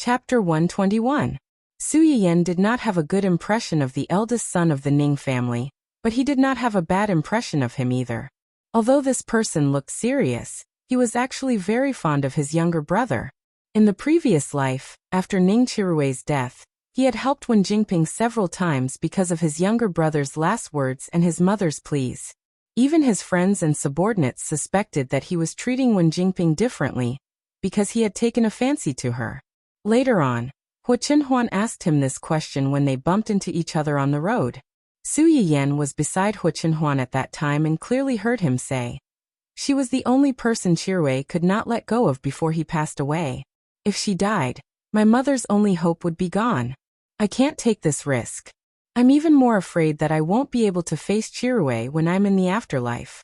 Chapter 121. Su Yiyan did not have a good impression of the eldest son of the Ning family, but he did not have a bad impression of him either. Although this person looked serious, he was actually very fond of his younger brother. In the previous life, after Ning Qirui's death, he had helped Wen Jingping several times because of his younger brother's last words and his mother's pleas. Even his friends and subordinates suspected that he was treating Wen Jingping differently, because he had taken a fancy to her. Later on, Hua Qinhuan asked him this question when they bumped into each other on the road. Su Yiyan was beside Hua Qinhuan at that time and clearly heard him say, "She was the only person Qirui could not let go of before he passed away. If she died, my mother's only hope would be gone. I can't take this risk. I'm even more afraid that I won't be able to face Qirui when I'm in the afterlife."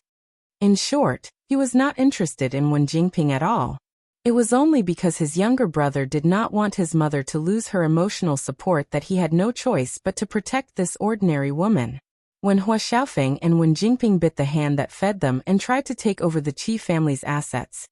In short, he was not interested in Wen Jingping at all. It was only because his younger brother did not want his mother to lose her emotional support that he had no choice but to protect this ordinary woman. When Hua Xiaofeng and Wen Jingping bit the hand that fed them and tried to take over the Qi family's assets,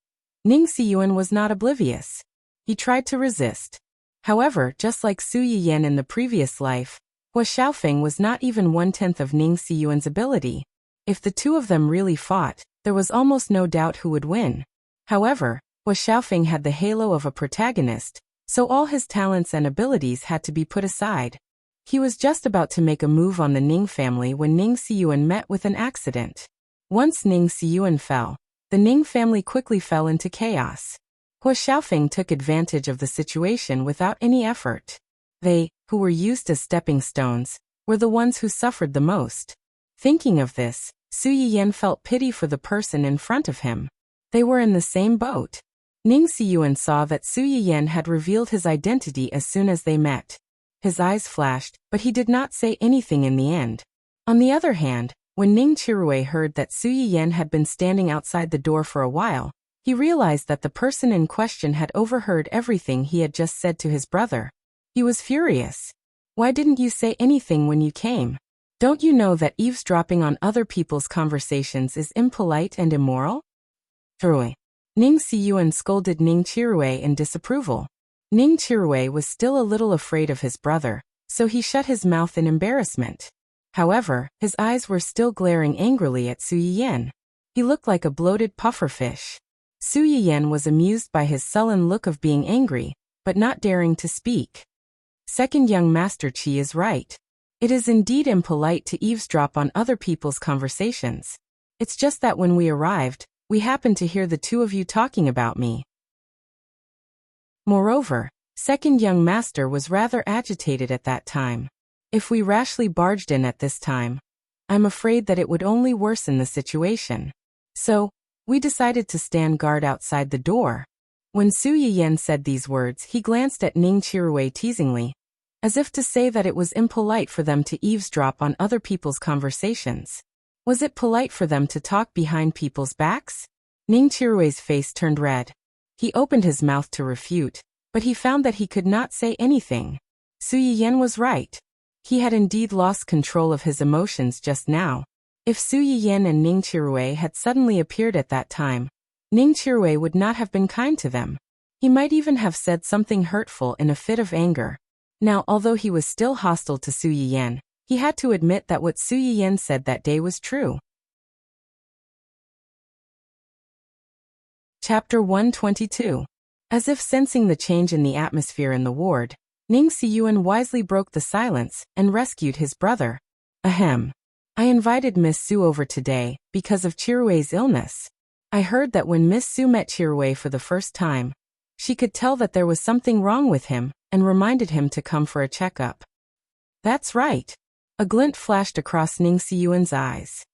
Ning Xiyuan was not oblivious. He tried to resist. However, just like Su Yiyan in the previous life, Hua Xiaofeng was not even 1/10 of Ning Xiyuan's ability. If the two of them really fought, there was almost no doubt who would win. However, Hua Xiaofeng had the halo of a protagonist, so all his talents and abilities had to be put aside. He was just about to make a move on the Ning family when Ning Xiyuan met with an accident. Once Ning Xiyuan fell, the Ning family quickly fell into chaos. Hua Xiaofeng took advantage of the situation without any effort. They, who were used as stepping stones, were the ones who suffered the most. Thinking of this, Su Yiyan felt pity for the person in front of him. They were in the same boat. Ning Xiyuan saw that Su Yiyan had revealed his identity as soon as they met. His eyes flashed, but he did not say anything in the end. On the other hand, when Ning Qirui heard that Su Yiyan had been standing outside the door for a while, he realized that the person in question had overheard everything he had just said to his brother. He was furious. "Why didn't you say anything when you came? Don't you know that eavesdropping on other people's conversations is impolite and immoral?" Qirui. Ning Xiyuan scolded Ning Qirui in disapproval. Ning Qirui was still a little afraid of his brother, so he shut his mouth in embarrassment. However, his eyes were still glaring angrily at Su Yiyan. He looked like a bloated pufferfish. Su Yiyan was amused by his sullen look of being angry, but not daring to speak. Second young Master Qi is right. It is indeed impolite to eavesdrop on other people's conversations. It's just that when we arrived, we happened to hear the two of you talking about me. Moreover, second young master was rather agitated at that time. If we rashly barged in at this time, I'm afraid that it would only worsen the situation. So, we decided to stand guard outside the door. When Su Yiyan said these words, he glanced at Ning Qirui teasingly, as if to say that it was impolite for them to eavesdrop on other people's conversations. Was it polite for them to talk behind people's backs? Ning Qirui's face turned red. He opened his mouth to refute, but he found that he could not say anything. Su Yiyan was right. He had indeed lost control of his emotions just now. If Su Yiyan and Ning Qirui had suddenly appeared at that time, Ning Qirui would not have been kind to them. He might even have said something hurtful in a fit of anger. Now, although he was still hostile to Su Yiyan, he had to admit that what Su Yiyan said that day was true. Chapter 122. As if sensing the change in the atmosphere in the ward, Ning Xiyuan wisely broke the silence and rescued his brother. Ahem. I invited Miss Su over today because of Qirui's illness. I heard that when Miss Su met Qirui for the first time, she could tell that there was something wrong with him and reminded him to come for a checkup. That's right. A glint flashed across Ning Xiyuan's eyes.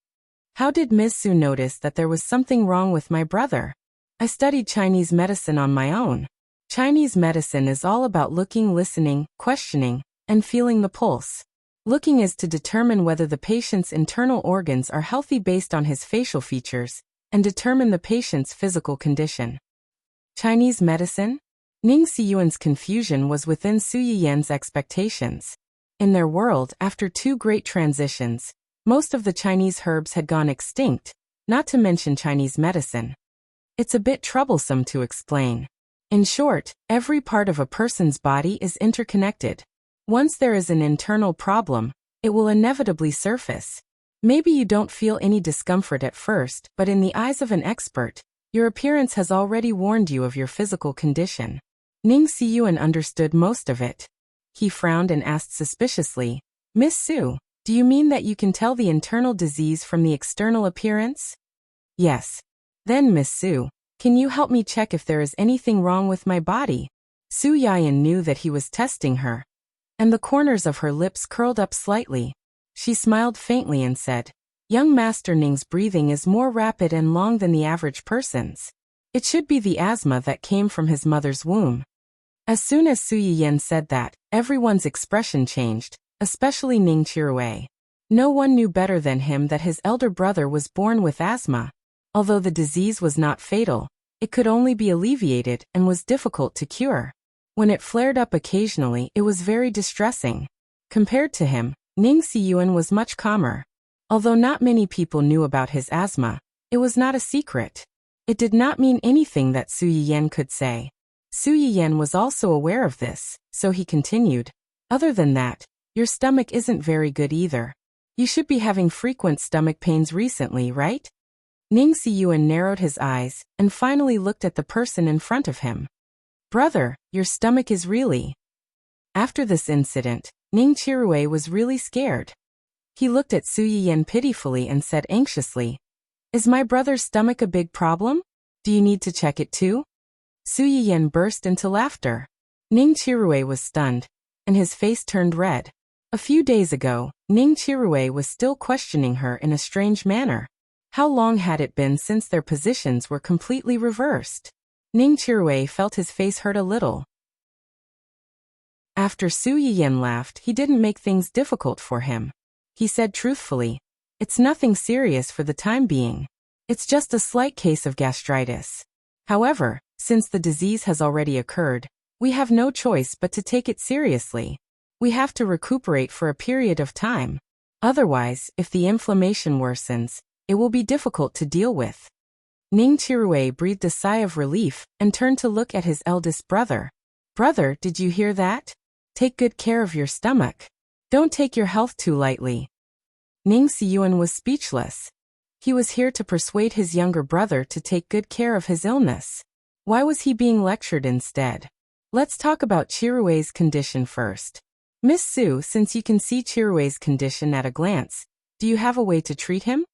How did Miss Su notice that there was something wrong with my brother? I studied Chinese medicine on my own. Chinese medicine is all about looking, listening, questioning, and feeling the pulse. Looking is to determine whether the patient's internal organs are healthy based on his facial features, and determine the patient's physical condition. Chinese medicine? Ning Xiyuan's confusion was within Su Yiyan's expectations. In their world, after two great transitions, most of the Chinese herbs had gone extinct, not to mention Chinese medicine. It's a bit troublesome to explain. In short, every part of a person's body is interconnected. Once there is an internal problem, it will inevitably surface. Maybe you don't feel any discomfort at first, but in the eyes of an expert, your appearance has already warned you of your physical condition. Ning Siyuan understood most of it. He frowned and asked suspiciously, Miss Su, do you mean that you can tell the internal disease from the external appearance? Yes. Then Miss Su, can you help me check if there is anything wrong with my body? Su Yayan knew that he was testing her, and the corners of her lips curled up slightly. She smiled faintly and said, Young Master Ning's breathing is more rapid and long than the average person's. It should be the asthma that came from his mother's womb. As soon as Su Yiyan said that, everyone's expression changed, especially Ning Chirui. No one knew better than him that his elder brother was born with asthma. Although the disease was not fatal, it could only be alleviated and was difficult to cure. When it flared up occasionally, it was very distressing. Compared to him, Ning Siyuan was much calmer. Although not many people knew about his asthma, it was not a secret. It did not mean anything that Su Yiyan could say. Su Yiyan was also aware of this, so he continued, Other than that, your stomach isn't very good either. You should be having frequent stomach pains recently, right? Ning Siyuan narrowed his eyes and finally looked at the person in front of him. Brother, your stomach is really... After this incident, Ning Chirui was really scared. He looked at Su Yiyan pitifully and said anxiously, Is my brother's stomach a big problem? Do you need to check it too? Su Yiyan burst into laughter. Ning Chirui was stunned, and his face turned red. A few days ago, Ning Chirui was still questioning her in a strange manner. How long had it been since their positions were completely reversed? Ning Chirui felt his face hurt a little. After Su Yiyan laughed, he didn't make things difficult for him. He said truthfully, It's nothing serious for the time being. It's just a slight case of gastritis. However, since the disease has already occurred, we have no choice but to take it seriously. We have to recuperate for a period of time. Otherwise, if the inflammation worsens, it will be difficult to deal with. Ning Chirui breathed a sigh of relief and turned to look at his eldest brother. Brother, did you hear that? Take good care of your stomach. Don't take your health too lightly. Ning Siyuan was speechless. He was here to persuade his younger brother to take good care of his illness. Why was he being lectured instead? Let's talk about Chirui's condition first. Miss Su, since you can see Chirui's condition at a glance, do you have a way to treat him?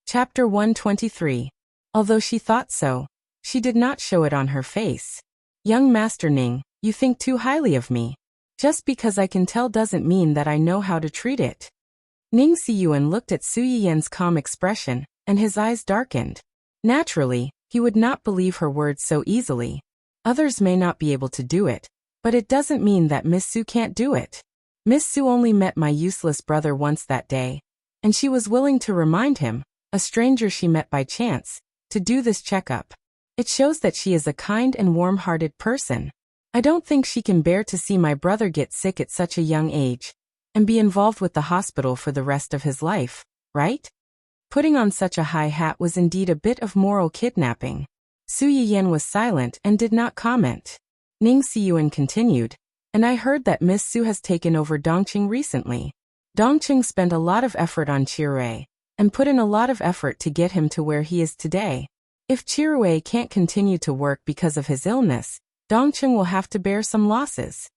Chapter 123. Although she thought so, she did not show it on her face. Young Master Ning, you think too highly of me. Just because I can tell doesn't mean that I know how to treat it. Ning Siyuan looked at Su Yiyan's calm expression, and his eyes darkened. Naturally, he would not believe her words so easily. Others may not be able to do it, but it doesn't mean that Miss Su can't do it. Miss Su only met my useless brother once that day, and she was willing to remind him, a stranger she met by chance, to do this checkup. It shows that she is a kind and warm-hearted person. I don't think she can bear to see my brother get sick at such a young age, and be involved with the hospital for the rest of his life, right? Putting on such a high hat was indeed a bit of moral kidnapping. Su Yiyan was silent and did not comment. Ning Siyuan continued, and I heard that Miss Su has taken over Dongqing recently. Dongqing spent a lot of effort on Chirui, and put in a lot of effort to get him to where he is today. If Chirui can't continue to work because of his illness, Dongqing will have to bear some losses.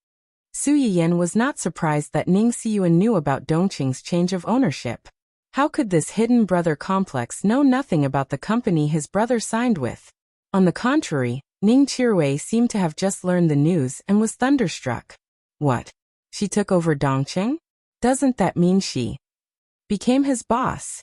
Su Yiyan was not surprised that Ning Siyuan knew about Dongqing's change of ownership. How could this hidden brother complex know nothing about the company his brother signed with? On the contrary, Ning Chirui seemed to have just learned the news and was thunderstruck. What? She took over Dongqing? Doesn't that mean she became his boss?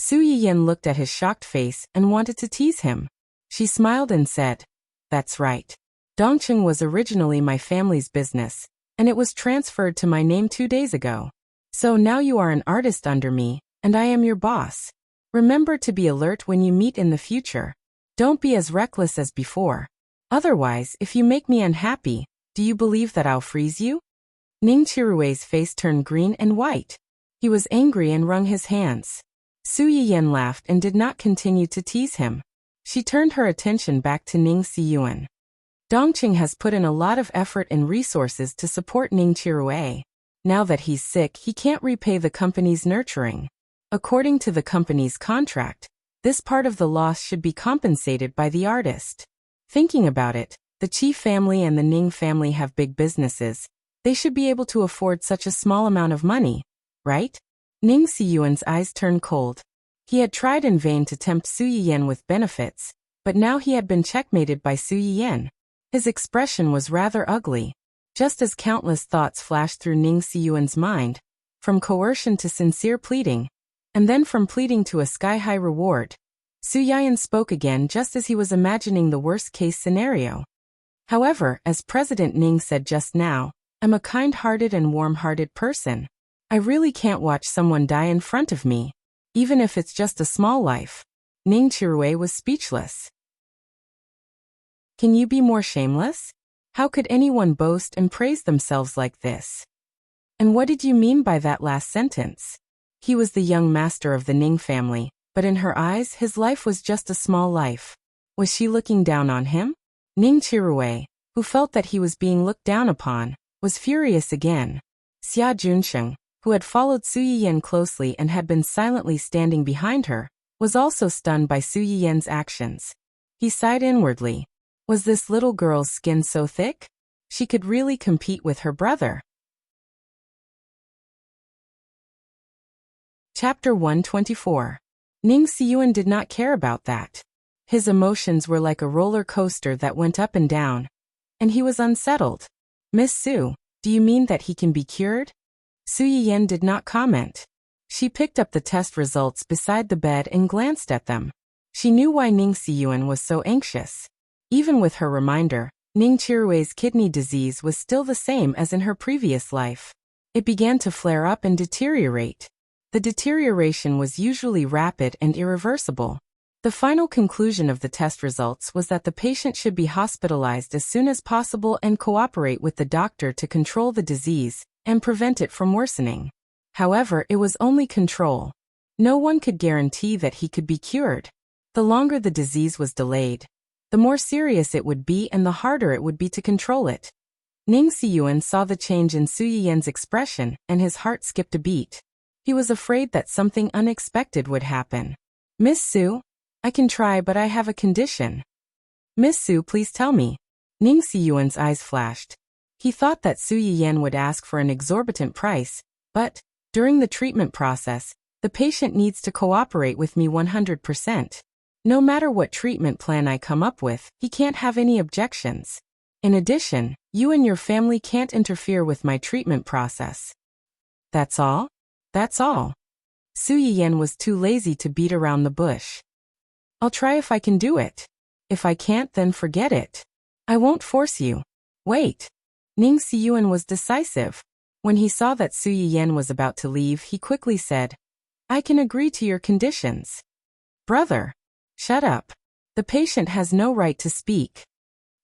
Su Yiyan looked at his shocked face and wanted to tease him. She smiled and said, That's right. Dongqing was originally my family's business, and it was transferred to my name 2 days ago. So now you are an artist under me, and I am your boss. Remember to be alert when you meet in the future. Don't be as reckless as before. Otherwise, if you make me unhappy, do you believe that I'll freeze you? Ning Chirui's face turned green and white. He was angry and wrung his hands. Su Yiyan laughed and did not continue to tease him. She turned her attention back to Ning Siyuan. Dongqing has put in a lot of effort and resources to support Ning Chirue. Now that he's sick, he can't repay the company's nurturing. According to the company's contract, this part of the loss should be compensated by the artist. Thinking about it, the Qi family and the Ning family have big businesses. They should be able to afford such a small amount of money, right? Ning Siyuan's eyes turned cold. He had tried in vain to tempt Su Yiyan with benefits, but now he had been checkmated by Su Yiyan. His expression was rather ugly. Just as countless thoughts flashed through Ning Siyuan's mind, from coercion to sincere pleading, and then from pleading to a sky-high reward, Su Yiyan spoke again just as he was imagining the worst-case scenario. However, as President Ning said just now, I'm a kind-hearted and warm-hearted person. I really can't watch someone die in front of me, even if it's just a small life. Ning Chirue was speechless. Can you be more shameless? How could anyone boast and praise themselves like this? And what did you mean by that last sentence? He was the young master of the Ning family, but in her eyes his life was just a small life. Was she looking down on him? Ning Chirue, who felt that he was being looked down upon, was furious again. Xia Junsheng, who had followed Su Yiyan closely and had been silently standing behind her, was also stunned by Su Yiyan's actions. He sighed inwardly. Was this little girl's skin so thick? She could really compete with her brother. Chapter 124. Ning Siyuan did not care about that. His emotions were like a roller coaster that went up and down, and he was unsettled. Miss Su, do you mean that he can be cured? Su Yiyan did not comment. She picked up the test results beside the bed and glanced at them. She knew why Ning Siyuan was so anxious. Even with her reminder, Ning Chirue's kidney disease was still the same as in her previous life. It began to flare up and deteriorate. The deterioration was usually rapid and irreversible. The final conclusion of the test results was that the patient should be hospitalized as soon as possible and cooperate with the doctor to control the disease and prevent it from worsening. However, it was only control. No one could guarantee that he could be cured. The longer the disease was delayed, the more serious it would be and the harder it would be to control it. Ning Siyuan saw the change in Su Yiyan's expression and his heart skipped a beat. He was afraid that something unexpected would happen. Miss Su, I can try, but I have a condition. Miss Su, please tell me. Ning Siyuan's eyes flashed. He thought that Su Yiyan would ask for an exorbitant price, but, during the treatment process, the patient needs to cooperate with me 100%. No matter what treatment plan I come up with, he can't have any objections. In addition, you and your family can't interfere with my treatment process. That's all? That's all. Su Yiyan was too lazy to beat around the bush. I'll try if I can do it. If I can't, then forget it. I won't force you. Wait. Ning Siyuan was decisive. When he saw that Su Yiyan was about to leave, he quickly said, I can agree to your conditions. Brother. Shut up. The patient has no right to speak.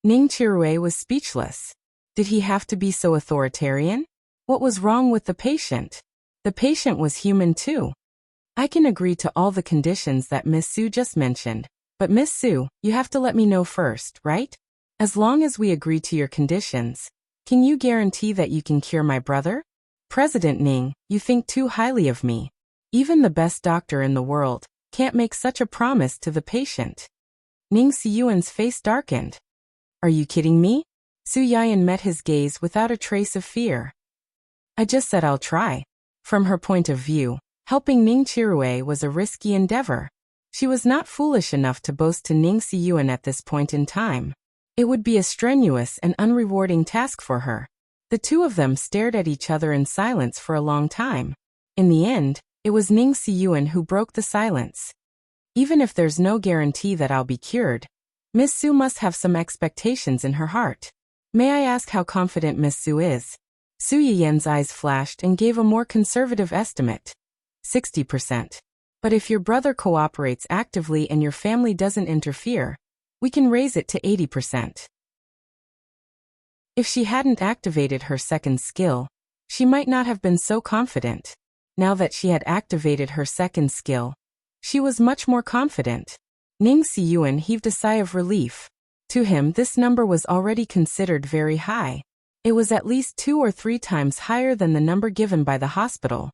Ning Chirue was speechless. Did he have to be so authoritarian? What was wrong with the patient? The patient was human too. I can agree to all the conditions that Miss Su just mentioned, but Miss Su, you have to let me know first, right? As long as we agree to your conditions, can you guarantee that you can cure my brother? President Ning, you think too highly of me. Even the best doctor in the world can't make such a promise to the patient. Ning Siyuan's face darkened. Are you kidding me? Su Yiyan met his gaze without a trace of fear. I just said I'll try. From her point of view, helping Ning Chirue was a risky endeavor. She was not foolish enough to boast to Ning Siyuan at this point in time. It would be a strenuous and unrewarding task for her. The two of them stared at each other in silence for a long time. In the end, it was Ning Siyuan who broke the silence. Even if there's no guarantee that I'll be cured, Miss Su must have some expectations in her heart. May I ask how confident Miss Su is? Su Yiyan's eyes flashed and gave a more conservative estimate. 60%. But if your brother cooperates actively and your family doesn't interfere, we can raise it to 80%. If she hadn't activated her second skill, she might not have been so confident. Now that she had activated her second skill, she was much more confident. Ning Siyuan heaved a sigh of relief. To him, this number was already considered very high. It was at least 2 or 3 times higher than the number given by the hospital.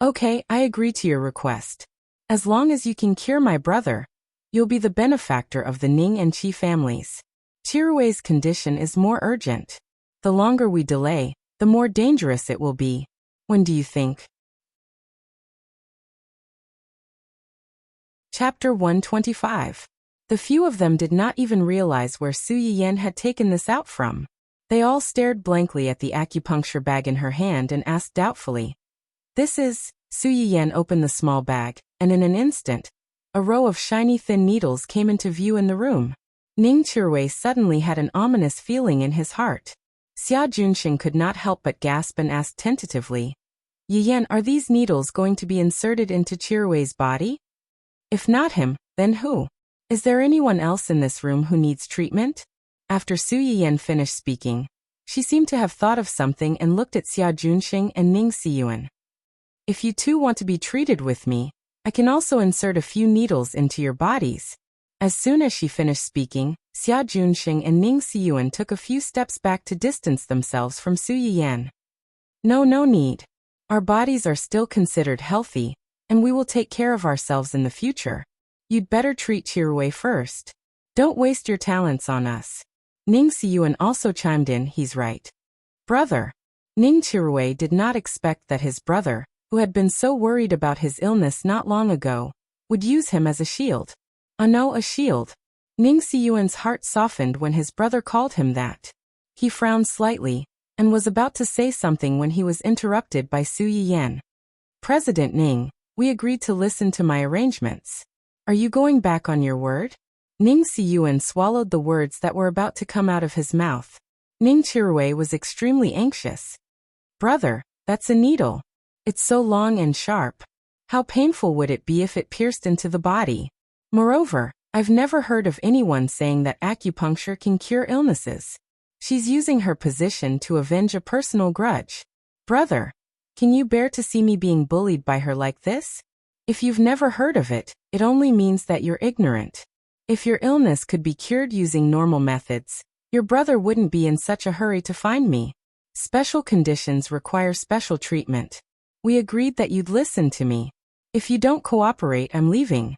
Okay, I agree to your request. As long as you can cure my brother, you'll be the benefactor of the Ning and Qi families. Chirue's condition is more urgent. The longer we delay, the more dangerous it will be. When do you think? Chapter 125. The few of them did not even realize where Su Yiyan had taken this out from. They all stared blankly at the acupuncture bag in her hand and asked doubtfully. This is… Su Yiyan opened the small bag, and in an instant, a row of shiny thin needles came into view in the room. Ning Chirui suddenly had an ominous feeling in his heart. Xia Junxing could not help but gasp and ask tentatively, Yiyan, are these needles going to be inserted into Chirui's body? If not him, then who? Is there anyone else in this room who needs treatment? After Su Yiyan finished speaking, she seemed to have thought of something and looked at Xia Junxing and Ning Siyuan. If you two want to be treated with me, I can also insert a few needles into your bodies. As soon as she finished speaking, Xia Junxing and Ning Siyuan took a few steps back to distance themselves from Su Yiyan. No need. Our bodies are still considered healthy, and we will take care of ourselves in the future. You'd better treat Chirui first. Don't waste your talents on us. Ning Siyuan also chimed in, he's right. Brother. Ning Chirui did not expect that his brother, who had been so worried about his illness not long ago, would use him as a shield. No, a shield. Ning Siyuan's heart softened when his brother called him that. He frowned slightly, and was about to say something when he was interrupted by Su Yiyan. President Ning, we agreed to listen to my arrangements. Are you going back on your word? Ning Siyuan swallowed the words that were about to come out of his mouth. Ning Chirui was extremely anxious. Brother, that's a needle. It's so long and sharp. How painful would it be if it pierced into the body? Moreover, I've never heard of anyone saying that acupuncture can cure illnesses. She's using her position to avenge a personal grudge. Brother, can you bear to see me being bullied by her like this? If you've never heard of it, it only means that you're ignorant. If your illness could be cured using normal methods, your brother wouldn't be in such a hurry to find me. Special conditions require special treatment. We agreed that you'd listen to me. If you don't cooperate, I'm leaving.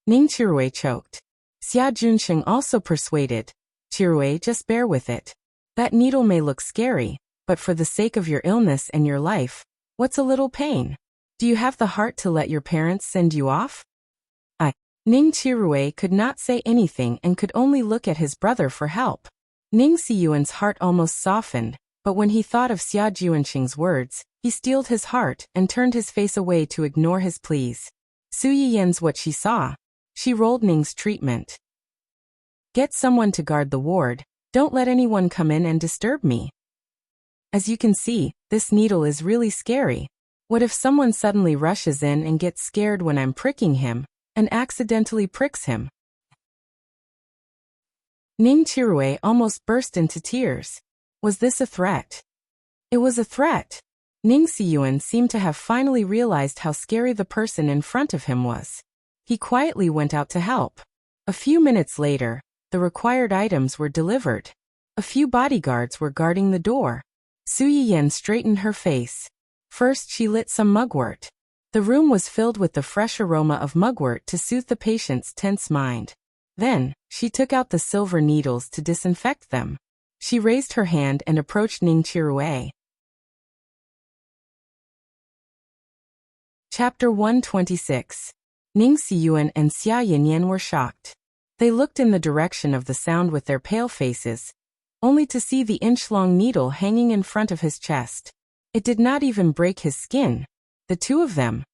Ning Chirui choked. Xia Junxing also persuaded. Chirui, just bear with it. That needle may look scary, but for the sake of your illness and your life, what's a little pain? Do you have the heart to let your parents send you off? Ning Chirui could not say anything and could only look at his brother for help. Ning Siyuan's heart almost softened, but when he thought of Xia Junxing's words, he steeled his heart and turned his face away to ignore his pleas. Su Yiyan's what she saw. She rolled Ning's treatment. Get someone to guard the ward. Don't let anyone come in and disturb me. As you can see, this needle is really scary. What if someone suddenly rushes in and gets scared when I'm pricking him, and accidentally pricks him? Ning Chirui almost burst into tears. Was this a threat? It was a threat. Ning Siyuan seemed to have finally realized how scary the person in front of him was. He quietly went out to help. A few minutes later, the required items were delivered. A few bodyguards were guarding the door. Su Yiyan straightened her face. First she lit some mugwort. The room was filled with the fresh aroma of mugwort to soothe the patient's tense mind. Then, she took out the silver needles to disinfect them. She raised her hand and approached Ning Chirui. Chapter 126. Ning Siyuan and Xia Yanyan were shocked. They looked in the direction of the sound with their pale faces, only to see the inch-long needle hanging in front of his chest. It did not even break his skin. The two of them.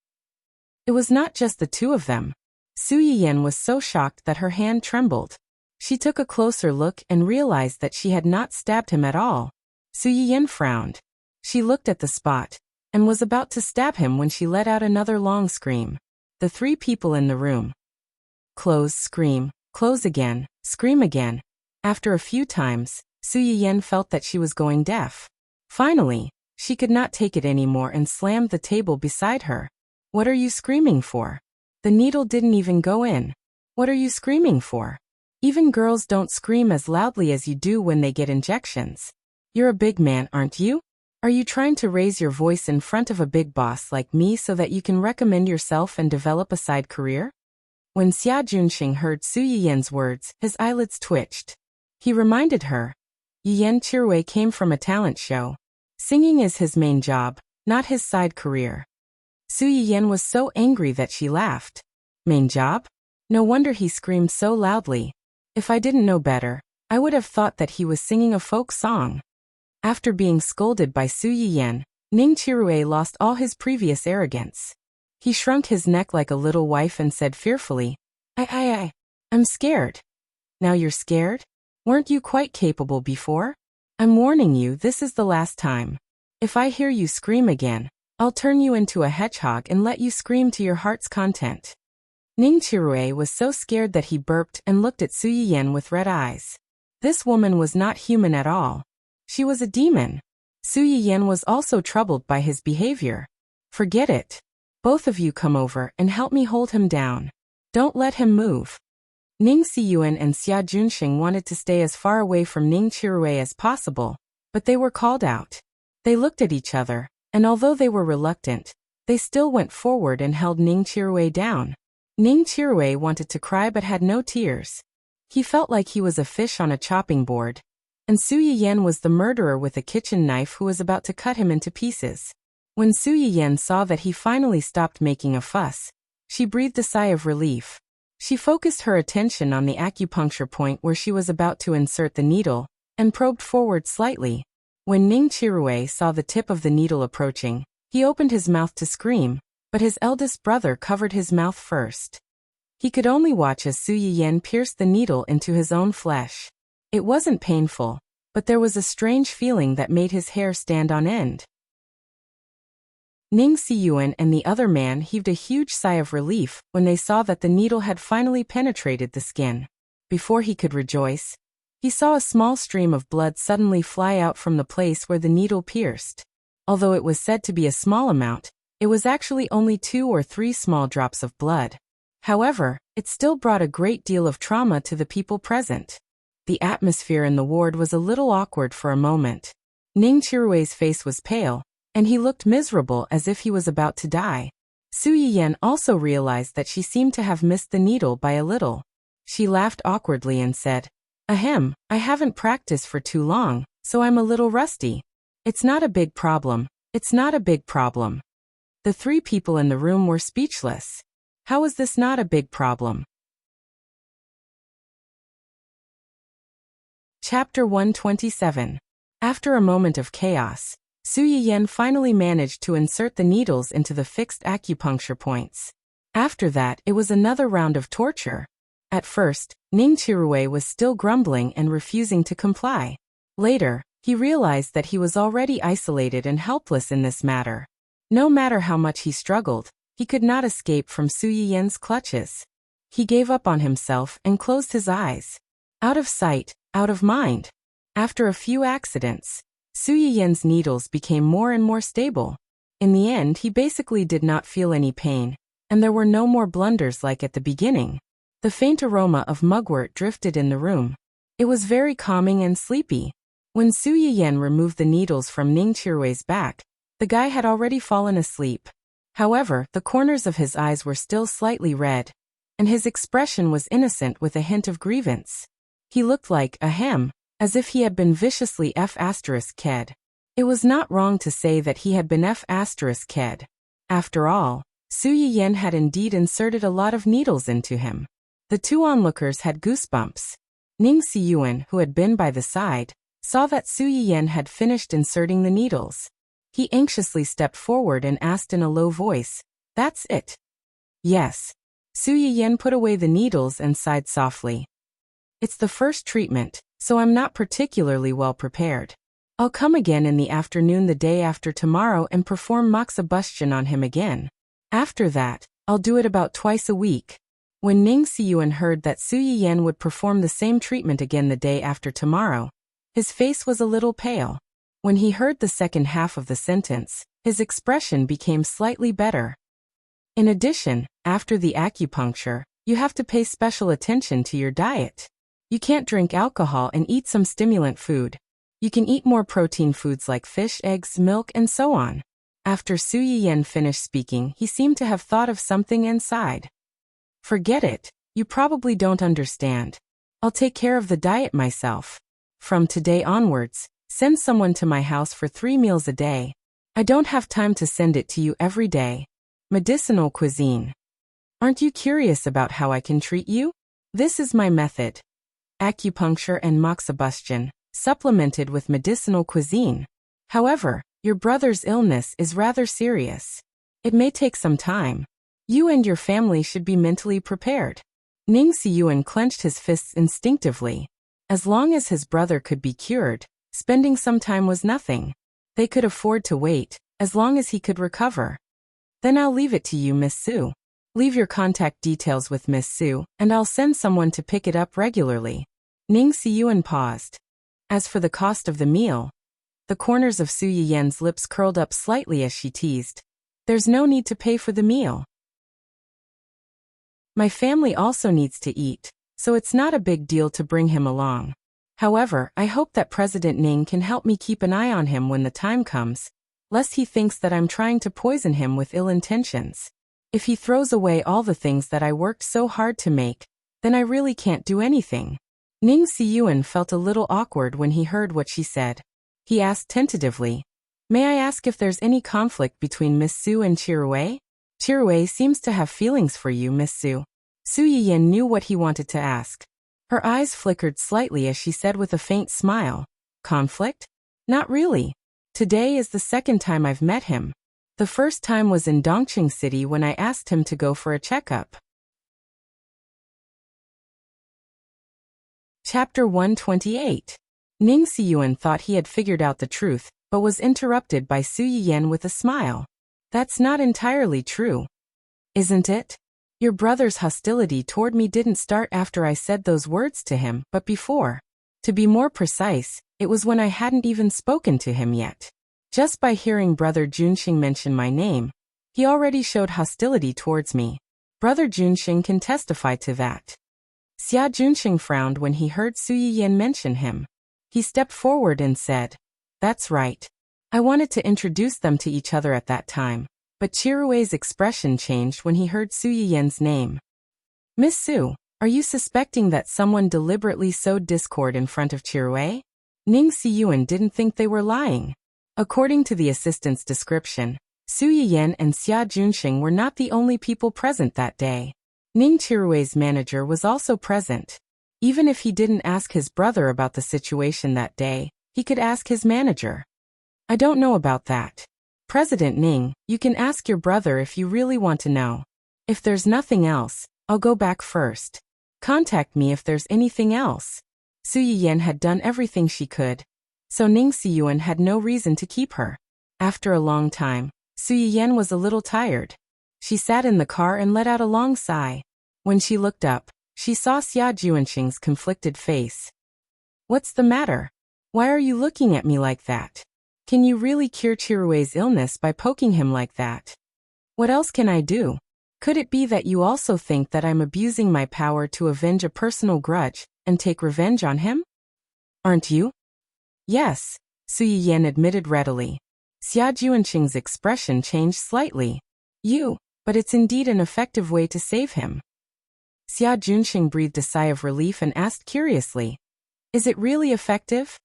It was not just the two of them. Su Yiyan was so shocked that her hand trembled. She took a closer look and realized that she had not stabbed him at all. Su Yiyan frowned. She looked at the spot, and was about to stab him when she let out another long scream. The three people in the room. Close, scream, close again, scream again. After a few times, Su Yiyan felt that she was going deaf. Finally, she could not take it anymore and slammed the table beside her. What are you screaming for? The needle didn't even go in. What are you screaming for? Even girls don't scream as loudly as you do when they get injections. You're a big man, aren't you? Are you trying to raise your voice in front of a big boss like me so that you can recommend yourself and develop a side career? When Xia Junxing heard Su Yiyan's words, his eyelids twitched. He reminded her. Yiyan Qirui came from a talent show. Singing is his main job, not his side career. Su Yiyan was so angry that she laughed. Main job? No wonder he screamed so loudly. If I didn't know better, I would have thought that he was singing a folk song. After being scolded by Su Yiyan, Ning Qirui lost all his previous arrogance. He shrunk his neck like a little wife and said fearfully, I'm scared. Now you're scared? Weren't you quite capable before? I'm warning you, this is the last time. If I hear you scream again, I'll turn you into a hedgehog and let you scream to your heart's content. Ning Qirui was so scared that he burped and looked at Su Yiyan with red eyes. This woman was not human at all. She was a demon. Su Yiyan was also troubled by his behavior. Forget it. Both of you come over and help me hold him down. Don't let him move. Ning Siyuan and Xia Junxing wanted to stay as far away from Ning Qirui as possible, but they were called out. They looked at each other, and although they were reluctant, they still went forward and held Ning Qirui down. Ning Qirui wanted to cry but had no tears. He felt like he was a fish on a chopping board, and Su Yiyan was the murderer with a kitchen knife who was about to cut him into pieces. When Su Yiyan saw that he finally stopped making a fuss, she breathed a sigh of relief. She focused her attention on the acupuncture point where she was about to insert the needle, and probed forward slightly. When Ning Qirui saw the tip of the needle approaching, he opened his mouth to scream, but his eldest brother covered his mouth first. He could only watch as Su Yiyan pierced the needle into his own flesh. It wasn't painful, but there was a strange feeling that made his hair stand on end. Ning Siyuan and the other man heaved a huge sigh of relief when they saw that the needle had finally penetrated the skin. Before he could rejoice, he saw a small stream of blood suddenly fly out from the place where the needle pierced. Although it was said to be a small amount, it was actually only 2 or 3 small drops of blood. However, it still brought a great deal of trauma to the people present. The atmosphere in the ward was a little awkward for a moment. Ning Qirui's face was pale, and he looked miserable as if he was about to die. Su Yiyan also realized that she seemed to have missed the needle by a little. She laughed awkwardly and said, "Ahem, I haven't practiced for too long, so I'm a little rusty. It's not a big problem. It's not a big problem." The 3 people in the room were speechless. How is this not a big problem? Chapter 127. After a moment of chaos, Su Yiyan finally managed to insert the needles into the fixed acupuncture points. After that, it was another round of torture. At first, Ning Qirui was still grumbling and refusing to comply. Later, he realized that he was already isolated and helpless in this matter. No matter how much he struggled, he could not escape from Su Yiyan's clutches. He gave up on himself and closed his eyes. Out of sight, out of mind. After a few accidents, Su Yiyan's needles became more and more stable. In the end, he basically did not feel any pain, and there were no more blunders like at the beginning. The faint aroma of mugwort drifted in the room. It was very calming and sleepy. When Su Yiyan removed the needles from Ning Qirui's back, the guy had already fallen asleep. However, the corners of his eyes were still slightly red, and his expression was innocent with a hint of grievance. He looked like, as if he had been viciously F***ed. It was not wrong to say that he had been F***ed. After all, Su Yiyan had indeed inserted a lot of needles into him. The 2 onlookers had goosebumps. Ning Siyuan, who had been by the side, saw that Su Yiyan had finished inserting the needles. He anxiously stepped forward and asked in a low voice, "That's it?" "Yes." Su Yiyan put away the needles and sighed softly. "It's the first treatment, so I'm not particularly well prepared. I'll come again in the afternoon the day after tomorrow and perform moxibustion on him again. After that, I'll do it about twice a week." When Ning Siyuan heard that Su Yiyan would perform the same treatment again the day after tomorrow, his face was a little pale. When he heard the second half of the sentence, his expression became slightly better. In addition, after the acupuncture, You have to pay special attention to your diet. You can't drink alcohol and eat some stimulant food. You can eat more protein foods like fish, eggs, milk, and so on. After Su Yiyan finished speaking, he seemed to have thought of something and sighed. Forget it. You probably don't understand. I'll take care of the diet myself. From today onwards, send someone to my house for 3 meals a day. I don't have time to send it to you every day. Medicinal cuisine. Aren't you curious about how I can treat you? This is my method. Acupuncture and moxibustion, supplemented with medicinal cuisine. However, your brother's illness is rather serious. It may take some time. You and your family should be mentally prepared. Ning Siyuan clenched his fists instinctively. As long as his brother could be cured, spending some time was nothing. They could afford to wait, as long as he could recover. Then I'll leave it to you, Miss Su. Leave your contact details with Miss Su, and I'll send someone to pick it up regularly. Ning Siyuan paused. As for the cost of the meal, the corners of Su Yiyan's lips curled up slightly as she teased. There's no need to pay for the meal. My family also needs to eat, so it's not a big deal to bring him along. However, I hope that President Ning can help me keep an eye on him when the time comes, lest he thinks that I'm trying to poison him with ill intentions. If he throws away all the things that I worked so hard to make, then I really can't do anything. Ning Siyuan felt a little awkward when he heard what she said. He asked tentatively, "May I ask if there's any conflict between Miss Su and Chirui? Chirui seems to have feelings for you, Miss Su." Su Yiyan knew what he wanted to ask. Her eyes flickered slightly as she said with a faint smile, "Conflict? Not really. Today is the second time I've met him. The first time was in Dongqing City when I asked him to go for a checkup." Chapter 128. Ning Siyuan thought he had figured out the truth, but was interrupted by Su Yiyan with a smile. "That's not entirely true. Isn't it? Your brother's hostility toward me didn't start after I said those words to him, but before. To be more precise, it was when I hadn't even spoken to him yet. Just by hearing Brother Junxing mention my name, he already showed hostility towards me. Brother Junxing can testify to that." Xia Junxing frowned when he heard Su Yiyan mention him. He stepped forward and said, "That's right. I wanted to introduce them to each other at that time, but Chirui's expression changed when he heard Su Yiyan's name. Miss Su, are you suspecting that someone deliberately sowed discord in front of Chirui?" Ning Siyuan didn't think they were lying. According to the assistant's description, Su Yiyan and Xia Junxing were not the only people present that day. Ning Chirui's manager was also present. Even if he didn't ask his brother about the situation that day, he could ask his manager. "I don't know about that. President Ning, you can ask your brother if you really want to know. If there's nothing else, I'll go back first. Contact me if there's anything else." Su Yiyan had done everything she could, so Ning Siyuan had no reason to keep her. After a long time, Su Yiyan was a little tired. She sat in the car and let out a long sigh. When she looked up, she saw Xia Junxing's conflicted face. "What's the matter? Why are you looking at me like that? Can you really cure Chirui's illness by poking him like that? What else can I do? Could it be that you also think that I'm abusing my power to avenge a personal grudge and take revenge on him? Aren't you?" "Yes," Su Yiyan admitted readily. Xia Junxing's expression changed slightly. But it's indeed an effective way to save him." Xia Junxing breathed a sigh of relief and asked curiously, "Is it really effective?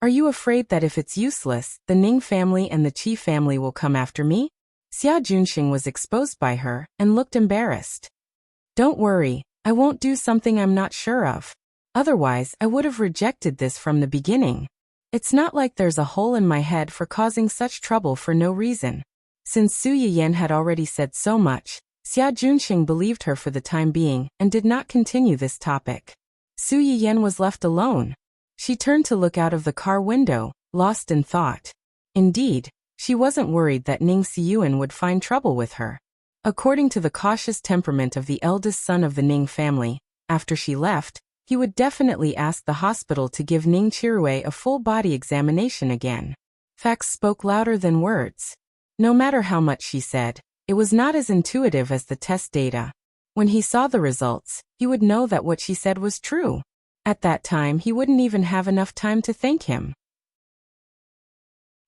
Are you afraid that if it's useless, the Ning family and the Qi family will come after me?" Xia Junxing was exposed by her and looked embarrassed. "Don't worry, I won't do something I'm not sure of. Otherwise, I would have rejected this from the beginning. It's not like there's a hole in my head for causing such trouble for no reason." Since Su Yiyan had already said so much, Xia Junxing believed her for the time being and did not continue this topic. Su Yiyan was left alone. She turned to look out of the car window, lost in thought. Indeed, she wasn't worried that Ning Siyuan would find trouble with her. According to the cautious temperament of the eldest son of the Ning family, after she left, he would definitely ask the hospital to give Ning Chirui a full body examination again. Facts spoke louder than words. No matter how much she said, it was not as intuitive as the test data. When he saw the results, he would know that what she said was true. At that time he wouldn't even have enough time to thank him.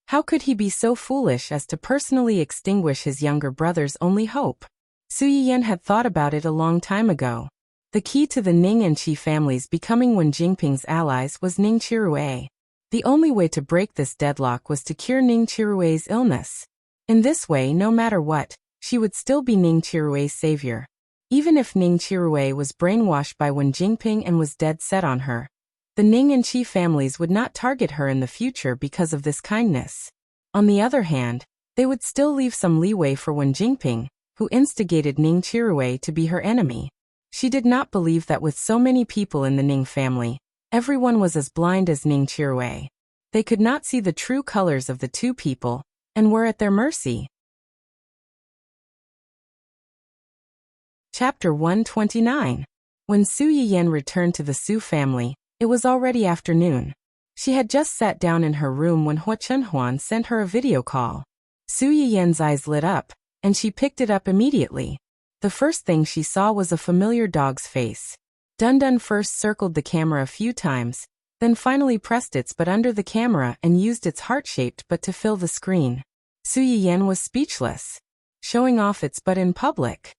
How could he be so foolish as to personally extinguish his younger brother's only hope? Su Yiyan had thought about it a long time ago. The key to the Ning and Qi families becoming Wen Jingping's allies was Ning Qiruei. The only way to break this deadlock was to cure Ning Qiruei's illness. In this way, no matter what, she would still be Ning Qiruei's savior. Even if Ning Qiruei was brainwashed by Wen Jingping and was dead set on her, the Ning and Qi families would not target her in the future because of this kindness. On the other hand, they would still leave some leeway for Wen Jingping, who instigated Ning Qiruei to be her enemy. She did not believe that with so many people in the Ning family, everyone was as blind as Ning Qiruei. They could not see the true colors of the two people, and were at their mercy. Chapter 129. When Su Yiyan returned to the Su family, it was already afternoon. She had just sat down in her room when Hua Chenhuan sent her a video call. Su Yiyan's eyes lit up, and she picked it up immediately. The first thing she saw was a familiar dog's face. Dun Dun first circled the camera a few times, then finally pressed its butt under the camera and used its heart-shaped butt to fill the screen. Su Yiyan was speechless. Showing off its butt in public.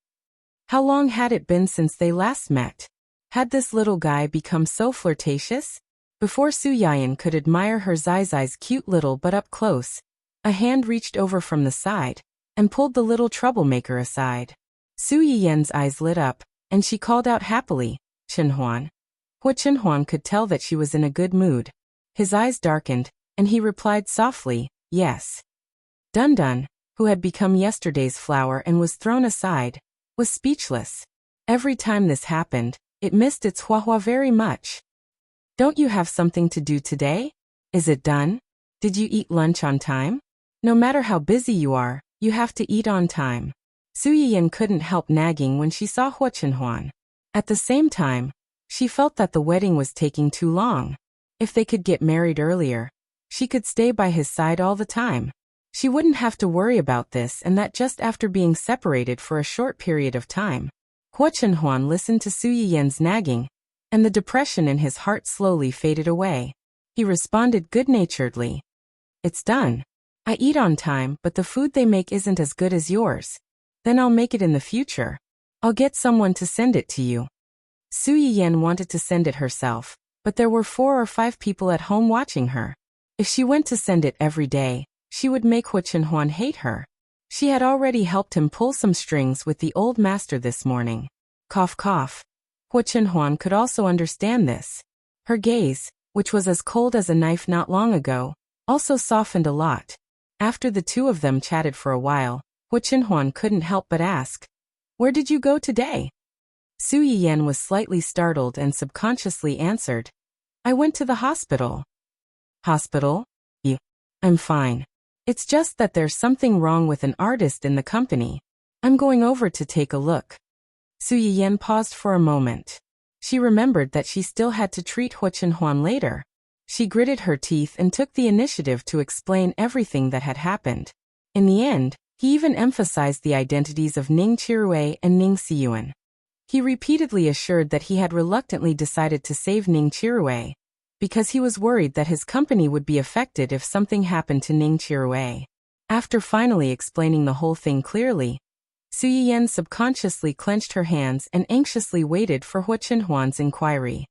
How long had it been since they last met? Had this little guy become so flirtatious? Before Su Yiyan could admire her Zai's cute little butt up close, a hand reached over from the side and pulled the little troublemaker aside. Su Yiyan's eyes lit up, and she called out happily, "Chenhuan." Hua Chenhuan could tell that she was in a good mood. His eyes darkened, and he replied softly, "Yes." Dun Dun, who had become yesterday's flower and was thrown aside, was speechless. Every time this happened, it missed its Hua very much. "Don't you have something to do today? Is it done? Did you eat lunch on time? No matter how busy you are, you have to eat on time." Su Yiyan couldn't help nagging when she saw Hua Chenhuan. At the same time, she felt that the wedding was taking too long. If they could get married earlier, she could stay by his side all the time. She wouldn't have to worry about this, and that just after being separated for a short period of time. Hua Chenhuan listened to Su Yiyan's nagging, and the depression in his heart slowly faded away. He responded good-naturedly, "It's done. I eat on time, but the food they make isn't as good as yours. Then I'll make it in the future. I'll get someone to send it to you." Su Yiyan wanted to send it herself, but there were 4 or 5 people at home watching her. If she went to send it every day, she would make Hua Chenhuan hate her. She had already helped him pull some strings with the old master this morning. Cough cough. Hua Chenhuan could also understand this. Her gaze, which was as cold as a knife not long ago, also softened a lot. After the two of them chatted for a while, Hua Chenhuan couldn't help but ask, "Where did you go today?" Su Yiyan was slightly startled and subconsciously answered, "I went to the hospital." "Hospital? I'm fine. It's just that there's something wrong with an artist in the company. I'm going over to take a look." Su Yiyan paused for a moment. She remembered that she still had to treat Hua Chenhuan later. She gritted her teeth and took the initiative to explain everything that had happened. In the end, he even emphasized the identities of Ning Qiruei and Ning Xiyuan. He repeatedly assured that he had reluctantly decided to save Ning Qiruei, because he was worried that his company would be affected if something happened to Ning Qiruei. After finally explaining the whole thing clearly, Su Yiyan subconsciously clenched her hands and anxiously waited for Hua Chenhuan's inquiry.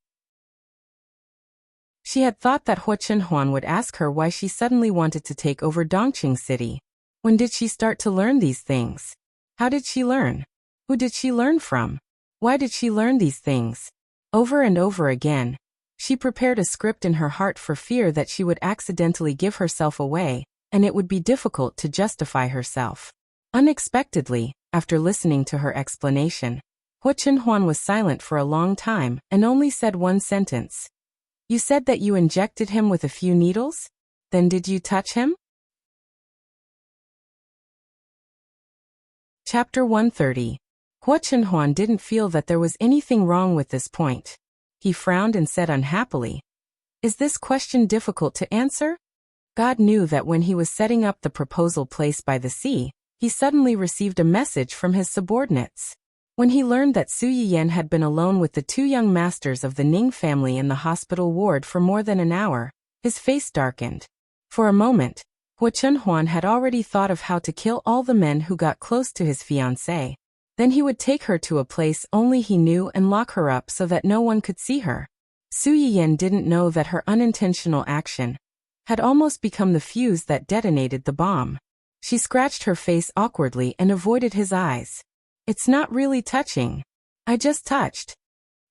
She had thought that Hua Chenhuan would ask her why she suddenly wanted to take over Dongqing City. When did she start to learn these things? How did she learn? Who did she learn from? Why did she learn these things? Over and over again, she prepared a script in her heart for fear that she would accidentally give herself away, and it would be difficult to justify herself. Unexpectedly, after listening to her explanation, Hua Chenhuan was silent for a long time and only said one sentence. "You said that you injected him with a few needles? Then did you touch him?" Chapter 130. Hua Chenhuan didn't feel that there was anything wrong with this point. He frowned and said unhappily, "Is this question difficult to answer?" God knew that when he was setting up the proposal place by the sea, he suddenly received a message from his subordinates. When he learned that Su Yiyan had been alone with the two young masters of the Ning family in the hospital ward for more than an hour, his face darkened. For a moment, Hua Chunhuan had already thought of how to kill all the men who got close to his fiancée. Then he would take her to a place only he knew and lock her up so that no one could see her. Su Yiyan didn't know that her unintentional action had almost become the fuse that detonated the bomb. She scratched her face awkwardly and avoided his eyes. It's not really touching. I just touched.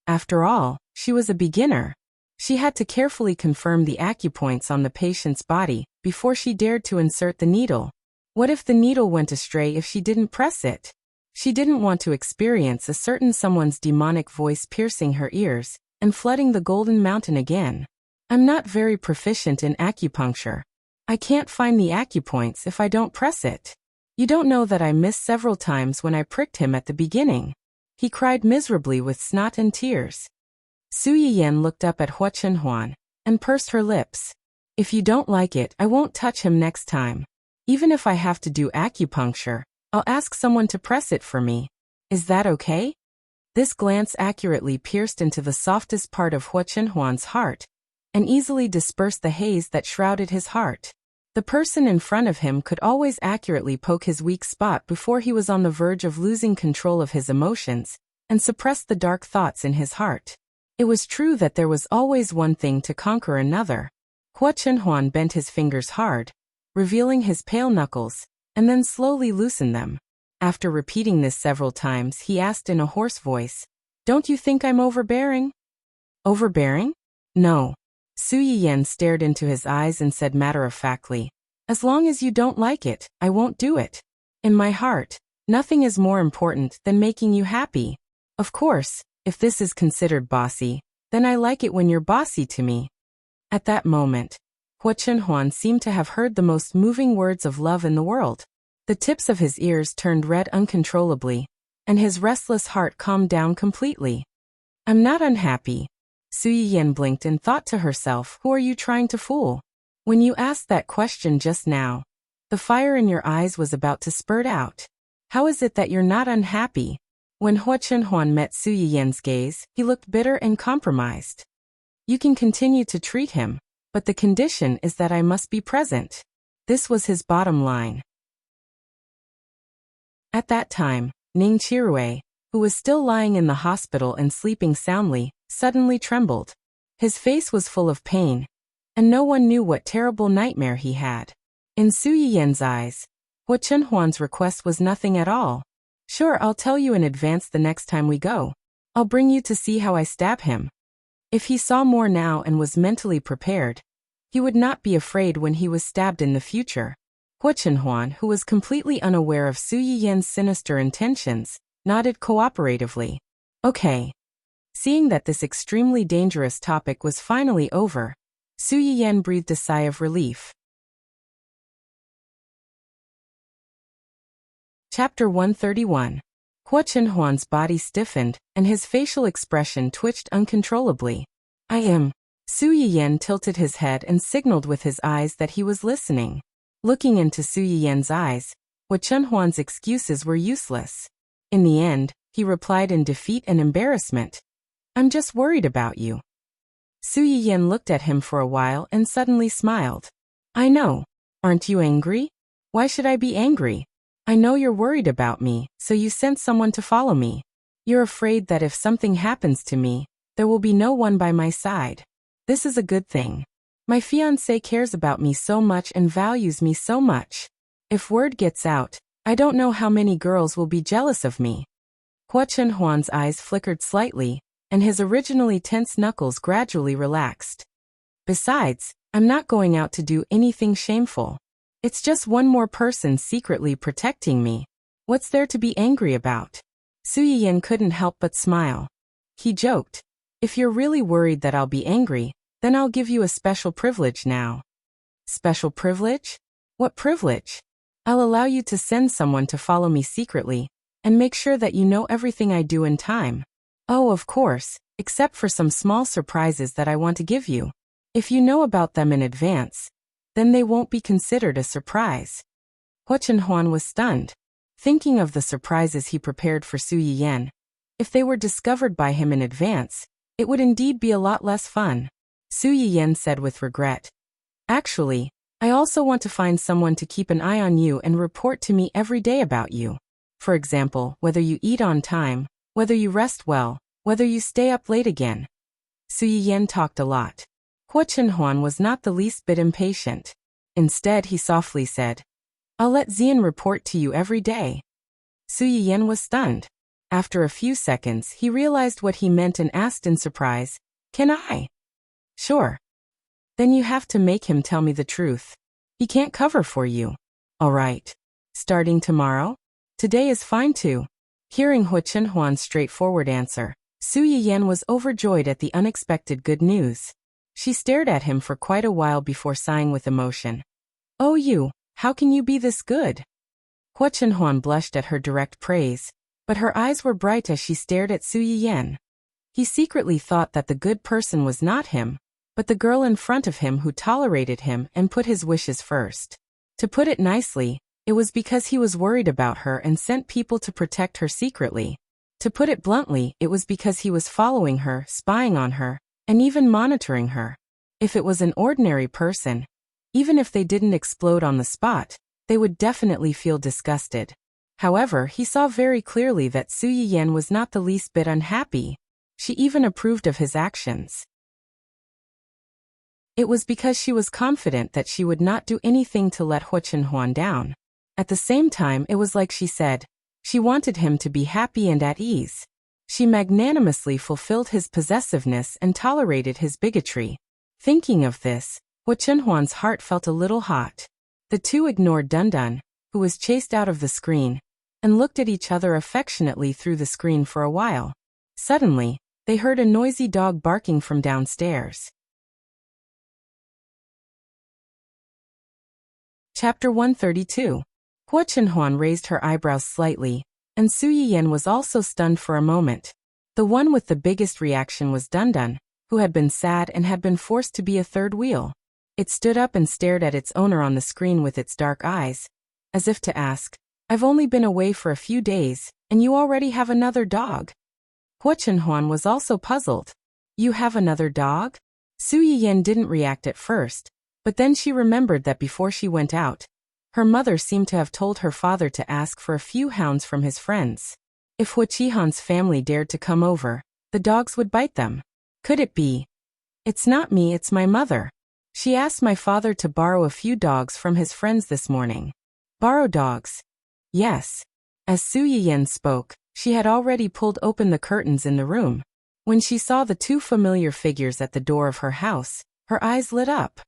After all, she was a beginner. She had to carefully confirm the acupoints on the patient's body before she dared to insert the needle. What if the needle went astray if she didn't press it? She didn't want to experience a certain someone's demonic voice piercing her ears and flooding the Golden Mountain again. I'm not very proficient in acupuncture. I can't find the acupoints if I don't press it. You don't know that I missed several times when I pricked him at the beginning. He cried miserably with snot and tears. Su Yiyan looked up at Hua Chunhuan and pursed her lips. If you don't like it, I won't touch him next time. Even if I have to do acupuncture, I'll ask someone to press it for me. Is that okay? This glance accurately pierced into the softest part of Hua Chunhuan's heart and easily dispersed the haze that shrouded his heart. The person in front of him could always accurately poke his weak spot before he was on the verge of losing control of his emotions and suppress the dark thoughts in his heart. It was true that there was always one thing to conquer another. Hua Chunhuan bent his fingers hard, revealing his pale knuckles, and then slowly loosened them. After repeating this several times, he asked in a hoarse voice, "Don't you think I'm overbearing?" Overbearing? No. Su Yiyan stared into his eyes and said matter-of-factly, "As long as you don't like it, I won't do it. In my heart, nothing is more important than making you happy. Of course, if this is considered bossy, then I like it when you're bossy to me." At that moment, Hua Chunhuan seemed to have heard the most moving words of love in the world. The tips of his ears turned red uncontrollably, and his restless heart calmed down completely. "I'm not unhappy." Su Yiyan blinked and thought to herself, who are you trying to fool? When you asked that question just now, the fire in your eyes was about to spurt out. How is it that you're not unhappy? When Hua Chunhuan met Su Yiyan's gaze, he looked bitter and compromised. You can continue to treat him, but the condition is that I must be present. This was his bottom line. At that time, Ning Chirue, who was still lying in the hospital and sleeping soundly, suddenly trembled. His face was full of pain, and no one knew what terrible nightmare he had. In Su Yiyan's eyes, Hua Chunhuan's request was nothing at all. "Sure, I'll tell you in advance the next time we go. I'll bring you to see how I stab him." If he saw more now and was mentally prepared, he would not be afraid when he was stabbed in the future. Hua Chunhuan, who was completely unaware of Su Yiyan's sinister intentions, nodded cooperatively. Okay. Seeing that this extremely dangerous topic was finally over, Su Yiyan breathed a sigh of relief. Chapter 131. Hua Chunhuan's body stiffened, and his facial expression twitched uncontrollably. "I am." Su Yiyan tilted his head and signaled with his eyes that he was listening. Looking into Su Yiyan's eyes, Hua Chunhuan's excuses were useless. In the end, he replied in defeat and embarrassment, "I'm just worried about you." Su Yiyan looked at him for a while and suddenly smiled. "I know. Aren't you angry? Why should I be angry? I know you're worried about me, so you sent someone to follow me. You're afraid that if something happens to me, there will be no one by my side. This is a good thing. My fiancé cares about me so much and values me so much. If word gets out, I don't know how many girls will be jealous of me." Hua Chunhuan's eyes flickered slightly, and his originally tense knuckles gradually relaxed. "Besides, I'm not going out to do anything shameful. It's just one more person secretly protecting me. What's there to be angry about?" Su Yiyan couldn't help but smile. He joked, "If you're really worried that I'll be angry, then I'll give you a special privilege now." "Special privilege? What privilege?" "I'll allow you to send someone to follow me secretly, and make sure that you know everything I do in time. Oh, of course, except for some small surprises that I want to give you. If you know about them in advance, then they won't be considered a surprise." Hua Chunhuan was stunned. thinking of the surprises he prepared for Su Yiyan. If they were discovered by him in advance, it would indeed be a lot less fun. Su Yiyan said with regret. Actually, I also want to find someone to keep an eye on you and report to me every day about you. For example, whether you eat on time, whether you rest well, whether you stay up late again. Su Yiyan talked a lot. Huo Chenhuan was not the least bit impatient. Instead, he softly said, I'll let Xian report to you every day. Su Yiyan was stunned. After a few seconds, he realized what he meant and asked in surprise, Can I? Sure. Then you have to make him tell me the truth. He can't cover for you. All right. Starting tomorrow? Today is fine too. Hearing Huo Chenhuan's straightforward answer, Su Yiyan was overjoyed at the unexpected good news. She stared at him for quite a while before sighing with emotion. Oh you, how can you be this good? Huo Chenhuan blushed at her direct praise, but her eyes were bright as she stared at Su Yiyan. He secretly thought that the good person was not him, but the girl in front of him who tolerated him and put his wishes first. To put it nicely, it was because he was worried about her and sent people to protect her secretly. To put it bluntly, it was because he was following her, spying on her, and even monitoring her. If it was an ordinary person, even if they didn't explode on the spot, they would definitely feel disgusted. However, he saw very clearly that Su Yiyan was not the least bit unhappy. She even approved of his actions. It was because she was confident that she would not do anything to let Huo Chenhuan down. At the same time, it was like she said, she wanted him to be happy and at ease. She magnanimously fulfilled his possessiveness and tolerated his bigotry. Thinking of this, Huo Chenhuan's heart felt a little hot. The two ignored Dundun, who was chased out of the screen, and looked at each other affectionately through the screen for a while. Suddenly, they heard a noisy dog barking from downstairs. Chapter 132. Huo Chenhuan raised her eyebrows slightly, and Su Yiyan was also stunned for a moment. The one with the biggest reaction was Dundun, who had been sad and had been forced to be a third wheel. It stood up and stared at its owner on the screen with its dark eyes, as if to ask, I've only been away for a few days, and you already have another dog. Huo Chenhuan was also puzzled. You have another dog? Su Yiyan didn't react at first, but then she remembered that before she went out, her mother seemed to have told her father to ask for a few hounds from his friends. If Huo Qihan's family dared to come over, the dogs would bite them. Could it be? It's not me, it's my mother. She asked my father to borrow a few dogs from his friends this morning. Borrow dogs? Yes. As Su Yiyan spoke, she had already pulled open the curtains in the room. When she saw the two familiar figures at the door of her house, her eyes lit up.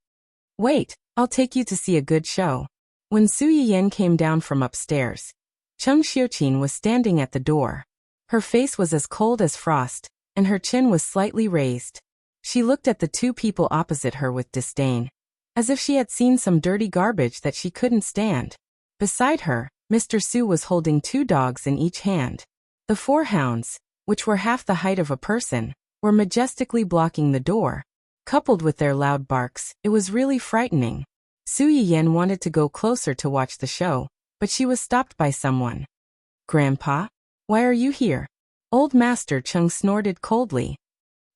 Wait, I'll take you to see a good show. When Su Yiyan came down from upstairs, Cheng Xiuqin was standing at the door. Her face was as cold as frost, and her chin was slightly raised. She looked at the two people opposite her with disdain, as if she had seen some dirty garbage that she couldn't stand. Beside her, Mr. Su was holding two dogs in each hand. The four hounds, which were half the height of a person, were majestically blocking the door. Coupled with their loud barks, it was really frightening. Su Yiyan wanted to go closer to watch the show, but she was stopped by someone. Grandpa? Why are you here? Old Master Cheng snorted coldly.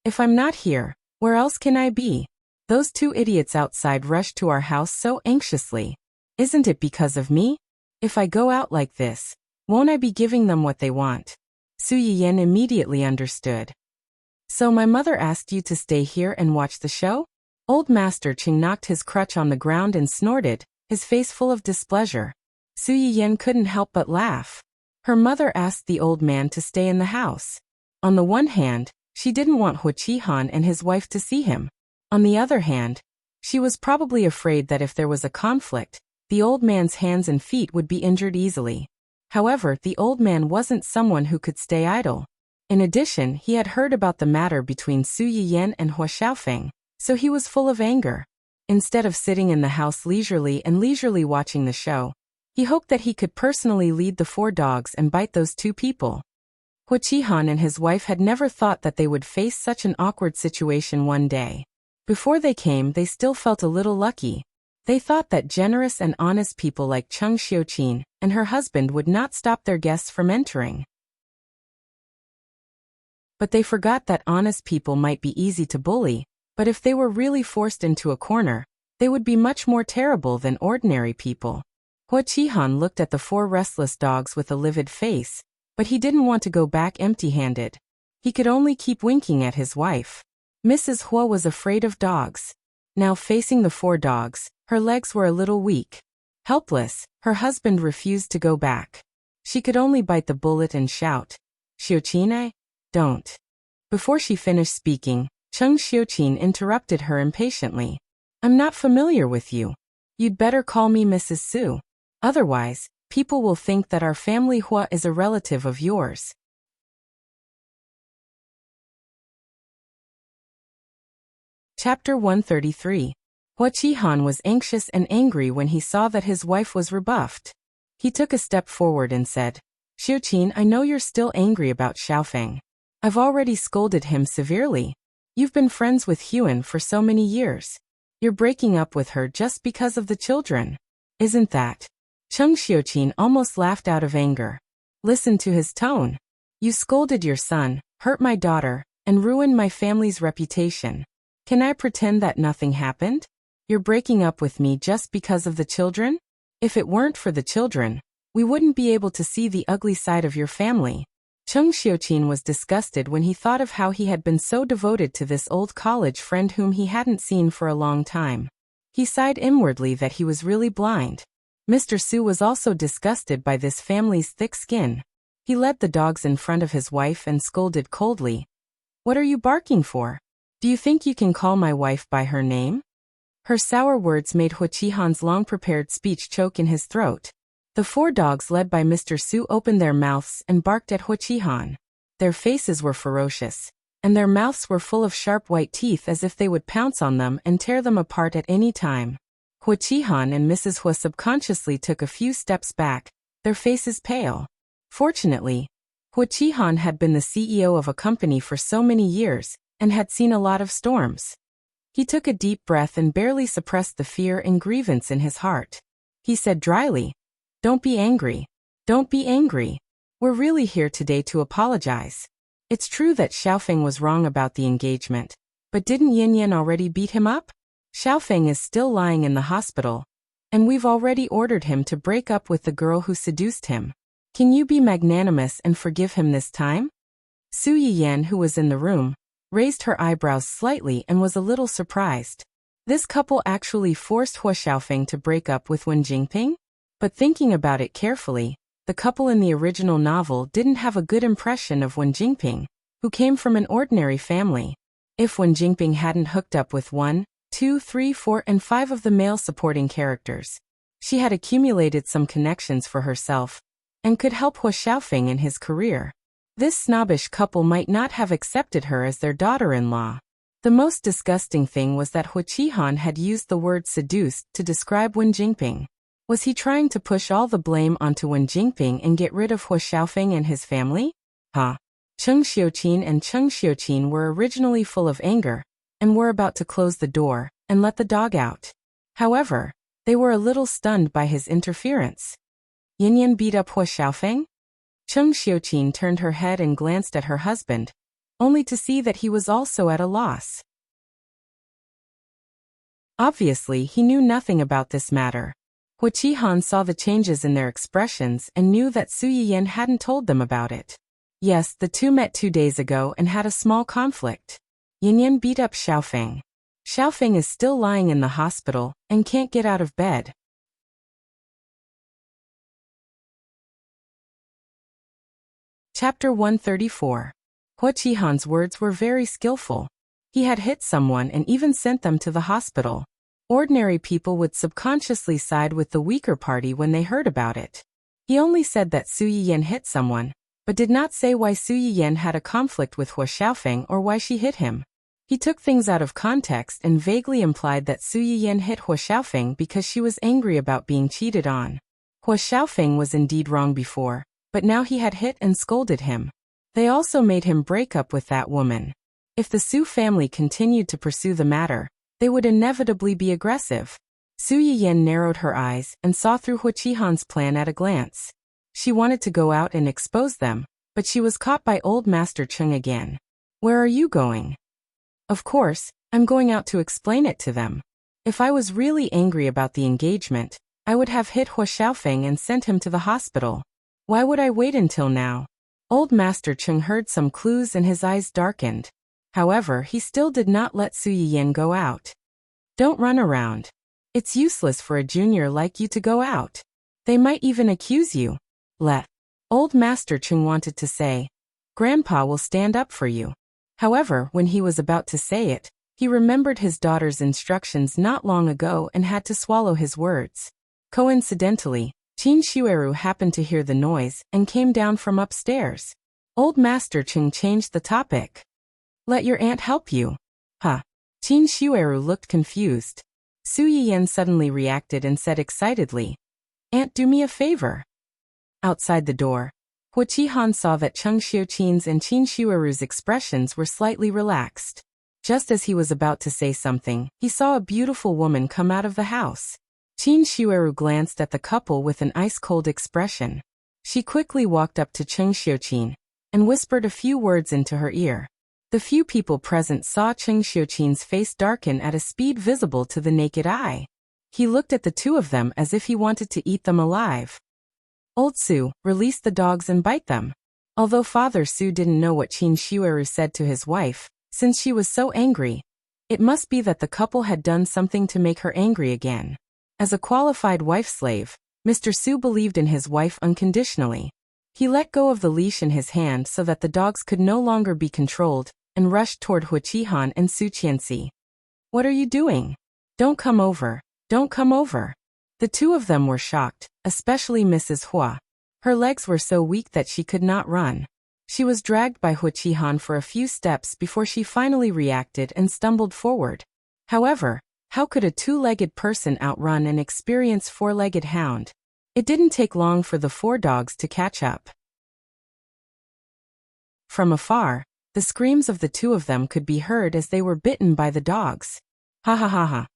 If I'm not here, where else can I be? Those two idiots outside rushed to our house so anxiously. Isn't it because of me? If I go out like this, won't I be giving them what they want? Su Yiyan immediately understood. So my mother asked you to stay here and watch the show? Old Master Cheng knocked his crutch on the ground and snorted, his face full of displeasure. Su Yiyan couldn't help but laugh. Her mother asked the old man to stay in the house. On the one hand, she didn't want Huo Qihan and his wife to see him. On the other hand, she was probably afraid that if there was a conflict, the old man's hands and feet would be injured easily. However, the old man wasn't someone who could stay idle. In addition, he had heard about the matter between Su Yiyan and Huo Xiaofeng, so he was full of anger. Instead of sitting in the house leisurely watching the show, he hoped that he could personally lead the four dogs and bite those two people. Huo Qihan and his wife had never thought that they would face such an awkward situation one day. Before they came, they still felt a little lucky. They thought that generous and honest people like Cheng Xiuqin and her husband would not stop their guests from entering. But they forgot that honest people might be easy to bully, but if they were really forced into a corner, they would be much more terrible than ordinary people. Hua Qihan looked at the 4 restless dogs with a livid face, but he didn't want to go back empty-handed. He could only keep winking at his wife. Mrs. Hua was afraid of dogs. Now facing the 4 dogs, her legs were a little weak. Helpless, her husband refused to go back. She could only bite the bullet and shout, "Xiuqin, don't." Before she finished speaking, Cheng Xiuqin interrupted her impatiently. "I'm not familiar with you. You'd better call me Mrs. Su. Otherwise, people will think that our family Hua is a relative of yours." Chapter 133. Hua Qihan was anxious and angry when he saw that his wife was rebuffed. He took a step forward and said, "Xiuqin, I know you're still angry about Xiaofeng. I've already scolded him severely. You've been friends with Huan for so many years. You're breaking up with her just because of the children. Isn't that?" Cheng Xiuqin almost laughed out of anger. Listen to his tone. "You scolded your son, hurt my daughter, and ruined my family's reputation. Can I pretend that nothing happened? You're breaking up with me just because of the children? If it weren't for the children, we wouldn't be able to see the ugly side of your family." Cheng Xiuqin was disgusted when he thought of how he had been so devoted to this old college friend whom he hadn't seen for a long time. He sighed inwardly that he was really blind. Mr. Su was also disgusted by this family's thick skin. He led the dogs in front of his wife and scolded coldly, "What are you barking for? Do you think you can call my wife by her name?" Her sour words made Hua Qihan's long-prepared speech choke in his throat. The 4 dogs led by Mr. Su opened their mouths and barked at Hua Qihan. Their faces were ferocious, and their mouths were full of sharp white teeth as if they would pounce on them and tear them apart at any time. Hua Qihan and Mrs. Hua subconsciously took a few steps back, their faces pale. Fortunately, Hua Qihan had been the CEO of a company for so many years and had seen a lot of storms. He took a deep breath and barely suppressed the fear and grievance in his heart. He said dryly, "Don't be angry. Don't be angry. We're really here today to apologize. It's true that Xiaofeng was wrong about the engagement, but didn't Yin Yan already beat him up? Xiaofeng is still lying in the hospital, and we've already ordered him to break up with the girl who seduced him. Can you be magnanimous and forgive him this time?" Su Yiyan, who was in the room, raised her eyebrows slightly and was a little surprised. This couple actually forced Hua Xiaofeng to break up with Wen Jingping? But thinking about it carefully, the couple in the original novel didn't have a good impression of Wen Jingping, who came from an ordinary family. If Wen Jingping hadn't hooked up with 1, 2, 3, 4, and 5 of the male supporting characters, she had accumulated some connections for herself and could help Hua Xiaofeng in his career. This snobbish couple might not have accepted her as their daughter-in-law. The most disgusting thing was that Hua Qihan had used the word seduced to describe Wen Jingping. Was he trying to push all the blame onto Wen Jingping and get rid of Hua Xiaofeng and his family? Cheng Xiuqin and Cheng Xiuqin were originally full of anger and were about to close the door and let the dog out. However, they were a little stunned by his interference. Yin Yan beat up Hua Xiaofeng? Cheng Xiuqin turned her head and glanced at her husband, only to see that he was also at a loss. Obviously, he knew nothing about this matter. Hua Qihan saw the changes in their expressions and knew that Su Yiyan hadn't told them about it. Yes, the two met 2 days ago and had a small conflict. Yin Yan beat up Xiaofeng. Xiaofeng is still lying in the hospital and can't get out of bed. Chapter 134. Hua Qihan's words were very skillful. He had hit someone and even sent them to the hospital. Ordinary people would subconsciously side with the weaker party when they heard about it. He only said that Su Yiyan hit someone, but did not say why Su Yiyan had a conflict with Hua Xiaofeng or why she hit him. He took things out of context and vaguely implied that Su Yiyan hit Hua Xiaofeng because she was angry about being cheated on. Hua Xiaofeng was indeed wrong before, but now he had hit and scolded him. They also made him break up with that woman. If the Su family continued to pursue the matter, they would inevitably be aggressive. Su Yiyan narrowed her eyes and saw through Huiqihan's plan at a glance. She wanted to go out and expose them, but she was caught by old Master Cheng again. Where are you going? Of course, I'm going out to explain it to them. If I was really angry about the engagement, I would have hit Hua Xiaofeng and sent him to the hospital. Why would I wait until now? Old Master Cheng heard some clues and his eyes darkened. However, he still did not let Su Yiyan go out. Don't run around. It's useless for a junior like you to go out. They might even accuse you. Old Master Cheng wanted to say, Grandpa will stand up for you. However, when he was about to say it, he remembered his daughter's instructions not long ago and had to swallow his words. Coincidentally, Qin Shueru happened to hear the noise and came down from upstairs. Old Master Cheng changed the topic. Let your aunt help you. Huh. Qin Shueru looked confused. Su Yiyan suddenly reacted and said excitedly, Aunt, do me a favor. Outside the door, Huiqihan saw that Cheng Xiuqin's and Qin Shueru's expressions were slightly relaxed. Just as he was about to say something, he saw a beautiful woman come out of the house. Qin Shueru glanced at the couple with an ice-cold expression. She quickly walked up to Cheng Xiuqin and whispered a few words into her ear. The few people present saw Cheng Xiuqin's face darken at a speed visible to the naked eye. He looked at the two of them as if he wanted to eat them alive. Old Su, release the dogs and bite them. Although Father Su didn't know what Qin Shueru said to his wife, since she was so angry, it must be that the couple had done something to make her angry again. As a qualified wife-slave, Mr. Su believed in his wife unconditionally. He let go of the leash in his hand so that the dogs could no longer be controlled, and rushed toward Huiqihan and Su Qianxi. What are you doing? Don't come over. Don't come over. The two of them were shocked, especially Mrs. Hua. Her legs were so weak that she could not run. She was dragged by Huiqihan for a few steps before she finally reacted and stumbled forward. However, how could a two-legged person outrun an experienced four-legged hound? It didn't take long for the four dogs to catch up. From afar, the screams of the two of them could be heard as they were bitten by the dogs. Ha ha ha ha.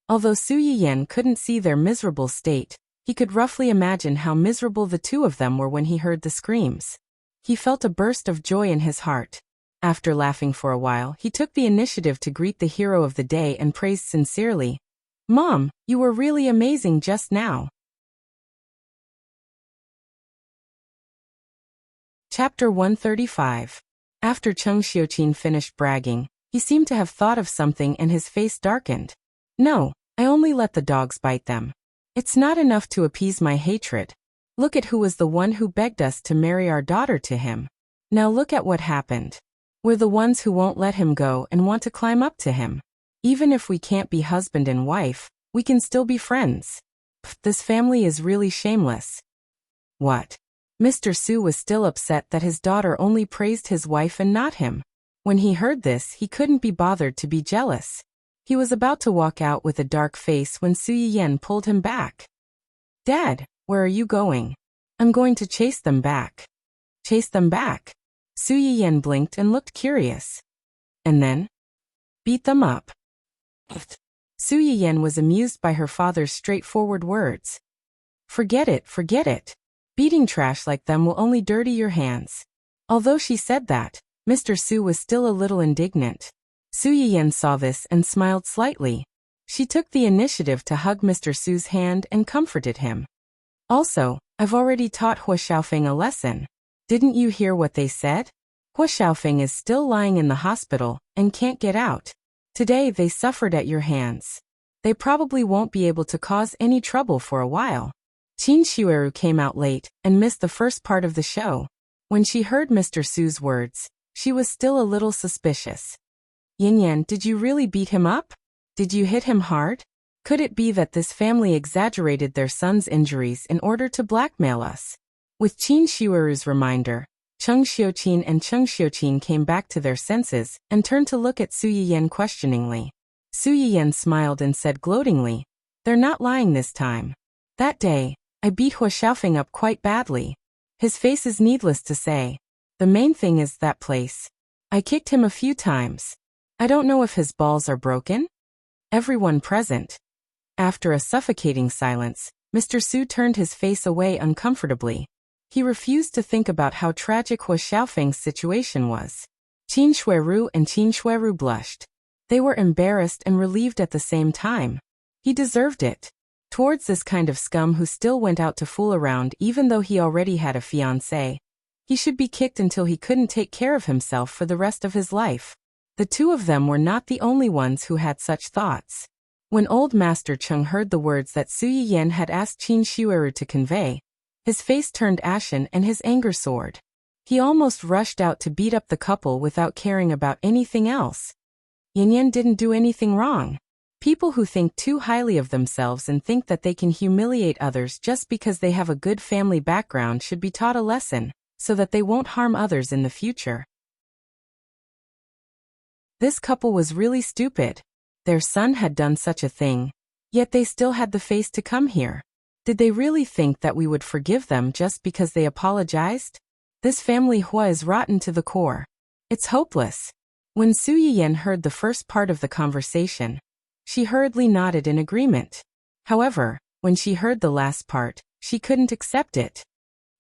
Although Su Yiyan couldn't see their miserable state, he could roughly imagine how miserable the two of them were when he heard the screams. He felt a burst of joy in his heart. After laughing for a while, he took the initiative to greet the hero of the day and praised sincerely, Mom, you were really amazing just now. Chapter 135. After Cheng Xiuqin finished bragging, he seemed to have thought of something and his face darkened. No, I only let the dogs bite them. It's not enough to appease my hatred. Look at who was the one who begged us to marry our daughter to him. Now look at what happened. We're the ones who won't let him go and want to climb up to him. Even if we can't be husband and wife, we can still be friends. Pfft, this family is really shameless. What? Mr. Su was still upset that his daughter only praised his wife and not him. When he heard this, he couldn't be bothered to be jealous. He was about to walk out with a dark face when Su Yiyan pulled him back. Dad, where are you going? I'm going to chase them back. Chase them back? Su Yiyan blinked and looked curious. And then? Beat them up. Su Yiyan was amused by her father's straightforward words. Forget it, forget it. Beating trash like them will only dirty your hands. Although she said that, Mr. Su was still a little indignant. Su Yiyan saw this and smiled slightly. She took the initiative to hug Mr. Su's hand and comforted him. Also, I've already taught Hua Xiaofeng a lesson. Didn't you hear what they said? Hua Xiaofeng is still lying in the hospital and can't get out. Today they suffered at your hands. They probably won't be able to cause any trouble for a while. Qin Shueru came out late and missed the first part of the show. When she heard Mr. Su's words, she was still a little suspicious. Yin Yan, did you really beat him up? Did you hit him hard? Could it be that this family exaggerated their son's injuries in order to blackmail us? With Qin Shueru's reminder, Cheng Xiuqin and Cheng Xiuqin came back to their senses and turned to look at Su Yiyan questioningly. Su Yiyan smiled and said gloatingly, They're not lying this time. That day, I beat Hua Xiaofeng up quite badly. His face is needless to say. The main thing is that place. I kicked him a few times. I don't know if his balls are broken. Everyone present After a suffocating silence, Mr. Su turned his face away uncomfortably. He refused to think about how tragic Hua Xiaofeng's situation was. Qin Shuiru and Qin Shuiru blushed. They were embarrassed and relieved at the same time. He deserved it. Towards this kind of scum who still went out to fool around even though he already had a fiancée, he should be kicked until he couldn't take care of himself for the rest of his life. The two of them were not the only ones who had such thoughts. When old Master Cheng heard the words that Su Yiyan had asked Qin Shuiru to convey, his face turned ashen and his anger soared. He almost rushed out to beat up the couple without caring about anything else. Yan didn't do anything wrong. People who think too highly of themselves and think that they can humiliate others just because they have a good family background should be taught a lesson, so that they won't harm others in the future. This couple was really stupid. Their son had done such a thing, yet they still had the face to come here. Did they really think that we would forgive them just because they apologized? This family Hua is rotten to the core. It's hopeless. When Su Yiyan heard the first part of the conversation, she hurriedly nodded in agreement. However, when she heard the last part, she couldn't accept it.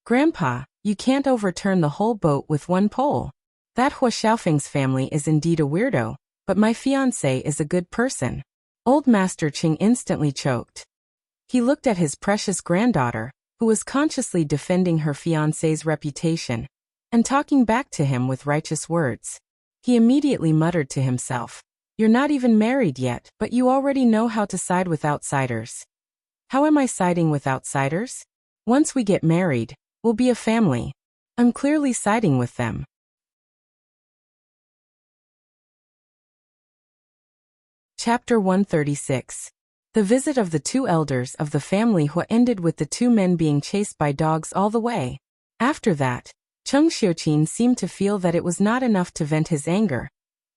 Grandpa, you can't overturn the whole boat with one pole. That Hua Xiaofeng's family is indeed a weirdo, but my fiancé is a good person. Old Master Qing instantly choked. He looked at his precious granddaughter, who was consciously defending her fiancé's reputation, and talking back to him with righteous words. He immediately muttered to himself, "You're not even married yet, but you already know how to side with outsiders." How am I siding with outsiders? Once we get married, we'll be a family. I'm clearly siding with them. Chapter 136. The visit of the two elders of the family Hua ended with the two men being chased by dogs all the way. After that, Cheng Xiuqin seemed to feel that it was not enough to vent his anger,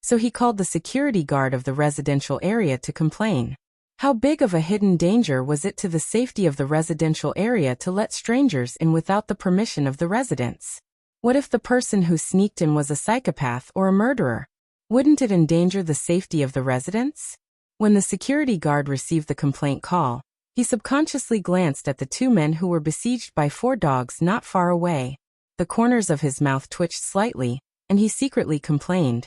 so he called the security guard of the residential area to complain. How big of a hidden danger was it to the safety of the residential area to let strangers in without the permission of the residents? What if the person who sneaked in was a psychopath or a murderer? Wouldn't it endanger the safety of the residents? When the security guard received the complaint call, he subconsciously glanced at the two men who were besieged by 4 dogs not far away. The corners of his mouth twitched slightly, and he secretly complained,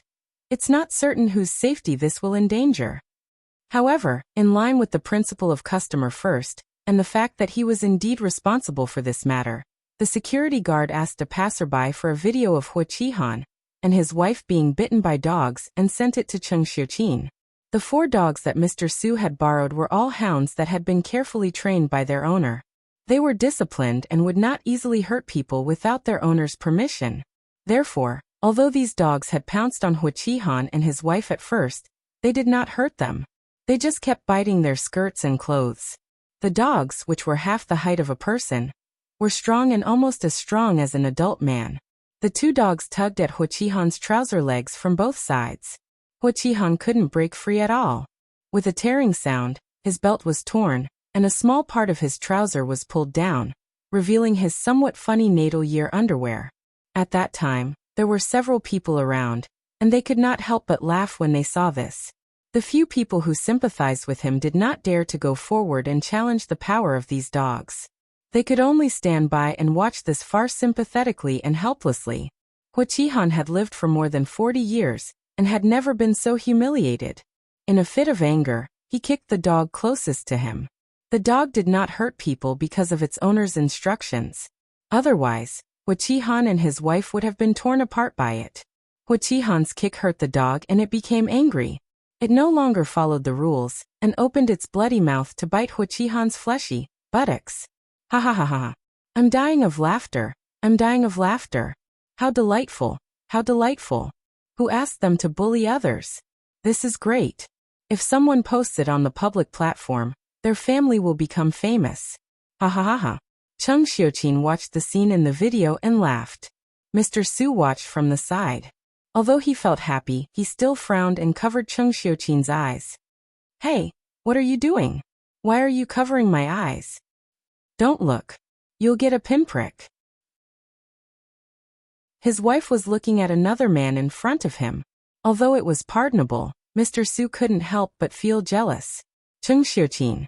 "It's not certain whose safety this will endanger." However, in line with the principle of customer first, and the fact that he was indeed responsible for this matter, the security guard asked a passerby for a video of Hua Qihan and his wife being bitten by dogs and sent it to Cheng Xiuqin. The 4 dogs that Mr. Su had borrowed were all hounds that had been carefully trained by their owner. They were disciplined and would not easily hurt people without their owner's permission. Therefore, although these dogs had pounced on Hua Qihan and his wife at first, they did not hurt them. They just kept biting their skirts and clothes. The dogs, which were half the height of a person, were strong and almost as strong as an adult man. The 2 dogs tugged at Hua Qihan's trouser legs from both sides. Hua Qihan couldn't break free at all. With a tearing sound, his belt was torn, and a small part of his trouser was pulled down, revealing his somewhat funny natal year underwear. At that time, there were several people around, and they could not help but laugh when they saw this. The few people who sympathized with him did not dare to go forward and challenge the power of these dogs. They could only stand by and watch this farce sympathetically and helplessly. Hua Qihan had lived for more than 40 years, and had never been so humiliated. In a fit of anger, he kicked the dog closest to him. The dog did not hurt people because of its owner's instructions. Otherwise, Hua Qihan and his wife would have been torn apart by it. Hua Qihan's kick hurt the dog and it became angry. It no longer followed the rules, and opened its bloody mouth to bite Hua Qihan's fleshy buttocks. Ha ha ha ha. I'm dying of laughter. I'm dying of laughter. How delightful. How delightful. Who asked them to bully others? This is great. If someone posts it on the public platform, their family will become famous. Ha ha ha ha. Cheng Xiuqin watched the scene in the video and laughed. Mr. Su watched from the side. Although he felt happy, he still frowned and covered Cheng Xiuqin's eyes. Hey, what are you doing? Why are you covering my eyes? Don't look. You'll get a pinprick. His wife was looking at another man in front of him. Although it was pardonable, Mr. Su couldn't help but feel jealous. Cheng Xiuqin,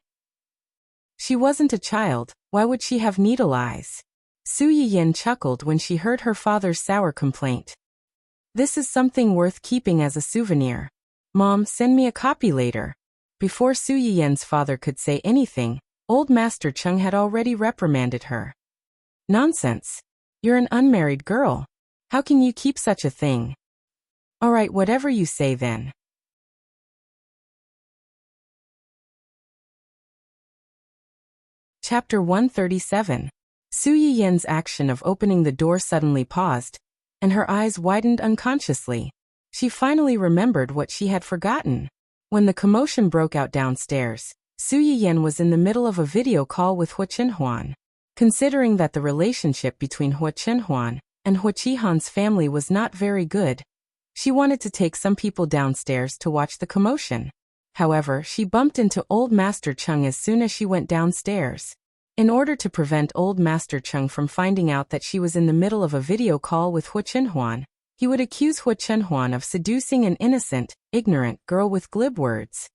She wasn't a child, why would she have needle eyes? Su Yiyan chuckled when she heard her father's sour complaint. This is something worth keeping as a souvenir. Mom, send me a copy later. Before Su Yiyan's father could say anything, old Master Chung had already reprimanded her. Nonsense. You're an unmarried girl. How can you keep such a thing? Alright, whatever you say then. Chapter 137. Su Yiyan's action of opening the door suddenly paused, and her eyes widened unconsciously. She finally remembered what she had forgotten. When the commotion broke out downstairs, Su Yiyan was in the middle of a video call with Hua Chenhuan. Considering that the relationship between Hua Chenhuan and Hua Qihan's family was not very good, she wanted to take some people downstairs to watch the commotion. However, she bumped into old Master Chung as soon as she went downstairs. In order to prevent old Master Chung from finding out that she was in the middle of a video call with Hua Chenhuan, he would accuse Hua Chenhuan of seducing an innocent, ignorant girl with glib words.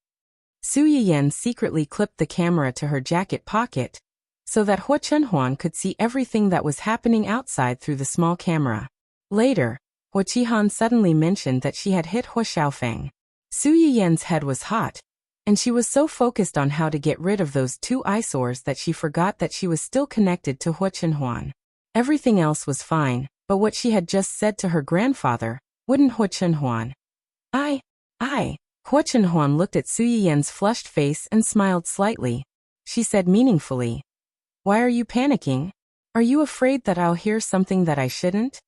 Su Yiyan secretly clipped the camera to her jacket pocket, so that Hua Chenhuan could see everything that was happening outside through the small camera. Later, Hua Qihan suddenly mentioned that she had hit Hua Xiaofeng. Su Yiyan's head was hot, and she was so focused on how to get rid of those two eyesores that she forgot that she was still connected to Hua Chenhuan. Everything else was fine, but what she had just said to her grandfather, wouldn't Hua Chenhuan? I. Hua Chenhuan looked at Su Yiyan's flushed face and smiled slightly. She said meaningfully, "Why are you panicking? Are you afraid that I'll hear something that I shouldn't?"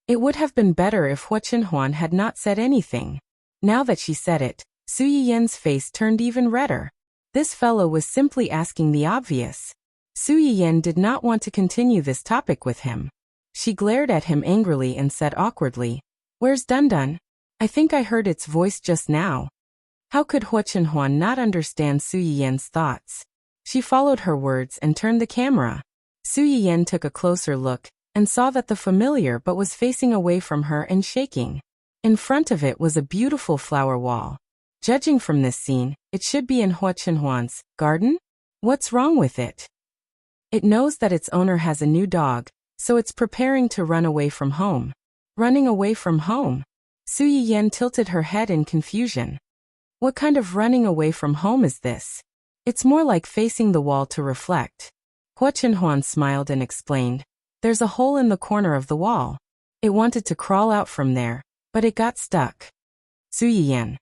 It would have been better if Hua Chenhuan had not said anything. Now that she said it, Su Yiyan's face turned even redder. This fellow was simply asking the obvious. Su Yiyan did not want to continue this topic with him. She glared at him angrily and said awkwardly, "Where's Dundun? I think I heard its voice just now." How could Hua Chenhuan not understand Su Yiyan's thoughts? She followed her words and turned the camera. Su Yiyan took a closer look and saw that the familiar but was facing away from her and shaking. In front of it was a beautiful flower wall. Judging from this scene, it should be in Hua Chenhuan's garden? What's wrong with it? It knows that its owner has a new dog, so it's preparing to run away from home. Running away from home? Su Yiyan tilted her head in confusion. What kind of running away from home is this? It's more like facing the wall to reflect. Hua Chenhuan smiled and explained, "There's a hole in the corner of the wall. It wanted to crawl out from there, but it got stuck." Su Yiyan.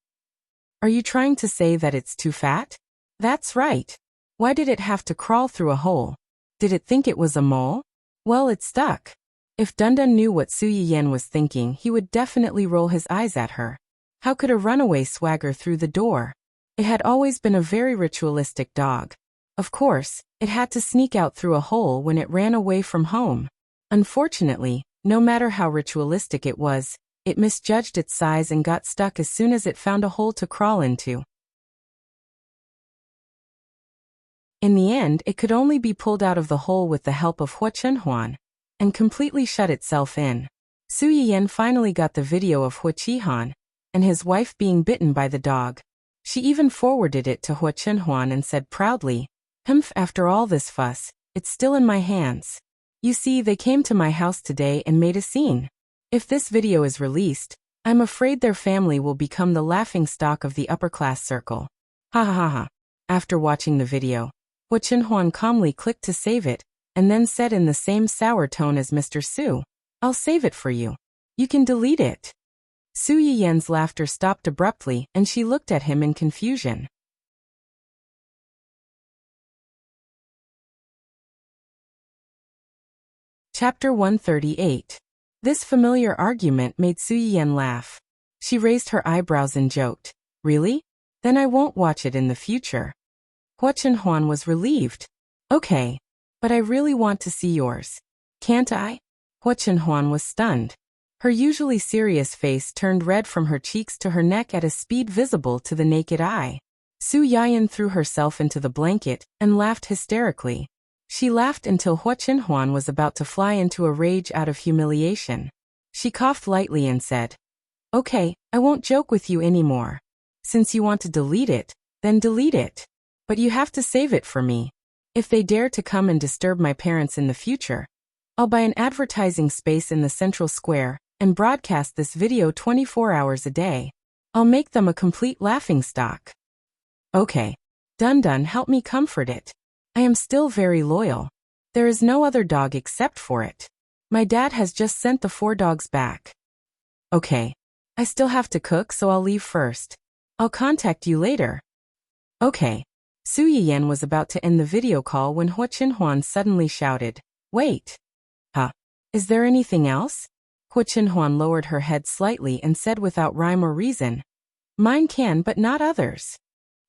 Are you trying to say that it's too fat? That's right. Why did it have to crawl through a hole? Did it think it was a mole? Well, it stuck. If Dundun knew what Su Yiyan was thinking, he would definitely roll his eyes at her. How could a runaway swagger through the door? It had always been a very ritualistic dog. Of course, it had to sneak out through a hole when it ran away from home. Unfortunately, no matter how ritualistic it was, it misjudged its size and got stuck as soon as it found a hole to crawl into. In the end, it could only be pulled out of the hole with the help of Hua Chenhuan, and completely shut itself in. Su Yiyan finally got the video of Hua Qihan and his wife being bitten by the dog. She even forwarded it to Hua Chenhuan and said proudly, "Humph, after all this fuss, it's still in my hands. You see, they came to my house today and made a scene. If this video is released, I'm afraid their family will become the laughingstock of the upper-class circle." Ha ha ha ha. After watching the video, Hua Chenhuan calmly clicked to save it, and then said in the same sour tone as Mr. Su, "I'll save it for you. You can delete it." Su Yiyan's laughter stopped abruptly and she looked at him in confusion. Chapter 138. This familiar argument made Su Yiyan laugh. She raised her eyebrows and joked, "Really? Then I won't watch it in the future." Hua Chenhuan was relieved. "Okay. But I really want to see yours. Can't I?" Hua Chenhuan was stunned. Her usually serious face turned red from her cheeks to her neck at a speed visible to the naked eye. Su Yiyan threw herself into the blanket and laughed hysterically. She laughed until Hua Chenhuan was about to fly into a rage out of humiliation. She coughed lightly and said, "Okay, I won't joke with you anymore. Since you want to delete it, then delete it. But you have to save it for me." If they dare to come and disturb my parents in the future, I'll buy an advertising space in the central square and broadcast this video 24 hours a day. I'll make them a complete laughingstock. Okay. Dun help me comfort it. I am still very loyal. There is no other dog except for it. My dad has just sent the 4 dogs back. Okay. I still have to cook, so I'll leave first. I'll contact you later. Okay. Su Yiyan was about to end the video call when Hua Chenhuan suddenly shouted, "Wait! Huh? Is there anything else?" Hua Chenhuan lowered her head slightly and said without rhyme or reason, "Mine can but not others."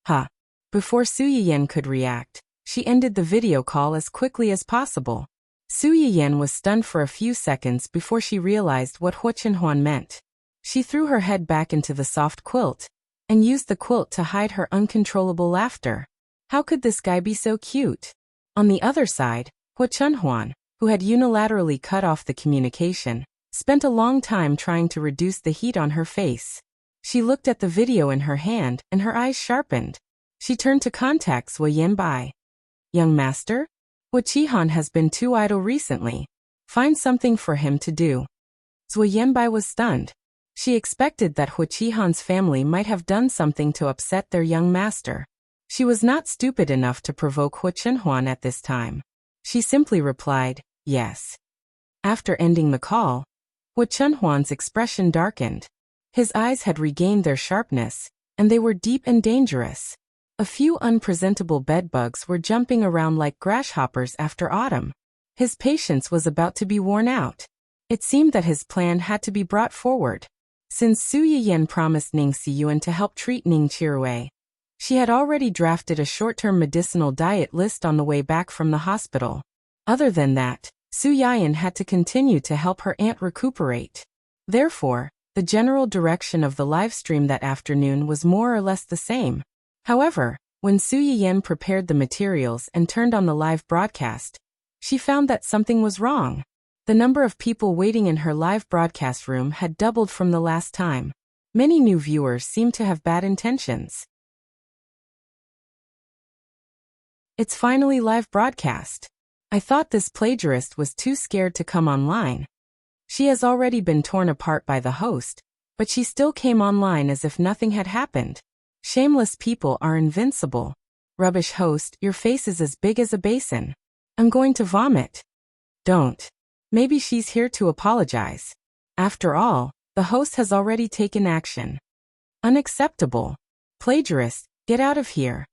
Huh? Before Su Yiyan could react, she ended the video call as quickly as possible. Su Yiyan was stunned for a few seconds before she realized what Hua Chenhuan meant. She threw her head back into the soft quilt and used the quilt to hide her uncontrollable laughter. How could this guy be so cute? On the other side, Hua Chenhuan, who had unilaterally cut off the communication, spent a long time trying to reduce the heat on her face. She looked at the video in her hand and her eyes sharpened. She turned to contact Zhuo Yanbai. "Young master? Hua Qihan has been too idle recently. Find something for him to do." Zhuo Yanbai was stunned. She expected that Hua Qihan's family might have done something to upset their young master. She was not stupid enough to provoke Hua Chenhuan at this time. She simply replied, "Yes." After ending the call, Hua Chenhuan's expression darkened. His eyes had regained their sharpness, and they were deep and dangerous. A few unpresentable bedbugs were jumping around like grasshoppers after autumn. His patience was about to be worn out. It seemed that his plan had to be brought forward. Since Su Yiyan promised Ning Siyuan to help treat Ning Chirui, she had already drafted a short-term medicinal diet list on the way back from the hospital. Other than that, Su Yiyan had to continue to help her aunt recuperate. Therefore, the general direction of the live stream that afternoon was more or less the same. However, when Su Yiyan prepared the materials and turned on the live broadcast, she found that something was wrong. The number of people waiting in her live broadcast room had doubled from the last time. Many new viewers seemed to have bad intentions. It's finally live broadcast. I thought this plagiarist was too scared to come online. She has already been torn apart by the host, but she still came online as if nothing had happened. Shameless people are invincible. Rubbish host, your face is as big as a basin. I'm going to vomit. Don't. Maybe she's here to apologize. After all, the host has already taken action. Unacceptable. Plagiarist, get out of here.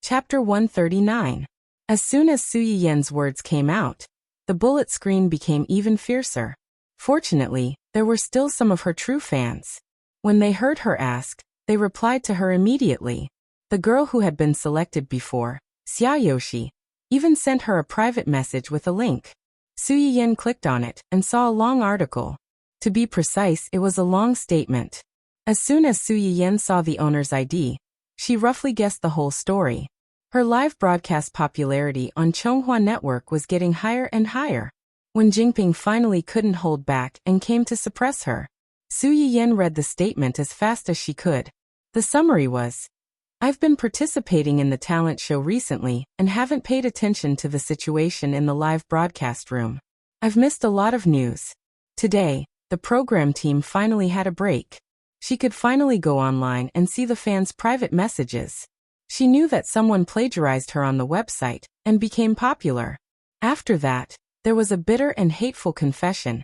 Chapter 139. As soon as Su Yiyan's words came out, the bullet screen became even fiercer. Fortunately, there were still some of her true fans. When they heard her ask, they replied to her immediately. The girl who had been selected before, Xiaoyoshi, even sent her a private message with a link. Su Yiyan clicked on it and saw a long article. To be precise, it was a long statement. As soon as Su Yiyan saw the owner's ID, she roughly guessed the whole story. Her live broadcast popularity on Chonghua Network was getting higher and higher. When Jinping finally couldn't hold back and came to suppress her, Su Yiyan read the statement as fast as she could. The summary was, "I've been participating in the talent show recently and haven't paid attention to the situation in the live broadcast room. I've missed a lot of news. Today, the program team finally had a break. She could finally go online and see the fans' private messages. She knew that someone plagiarized her on the website and became popular. After that, there was a bitter and hateful confession,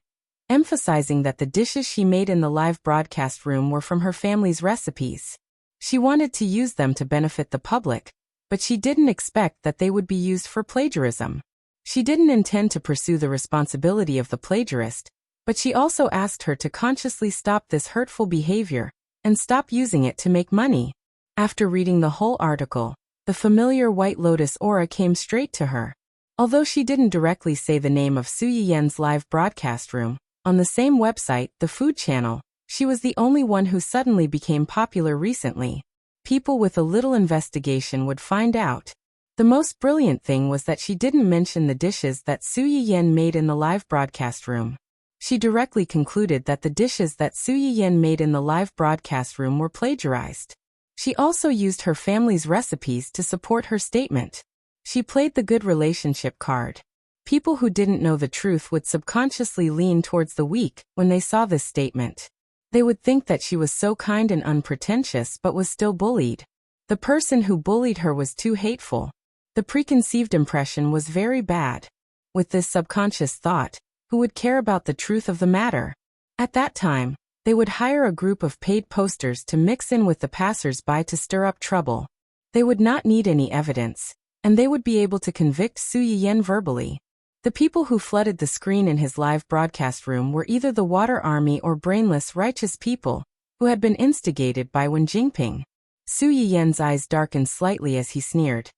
emphasizing that the dishes she made in the live broadcast room were from her family's recipes. She wanted to use them to benefit the public, but she didn't expect that they would be used for plagiarism. She didn't intend to pursue the responsibility of the plagiarist, but she also asked her to consciously stop this hurtful behavior and stop using it to make money. After reading the whole article, the familiar White Lotus aura came straight to her. Although she didn't directly say the name of Su Yiyan's live broadcast room, on the same website, the Food Channel, she was the only one who suddenly became popular recently. People with a little investigation would find out. The most brilliant thing was that she didn't mention the dishes that Su Yiyan made in the live broadcast room. She directly concluded that the dishes that Su Yiyan made in the live broadcast room were plagiarized. She also used her family's recipes to support her statement. She played the good relationship card. People who didn't know the truth would subconsciously lean towards the weak when they saw this statement. They would think that she was so kind and unpretentious but was still bullied. The person who bullied her was too hateful. The preconceived impression was very bad. With this subconscious thought, who would care about the truth of the matter? At that time, they would hire a group of paid posters to mix in with the passers-by to stir up trouble. They would not need any evidence, and they would be able to convict Su Yiyan verbally. The people who flooded the screen in his live broadcast room were either the water army or brainless righteous people, who had been instigated by Wen Jingping. Su Yiyan's eyes darkened slightly as he sneered.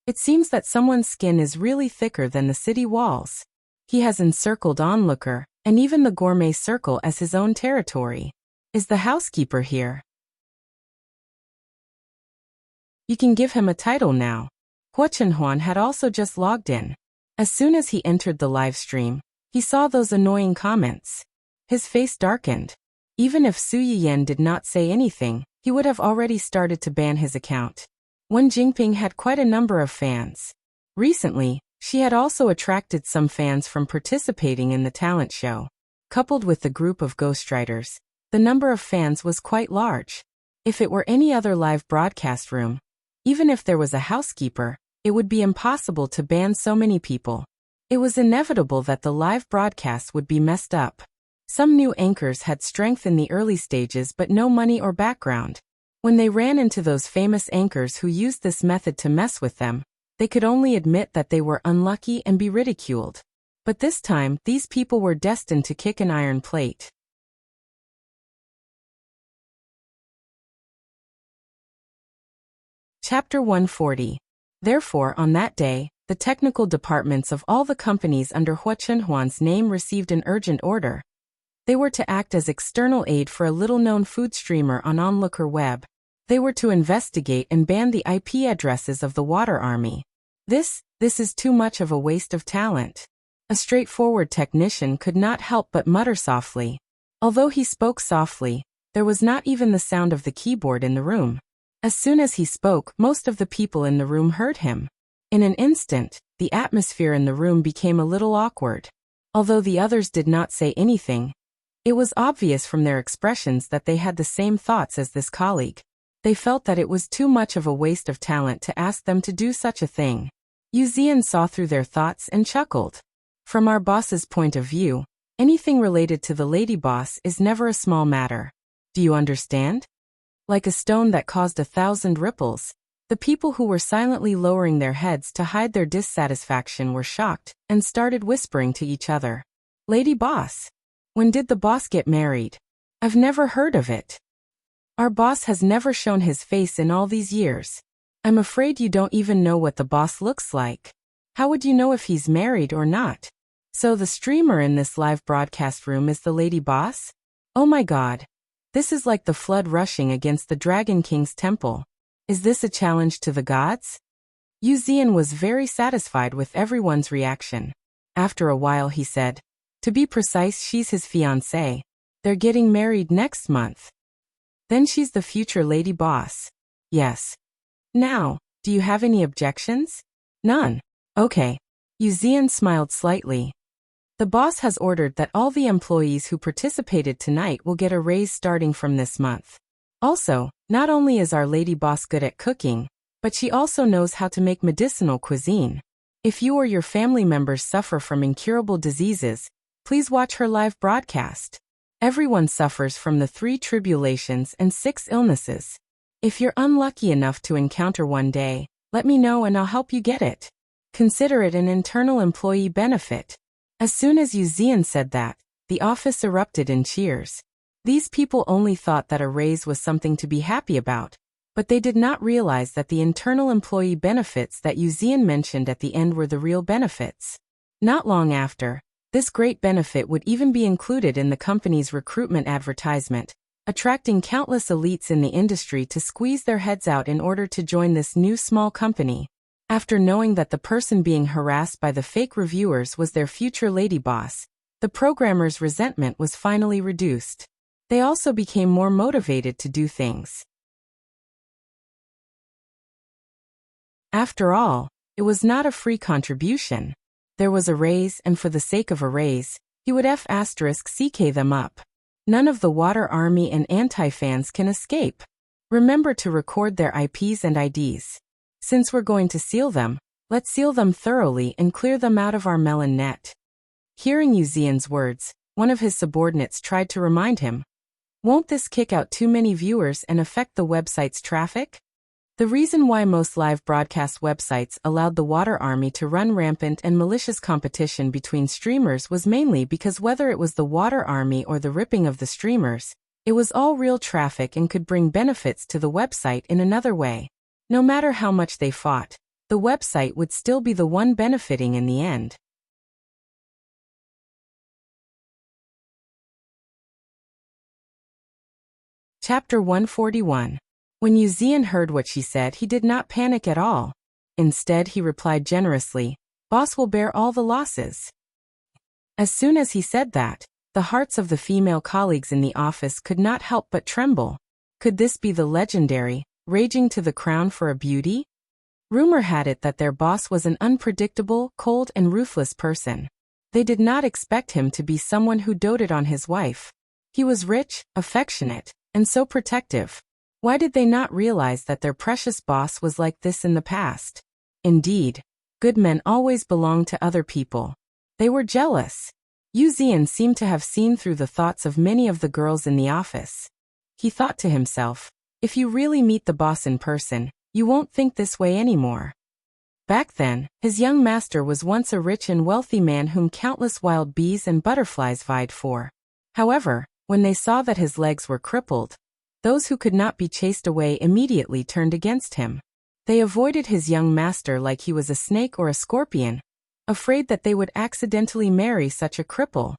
It seems that someone's skin is really thicker than the city walls. He has encircled onlooker, and even the gourmet circle as his own territory. Is the housekeeper here? You can give him a title now. Hua Chenhuan had also just logged in. As soon as he entered the live stream, he saw those annoying comments. His face darkened. Even if Su Yiyan did not say anything, he would have already started to ban his account. Wen Jingping had quite a number of fans. Recently, she had also attracted some fans from participating in the talent show. Coupled with the group of ghostwriters, the number of fans was quite large. If it were any other live broadcast room, even if there was a housekeeper, it would be impossible to ban so many people. It was inevitable that the live broadcast would be messed up. Some new anchors had strength in the early stages but no money or background. When they ran into those famous anchors who used this method to mess with them, they could only admit that they were unlucky and be ridiculed. But this time, these people were destined to kick an iron plate. Chapter 140. Therefore, on that day, the technical departments of all the companies under Hua Chenhuan's name received an urgent order. They were to act as external aid for a little-known food streamer on Onlooker Web. They were to investigate and ban the IP addresses of the Water Army. This is too much of a waste of talent. A straightforward technician could not help but mutter softly. Although he spoke softly, there was not even the sound of the keyboard in the room. As soon as he spoke, most of the people in the room heard him. In an instant, the atmosphere in the room became a little awkward. Although the others did not say anything, it was obvious from their expressions that they had the same thoughts as this colleague. They felt that it was too much of a waste of talent to ask them to do such a thing. Yu Zian saw through their thoughts and chuckled. From our boss's point of view, anything related to the lady boss is never a small matter. Do you understand? Like a stone that caused 1,000 ripples, the people who were silently lowering their heads to hide their dissatisfaction were shocked and started whispering to each other. Lady boss? When did the boss get married? I've never heard of it. Our boss has never shown his face in all these years. I'm afraid you don't even know what the boss looks like. How would you know if he's married or not? So the streamer in this live broadcast room is the lady boss? Oh my god. This is like the flood rushing against the Dragon King's temple. Is this a challenge to the gods? Yu Zian was very satisfied with everyone's reaction. After a while he said, to be precise, she's his fiancée. They're getting married next month. Then she's the future lady boss. Yes. Now, do you have any objections? None. Okay. Yu Zian smiled slightly. The boss has ordered that all the employees who participated tonight will get a raise starting from this month. Also, not only is our lady boss good at cooking, but she also knows how to make medicinal cuisine. If you or your family members suffer from incurable diseases, please watch her live broadcast. Everyone suffers from the 3 tribulations and 6 illnesses. If you're unlucky enough to encounter one day, let me know and I'll help you get it. Consider it an internal employee benefit. As soon as Yu Zian said that, the office erupted in cheers. These people only thought that a raise was something to be happy about, but they did not realize that the internal employee benefits that Yu Zian mentioned at the end were the real benefits. Not long after, this great benefit would even be included in the company's recruitment advertisement, attracting countless elites in the industry to squeeze their heads out in order to join this new small company. After knowing that the person being harassed by the fake reviewers was their future lady boss, The programmer's resentment was finally reduced. They also became more motivated to do things. After all, it was not a free contribution. There was a raise, and for the sake of a raise, he would *CK them up. None of the Water Army and anti-fans can escape. Remember to record their IPs and IDs. Since we're going to seal them, let's seal them thoroughly and clear them out of our melon net. Hearing Wuxia's words, one of his subordinates tried to remind him, "Won't this kick out too many viewers and affect the website's traffic?" The reason why most live broadcast websites allowed the Water Army to run rampant and malicious competition between streamers was mainly because whether it was the Water Army or the ripping of the streamers, it was all real traffic and could bring benefits to the website in another way. No matter how much they fought, the website would still be the one benefiting in the end. Chapter 141. When Wuxia heard what she said, he did not panic at all. Instead, he replied generously, "Boss will bear all the losses." As soon as he said that, the hearts of the female colleagues in the office could not help but tremble. Could this be the legendary, raging to the crown for a beauty? Rumor had it that their boss was an unpredictable, cold and ruthless person. They did not expect him to be someone who doted on his wife. He was rich, affectionate, and so protective. Why did they not realize that their precious boss was like this in the past? Indeed, good men always belong to other people. They were jealous. Wuxia seemed to have seen through the thoughts of many of the girls in the office. He thought to himself, if you really meet the boss in person, you won't think this way anymore. Back then, his young master was once a rich and wealthy man whom countless wild bees and butterflies vied for. However, when they saw that his legs were crippled, those who could not be chased away immediately turned against him. They avoided his young master like he was a snake or a scorpion, afraid that they would accidentally marry such a cripple.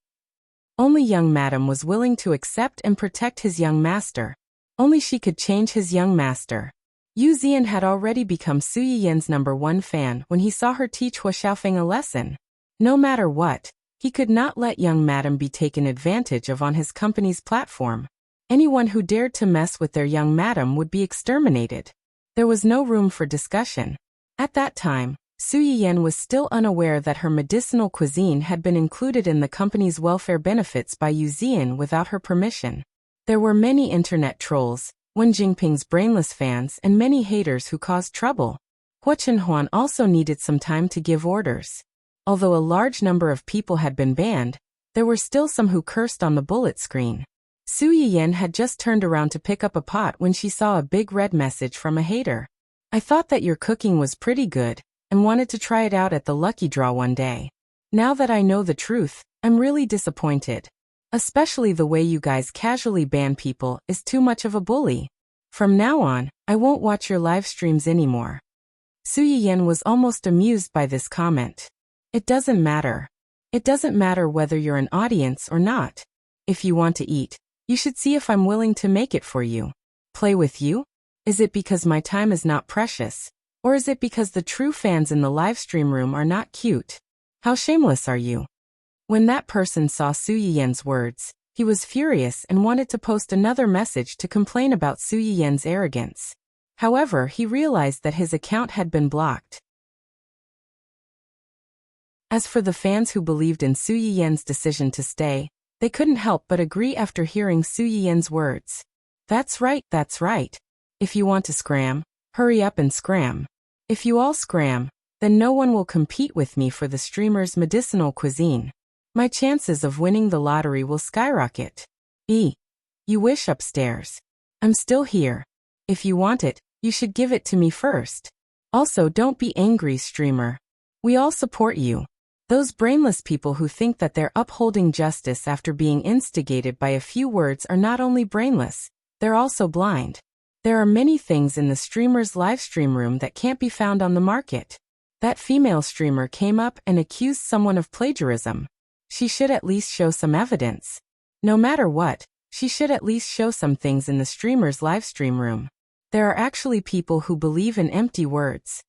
Only young madam was willing to accept and protect his young master. Only she could change his young master. Wuxia had already become Su Yiyan's #1 fan when he saw her teach Hua Xiaofeng a lesson. No matter what, he could not let young madam be taken advantage of on his company's platform. Anyone who dared to mess with their young madam would be exterminated. There was no room for discussion. At that time, Su Yiyan was still unaware that her medicinal cuisine had been included in the company's welfare benefits by Wuxia without her permission. There were many internet trolls, Wen Jingping's brainless fans, and many haters who caused trouble. Hua Chenhuan also needed some time to give orders. Although a large number of people had been banned, there were still some who cursed on the bullet screen. Su Yiyan had just turned around to pick up a pot when she saw a big red message from a hater. "I thought that your cooking was pretty good, and wanted to try it out at the lucky draw one day. Now that I know the truth, I'm really disappointed. Especially the way you guys casually ban people is too much of a bully. From now on, I won't watch your live streams anymore." Su Yiyan was almost amused by this comment. It doesn't matter. It doesn't matter whether you're an audience or not. If you want to eat, you should see if I'm willing to make it for you. Play with you? Is it because my time is not precious? Or is it because the true fans in the livestream room are not cute? How shameless are you? When that person saw Su Yiyan's words, he was furious and wanted to post another message to complain about Su Yiyan's arrogance. However, he realized that his account had been blocked. As for the fans who believed in Su Yiyan's decision to stay, they couldn't help but agree after hearing Su Yiyan's words. That's right, that's right. If you want to scram, hurry up and scram. If you all scram, then no one will compete with me for the streamer's medicinal cuisine. My chances of winning the lottery will skyrocket. You wish upstairs. I'm still here. If you want it, you should give it to me first. Also, don't be angry, streamer. We all support you. Those brainless people who think that they're upholding justice after being instigated by a few words are not only brainless, they're also blind. There are many things in the streamer's livestream room that can't be found on the market. That female streamer came up and accused someone of plagiarism. She should at least show some evidence. No matter what, she should at least show some things in the streamer's livestream room. There are actually people who believe in empty words.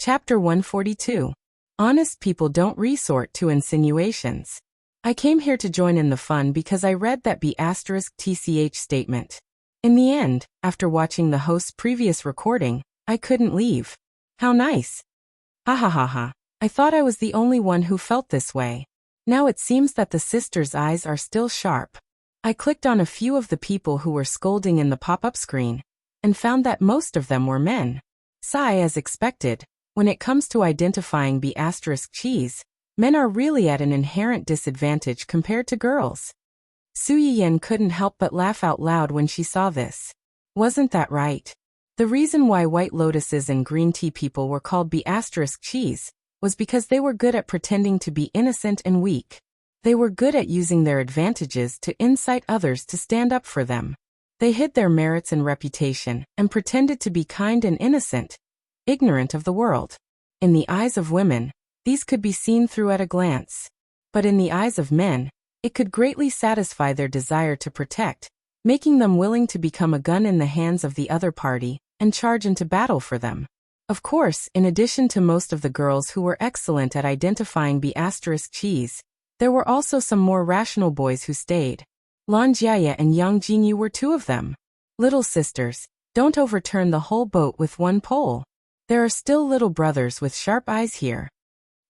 Chapter 142. Honest people don't resort to insinuations. I came here to join in the fun because I read that B*TCH statement. In the end, after watching the host's previous recording, I couldn't leave. How nice. Ha ha ha ha. I thought I was the only one who felt this way. Now it seems that the sisters' eyes are still sharp. I clicked on a few of the people who were scolding in the pop-up screen, and found that most of them were men. Sigh, as expected, when it comes to identifying B*cheese, men are really at an inherent disadvantage compared to girls. Su Yiyan couldn't help but laugh out loud when she saw this. Wasn't that right? The reason why white lotuses and green tea people were called B*cheese was because they were good at pretending to be innocent and weak. They were good at using their advantages to incite others to stand up for them. They hid their merits and reputation and pretended to be kind and innocent, ignorant of the world. In the eyes of women, these could be seen through at a glance. But in the eyes of men, it could greatly satisfy their desire to protect, making them willing to become a gun in the hands of the other party and charge into battle for them. Of course, in addition to most of the girls who were excellent at identifying B*cheese, there were also some more rational boys who stayed. Lan Jiaya and Yang Jinyu were two of them. Little sisters, don't overturn the whole boat with one pole. There are still little brothers with sharp eyes here.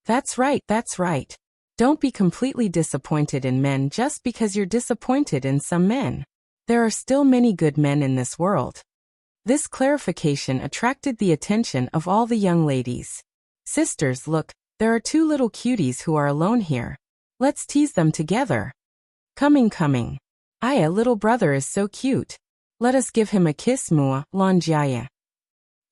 That's right, that's right. Don't be completely disappointed in men just because you're disappointed in some men. There are still many good men in this world. This clarification attracted the attention of all the young ladies. Sisters, look, there are two little cuties who are alone here. Let's tease them together. Coming. Aya, little brother is so cute. Let us give him a kiss, Mua, Lan Jiaya.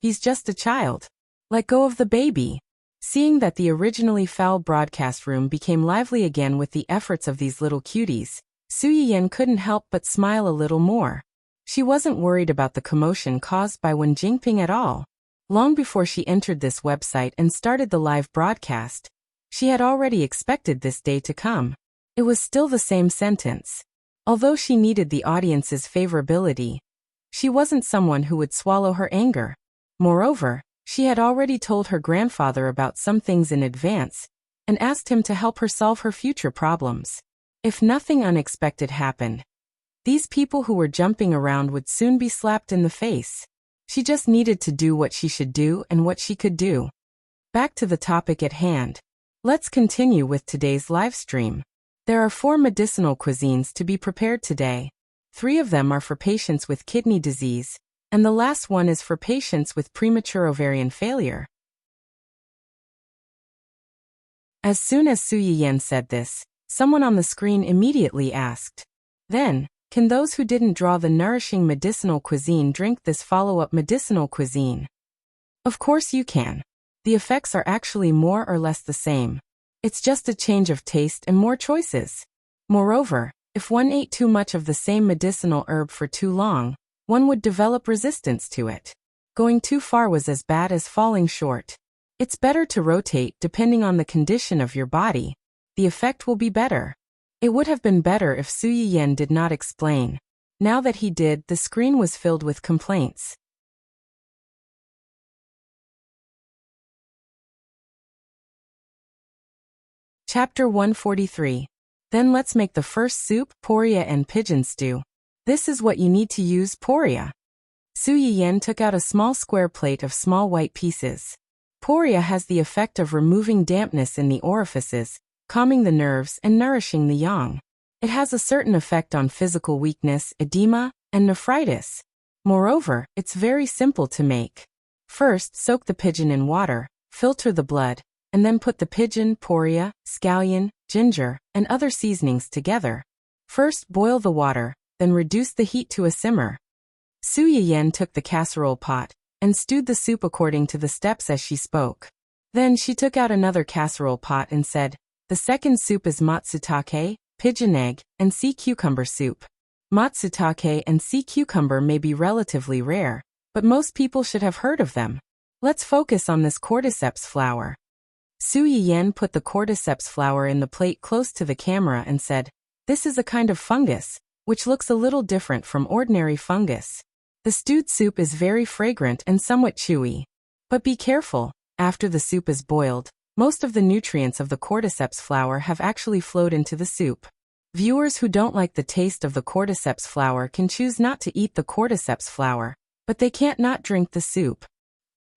He's just a child. Let go of the baby. Seeing that the originally foul broadcast room became lively again with the efforts of these little cuties, Su Yiyan couldn't help but smile a little more. She wasn't worried about the commotion caused by Wen Jingping at all. Long before she entered this website and started the live broadcast, she had already expected this day to come. It was still the same sentence. Although she needed the audience's favorability, she wasn't someone who would swallow her anger. Moreover, she had already told her grandfather about some things in advance and asked him to help her solve her future problems. If nothing unexpected happened, these people who were jumping around would soon be slapped in the face. She just needed to do what she should do and what she could do. Back to the topic at hand. Let's continue with today's live stream. There are 4 medicinal cuisines to be prepared today. 3 of them are for patients with kidney disease, and the last one is for patients with premature ovarian failure. As soon as Su Yiyan said this, someone on the screen immediately asked, "Then, can those who didn't draw the nourishing medicinal cuisine drink this follow-up medicinal cuisine?" Of course you can. The effects are actually more or less the same. It's just a change of taste and more choices. Moreover, if one ate too much of the same medicinal herb for too long, one would develop resistance to it. Going too far was as bad as falling short. It's better to rotate depending on the condition of your body. The effect will be better. It would have been better if Su Yiyan did not explain. Now that he did, the screen was filled with complaints. Chapter 143. Then let's make the first soup, poria and pigeon stew. This is what you need to use: poria. Su Yiyan took out a small square plate of small white pieces. Poria has the effect of removing dampness in the orifices, calming the nerves and nourishing the yang. It has a certain effect on physical weakness, edema, and nephritis. Moreover, it's very simple to make. First, soak the pigeon in water, filter the blood, and then put the pigeon, poria, scallion, ginger, and other seasonings together. First boil the water, then reduce the heat to a simmer. Su Yiyan took the casserole pot and stewed the soup according to the steps as she spoke. Then she took out another casserole pot and said, "The second soup is matsutake, pigeon egg, and sea cucumber soup." Matsutake and sea cucumber may be relatively rare, but most people should have heard of them. Let's focus on this cordyceps flower. Su Yiyan put the cordyceps flower in the plate close to the camera and said, "This is a kind of fungus, which looks a little different from ordinary fungus. The stewed soup is very fragrant and somewhat chewy. But be careful, After the soup is boiled, most of the nutrients of the cordyceps flower have actually flowed into the soup. Viewers who don't like the taste of the cordyceps flower can choose not to eat the cordyceps flower, but they can't not drink the soup.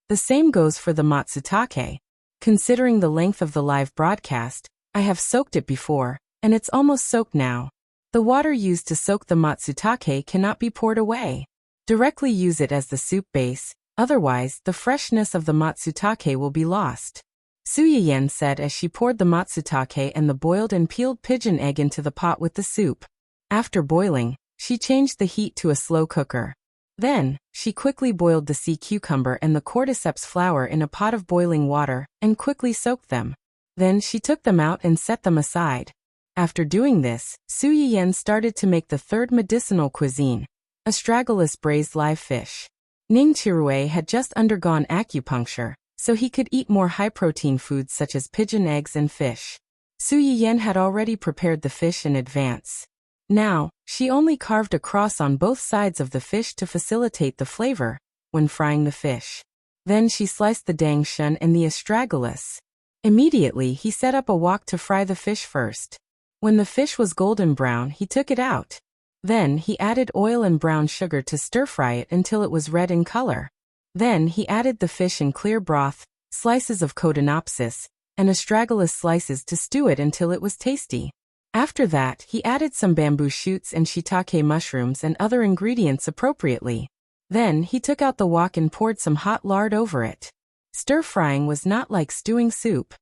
The same goes for the matsutake. Considering the length of the live broadcast, I have soaked it before, and it's almost soaked now. The water used to soak the matsutake cannot be poured away. Directly use it as the soup base, otherwise the freshness of the matsutake will be lost. Su Yiyan said as she poured the matsutake and the boiled and peeled pigeon egg into the pot with the soup. After boiling, she changed the heat to a slow cooker. Then, she quickly boiled the sea cucumber and the cordyceps flower in a pot of boiling water and quickly soaked them. Then she took them out and set them aside. After doing this, Su Yiyan started to make the third medicinal cuisine, astragalus braised live fish. Ning Chirue had just undergone acupuncture, so he could eat more high-protein foods such as pigeon eggs and fish. Su Yiyan had already prepared the fish in advance. Now, she only carved a cross on both sides of the fish to facilitate the flavor when frying the fish. Then she sliced the dang shun and the astragalus. Immediately, he set up a wok to fry the fish first. When the fish was golden brown, he took it out. Then, he added oil and brown sugar to stir-fry it until it was red in color. Then, he added the fish in clear broth, slices of Codonopsis, and astragalus slices to stew it until it was tasty. After that, he added some bamboo shoots and shiitake mushrooms and other ingredients appropriately. Then, he took out the wok and poured some hot lard over it. Stir-frying was not like stewing soup.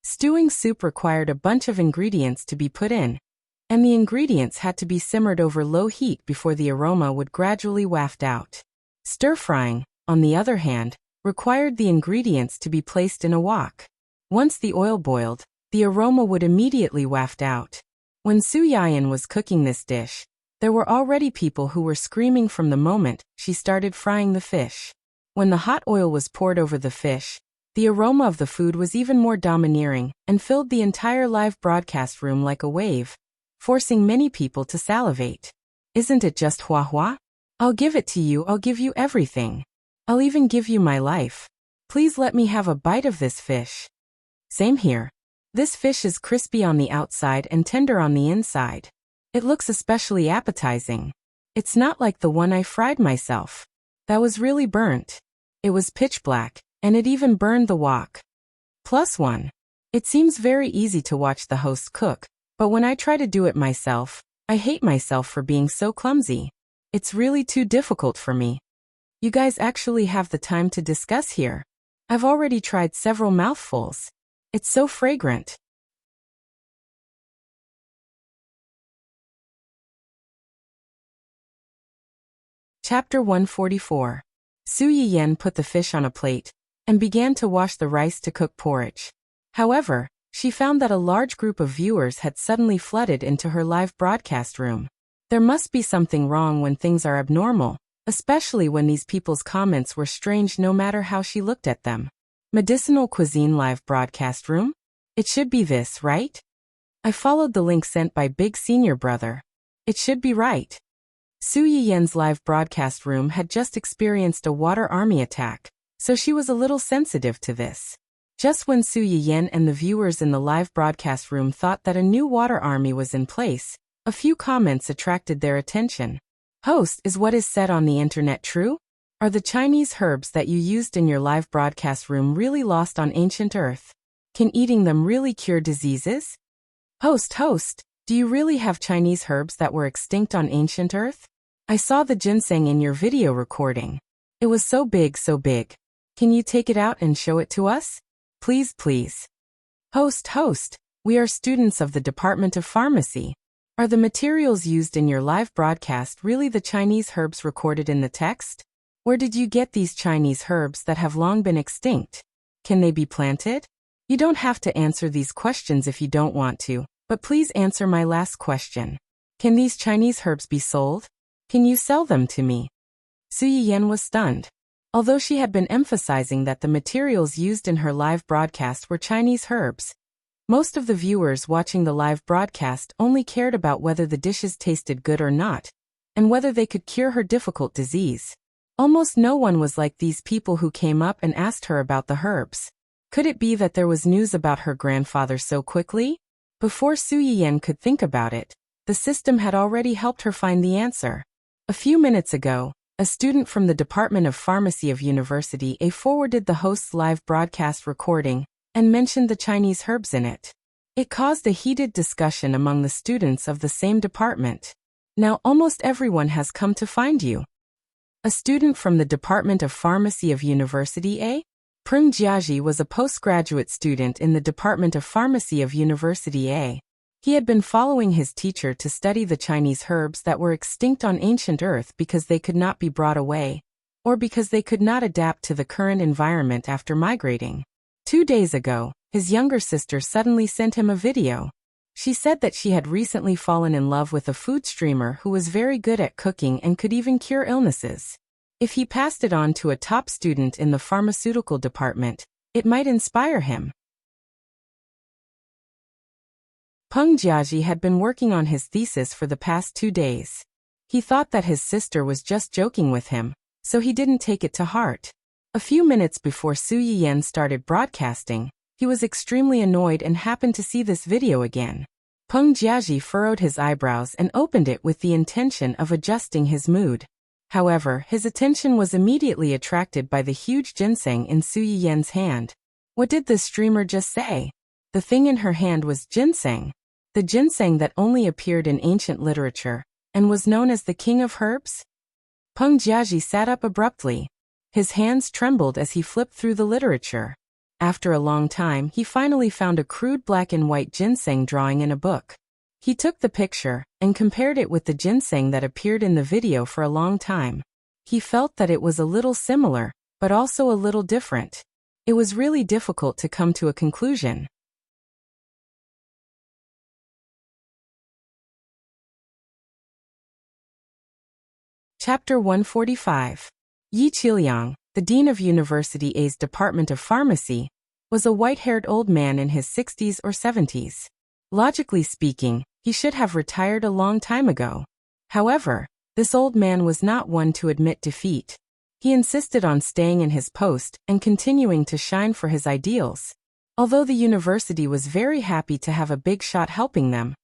Stewing soup required a bunch of ingredients to be put in, and the ingredients had to be simmered over low heat before the aroma would gradually waft out. Stir-frying, on the other hand, required the ingredients to be placed in a wok. Once the oil boiled, the aroma would immediately waft out. When Su Yiyan was cooking this dish, there were already people who were screaming from the moment she started frying the fish. When the hot oil was poured over the fish, the aroma of the food was even more domineering and filled the entire live broadcast room like a wave, forcing many people to salivate. Isn't it just hua hua? I'll give it to you, I'll give you everything. I'll even give you my life. Please let me have a bite of this fish. Same here. This fish is crispy on the outside and tender on the inside. It looks especially appetizing. It's not like the one I fried myself. That was really burnt. It was pitch black, and it even burned the wok. +1. It seems very easy to watch the host cook, but when I try to do it myself, I hate myself for being so clumsy. It's really too difficult for me. You guys actually have the time to discuss here. I've already tried several mouthfuls. It's so fragrant. Chapter 144. Su Yiyan put the fish on a plate and began to wash the rice to cook porridge. However, she found that a large group of viewers had suddenly flooded into her live broadcast room. There must be something wrong when things are abnormal, especially when these people's comments were strange no matter how she looked at them. Medicinal Cuisine Live Broadcast Room? It should be this, right? I followed the link sent by Big Senior Brother. It should be right. Su Yiyan's live broadcast room had just experienced a water army attack, so she was a little sensitive to this. Just when Su Yiyan and the viewers in the live broadcast room thought that a new water army was in place, a few comments attracted their attention. Host, is what is said on the internet true? Are the Chinese herbs that you used in your live broadcast room really lost on ancient Earth? Can eating them really cure diseases? Host, do you really have Chinese herbs that were extinct on ancient Earth? I saw the ginseng in your video recording. It was so big. Can you take it out and show it to us? Please. Host, we are students of the Department of Pharmacy. Are the materials used in your live broadcast really the Chinese herbs recorded in the text? Where did you get these Chinese herbs that have long been extinct? Can they be planted? You don't have to answer these questions if you don't want to, but please answer my last question. Can these Chinese herbs be sold? Can you sell them to me? Su Yiyan was stunned. Although she had been emphasizing that the materials used in her live broadcast were Chinese herbs, most of the viewers watching the live broadcast only cared about whether the dishes tasted good or not, and whether they could cure her difficult disease. Almost no one was like these people who came up and asked her about the herbs. Could it be that there was news about her grandfather so quickly? Before Su Yiyan could think about it, the system had already helped her find the answer. A few minutes ago, a student from the Department of Pharmacy of University A forwarded the host's live broadcast recording and mentioned the Chinese herbs in it. It caused a heated discussion among the students of the same department. Now almost everyone has come to find you. A student from the Department of Pharmacy of University A? Peng Jiaji was a postgraduate student in the Department of Pharmacy of University A. He had been following his teacher to study the Chinese herbs that were extinct on ancient Earth because they could not be brought away, or because they could not adapt to the current environment after migrating. 2 days ago, his younger sister suddenly sent him a video. She said that she had recently fallen in love with a food streamer who was very good at cooking and could even cure illnesses. If he passed it on to a top student in the pharmaceutical department, it might inspire him. Peng Jiaji had been working on his thesis for the past 2 days. He thought that his sister was just joking with him, so he didn't take it to heart. A few minutes before Su Yiyan started broadcasting, he was extremely annoyed and happened to see this video again. Peng Jiaji furrowed his eyebrows and opened it with the intention of adjusting his mood. However, his attention was immediately attracted by the huge ginseng in Su Yiyan's hand. What did the streamer just say? The thing in her hand was ginseng. The ginseng that only appeared in ancient literature, and was known as the king of herbs? Peng Jiaji sat up abruptly. His hands trembled as he flipped through the literature. After a long time, he finally found a crude black and white ginseng drawing in a book. He took the picture and compared it with the ginseng that appeared in the video for a long time. He felt that it was a little similar, but also a little different. It was really difficult to come to a conclusion. Chapter 145. Yi Qiliang, the dean of University A's Department of Pharmacy, was a white-haired old man in his 60s or 70s. Logically speaking, he should have retired a long time ago. However, this old man was not one to admit defeat. He insisted on staying in his post and continuing to shine for his ideals. Although the university was very happy to have a big shot helping them,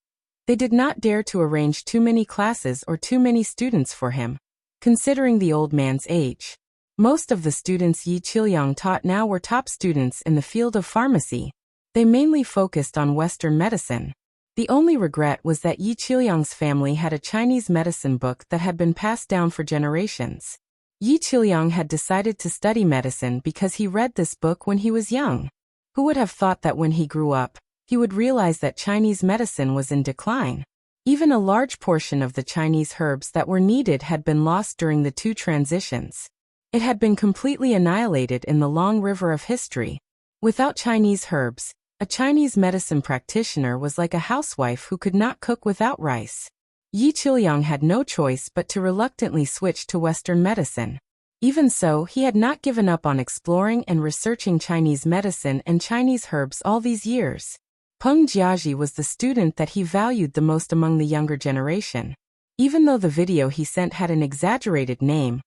they did not dare to arrange too many classes or too many students for him. Considering the old man's age, most of the students Yi Qiliang taught now were top students in the field of pharmacy. They mainly focused on Western medicine. The only regret was that Yi Qiliang's family had a Chinese medicine book that had been passed down for generations. Yi Qiliang had decided to study medicine because he read this book when he was young. Who would have thought that when he grew up, he would realize that Chinese medicine was in decline? Even a large portion of the Chinese herbs that were needed had been lost during the 2 transitions. It had been completely annihilated in the long river of history. Without Chinese herbs, a Chinese medicine practitioner was like a housewife who could not cook without rice. Yi Qiliang had no choice but to reluctantly switch to Western medicine. Even so, he had not given up on exploring and researching Chinese medicine and Chinese herbs all these years. Peng Jiaji was the student that he valued the most among the younger generation. Even though the video he sent had an exaggerated name,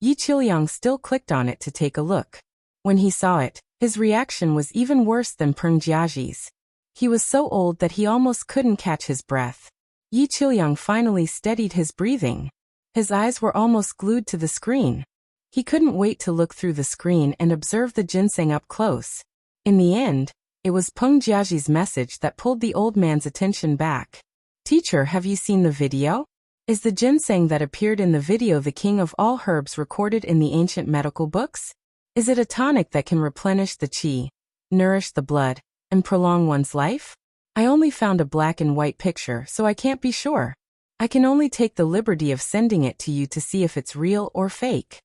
Yi Qiliang still clicked on it to take a look. When he saw it, his reaction was even worse than Peng Jiaji's. He was so old that he almost couldn't catch his breath. Yi Qiliang finally steadied his breathing. His eyes were almost glued to the screen. He couldn't wait to look through the screen and observe the ginseng up close. In the end, it was Peng Jiaji's message that pulled the old man's attention back. "Teacher, have you seen the video? Is the ginseng that appeared in the video the king of all herbs recorded in the ancient medical books? Is it a tonic that can replenish the qi, nourish the blood, and prolong one's life? I only found a black and white picture, so I can't be sure. I can only take the liberty of sending it to you to see if it's real or fake."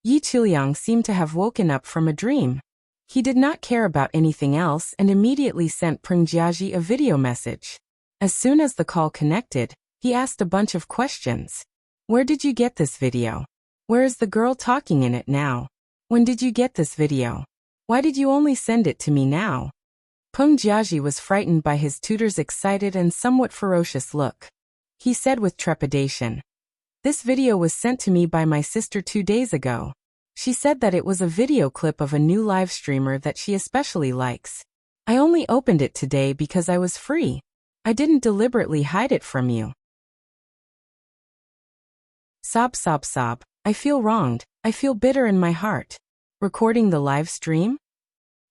Yi Qiliang seemed to have woken up from a dream. He did not care about anything else and immediately sent Peng Jiaji a video message. As soon as the call connected, he asked a bunch of questions. "Where did you get this video? Where is the girl talking in it now? When did you get this video? Why did you only send it to me now?" Peng Jiaji was frightened by his tutor's excited and somewhat ferocious look. He said with trepidation, This video was sent to me by my sister 2 days ago. She said that it was a video clip of a new live streamer that she especially likes. I only opened it today because I was free. I didn't deliberately hide it from you. Sob, sob, sob. I feel wronged. I feel bitter in my heart. Recording the live stream?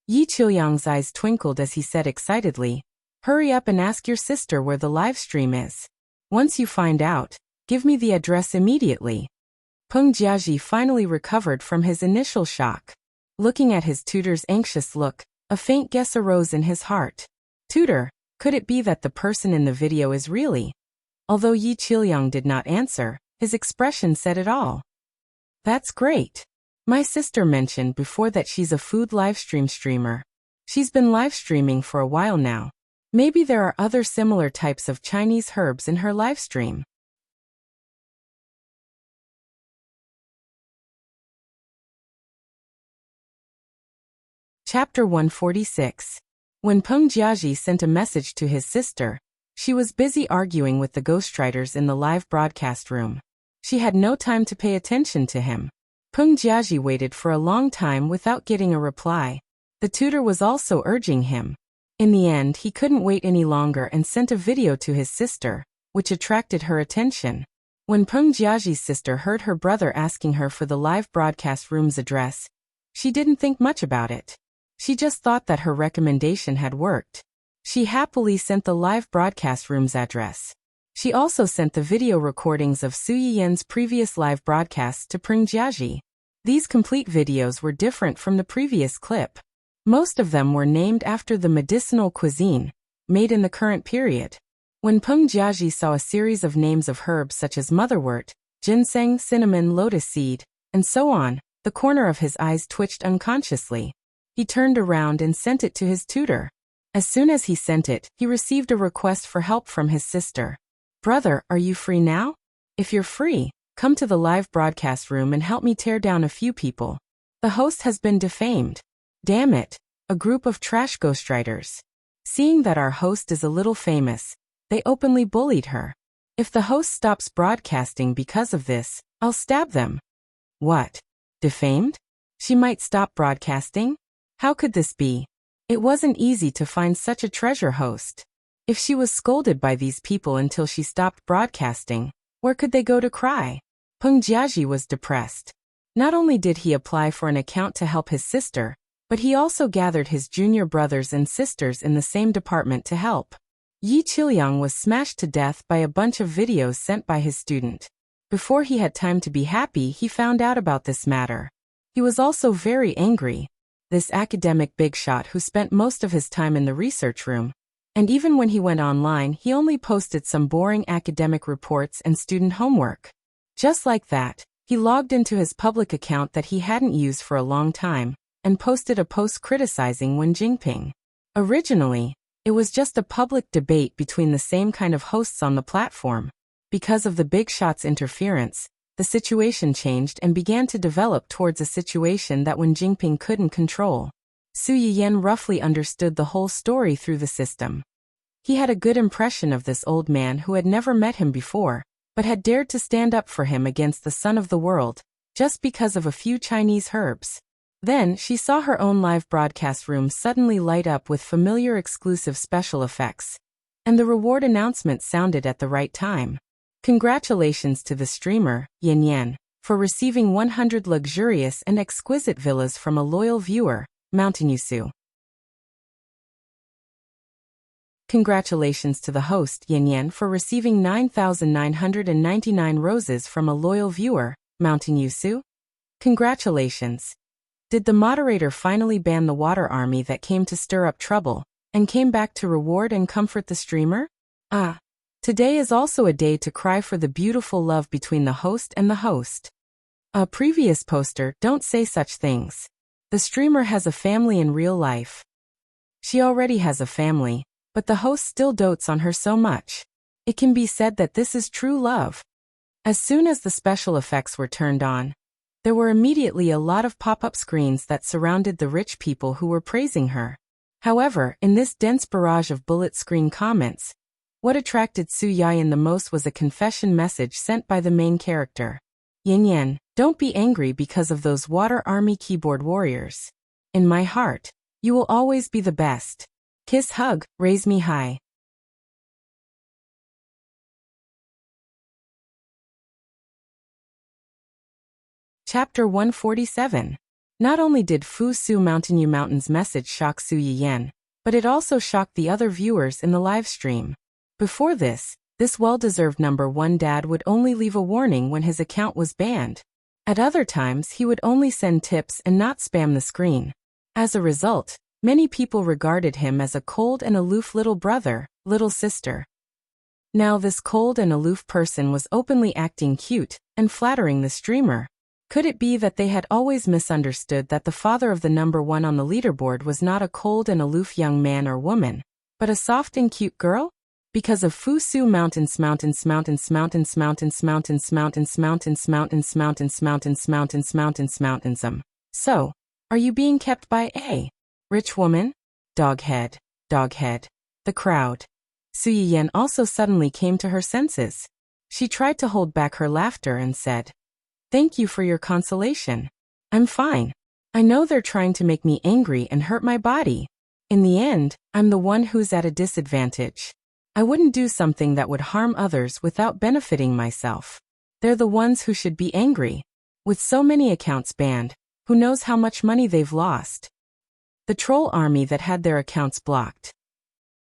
Yi Qiuyang's eyes twinkled as he said excitedly, "Hurry up and ask your sister where the live stream is. Once you find out, give me the address immediately." Peng Jiaji finally recovered from his initial shock. Looking at his tutor's anxious look, a faint guess arose in his heart. Tutor, could it be that the person in the video is really? Although Yi Qiuyang did not answer, his expression said it all. That's great. My sister mentioned before that she's a food livestream streamer. She's been live streaming for a while now. Maybe there are other similar types of Chinese herbs in her live stream. Chapter 146. When Peng Jiaji sent a message to his sister, she was busy arguing with the ghostwriters in the live broadcast room. She had no time to pay attention to him. Peng Jiaji waited for a long time without getting a reply. The tutor was also urging him. In the end, he couldn't wait any longer and sent a video to his sister, which attracted her attention. When Peng Jiaji's sister heard her brother asking her for the live broadcast room's address, she didn't think much about it. She just thought that her recommendation had worked. She happily sent the live broadcast room's address. She also sent the video recordings of Su Yiyan's previous live broadcasts to Peng Jiaji. These complete videos were different from the previous clip. Most of them were named after the medicinal cuisine, made in the current period. When Peng Jiaji saw a series of names of herbs such as motherwort, ginseng, cinnamon, lotus seed, and so on, the corner of his eyes twitched unconsciously. He turned around and sent it to his tutor. As soon as he sent it, he received a request for help from his sister. Brother, are you free now? If you're free, come to the live broadcast room and help me tear down a few people. The host has been defamed. Damn it, a group of trash ghostwriters. Seeing that our host is a little famous, they openly bullied her. If the host stops broadcasting because of this, I'll stab them. What? Defamed? She might stop broadcasting? How could this be? It wasn't easy to find such a treasure host. If she was scolded by these people until she stopped broadcasting, where could they go to cry? Peng Jiaji was depressed. Not only did he apply for an account to help his sister, but he also gathered his junior brothers and sisters in the same department to help. Yi Qiuyang was smashed to death by a bunch of videos sent by his student. Before he had time to be happy, he found out about this matter. He was also very angry. This academic big shot who spent most of his time in the research room. And even when he went online, he only posted some boring academic reports and student homework. Just like that, he logged into his public account that he hadn't used for a long time, and posted a post criticizing Wen Jingping. Originally, it was just a public debate between the same kind of hosts on the platform. Because of the big shot's interference, the situation changed and began to develop towards a situation that Wen Jingping couldn't control. Su Yiyan roughly understood the whole story through the system. He had a good impression of this old man who had never met him before, but had dared to stand up for him against the son of the world, just because of a few Chinese herbs. Then she saw her own live broadcast room suddenly light up with familiar exclusive special effects. And the reward announcement sounded at the right time. Congratulations to the streamer, Yin Yan, for receiving 100 luxurious and exquisite villas from a loyal viewer, Mountain Yusu. Congratulations to the host, Yin Yan, for receiving 9,999 roses from a loyal viewer, Mountain Yusu. Congratulations. Did the moderator finally ban the water army that came to stir up trouble, and came back to reward and comfort the streamer? Ah. Today is also a day to cry for the beautiful love between the host and the host. A previous poster, don't say such things. The streamer has a family in real life. She already has a family, but the host still dotes on her so much. It can be said that this is true love. As soon as the special effects were turned on, there were immediately a lot of pop-up screens that surrounded the rich people who were praising her. However, in this dense barrage of bullet screen comments, What attracted Su Yayan the most was a confession message sent by the main character. Yin Yan, don't be angry because of those water army keyboard warriors. In my heart, you will always be the best. Kiss hug, raise me high. Chapter 147. Not only did Fu Su Mountain's message shock Su Yiyan, but it also shocked the other viewers in the live stream. Before this well-deserved number 1 dad would only leave a warning when his account was banned. At other times he would only send tips and not spam the screen. As a result, many people regarded him as a cold and aloof little brother, little sister. Now this cold and aloof person was openly acting cute and flattering the streamer. Could it be that they had always misunderstood that the father of the number 1 on the leaderboard was not a cold and aloof young man or woman, but a soft and cute girl? Because of Fu Su Mountains. So, are you being kept by a rich woman? Doghead, doghead. The crowd. Su Yiyan also suddenly came to her senses. She tried to hold back her laughter and said, "Thank you for your consolation. I'm fine. I know they're trying to make me angry and hurt my body. In the end, I'm the one who's at a disadvantage. I wouldn't do something that would harm others without benefiting myself. They're the ones who should be angry. With so many accounts banned, who knows how much money they've lost? The troll army that had their accounts blocked.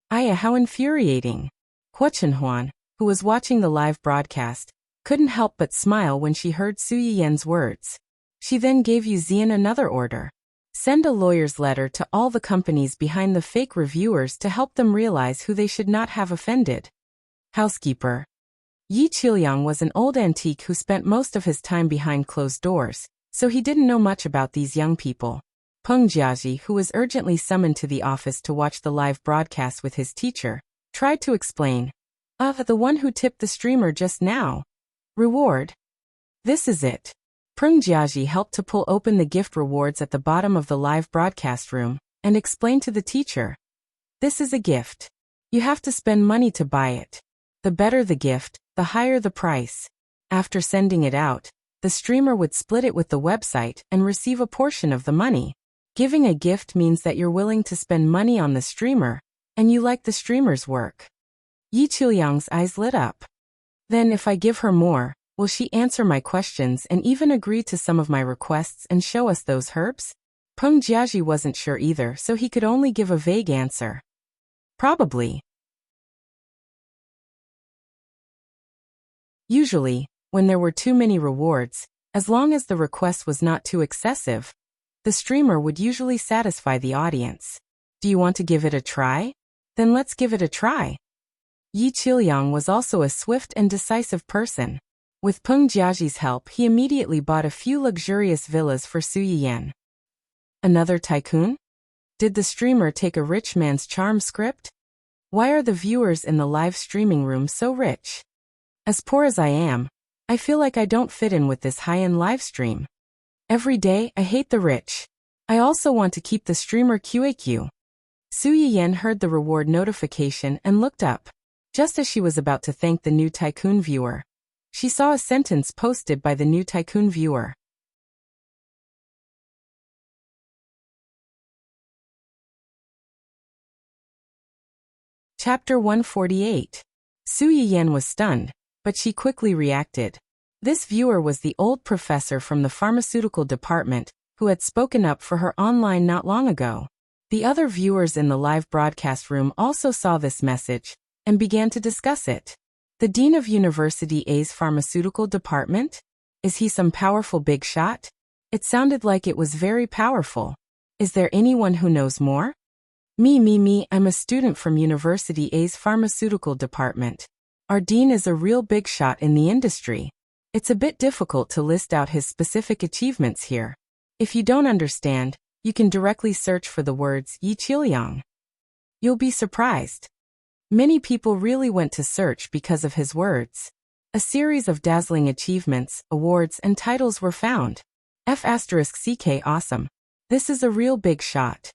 Aya, how infuriating." Hua Chenhuan, who was watching the live broadcast, couldn't help but smile when she heard Su Yiyan's words. She then gave Yu Zian another order. Send a lawyer's letter to all the companies behind the fake reviewers to help them realize who they should not have offended. Housekeeper. Yi Qiliang was an old antique who spent most of his time behind closed doors, so he didn't know much about these young people. Peng Jiaji, who was urgently summoned to the office to watch the live broadcast with his teacher, tried to explain. The one who tipped the streamer just now. Reward. This is it. Peng Jiaji helped to pull open the gift rewards at the bottom of the live broadcast room, and explained to the teacher. This is a gift. You have to spend money to buy it. The better the gift, the higher the price. After sending it out, the streamer would split it with the website and receive a portion of the money. Giving a gift means that you're willing to spend money on the streamer, and you like the streamer's work. Yi Qiliang's eyes lit up. Then if I give her more, will she answer my questions and even agree to some of my requests and show us those herbs? Peng Jiaji wasn't sure either, so he could only give a vague answer. Probably. Usually, when there were too many rewards, as long as the request was not too excessive, the streamer would usually satisfy the audience. Do you want to give it a try? Then let's give it a try. Yi Qiliang was also a swift and decisive person. With Peng Jiaji's help, he immediately bought a few luxurious villas for Su Yiyan. Another tycoon? Did the streamer take a rich man's charm script? Why are the viewers in the live streaming room so rich? As poor as I am, I feel like I don't fit in with this high-end live stream. Every day, I hate the rich. I also want to keep the streamer QAQ. Su Yiyan heard the reward notification and looked up. Just as she was about to thank the new tycoon viewer, she saw a sentence posted by the new tycoon viewer. Chapter 148. Su Yiyan was stunned, but she quickly reacted. This viewer was the old professor from the pharmaceutical department, who had spoken up for her online not long ago. The other viewers in the live broadcast room also saw this message, and began to discuss it. The Dean of University A's pharmaceutical department? Is he some powerful big shot? It sounded like it was very powerful. Is there anyone who knows more? Me, I'm a student from University A's pharmaceutical department. Our dean is a real big shot in the industry. It's a bit difficult to list out his specific achievements here. If you don't understand, you can directly search for the words Yi Qiliang. You'll be surprised. Many people really went to search because of his words. A series of dazzling achievements, awards, and titles were found. F*CK awesome. This is a real big shot.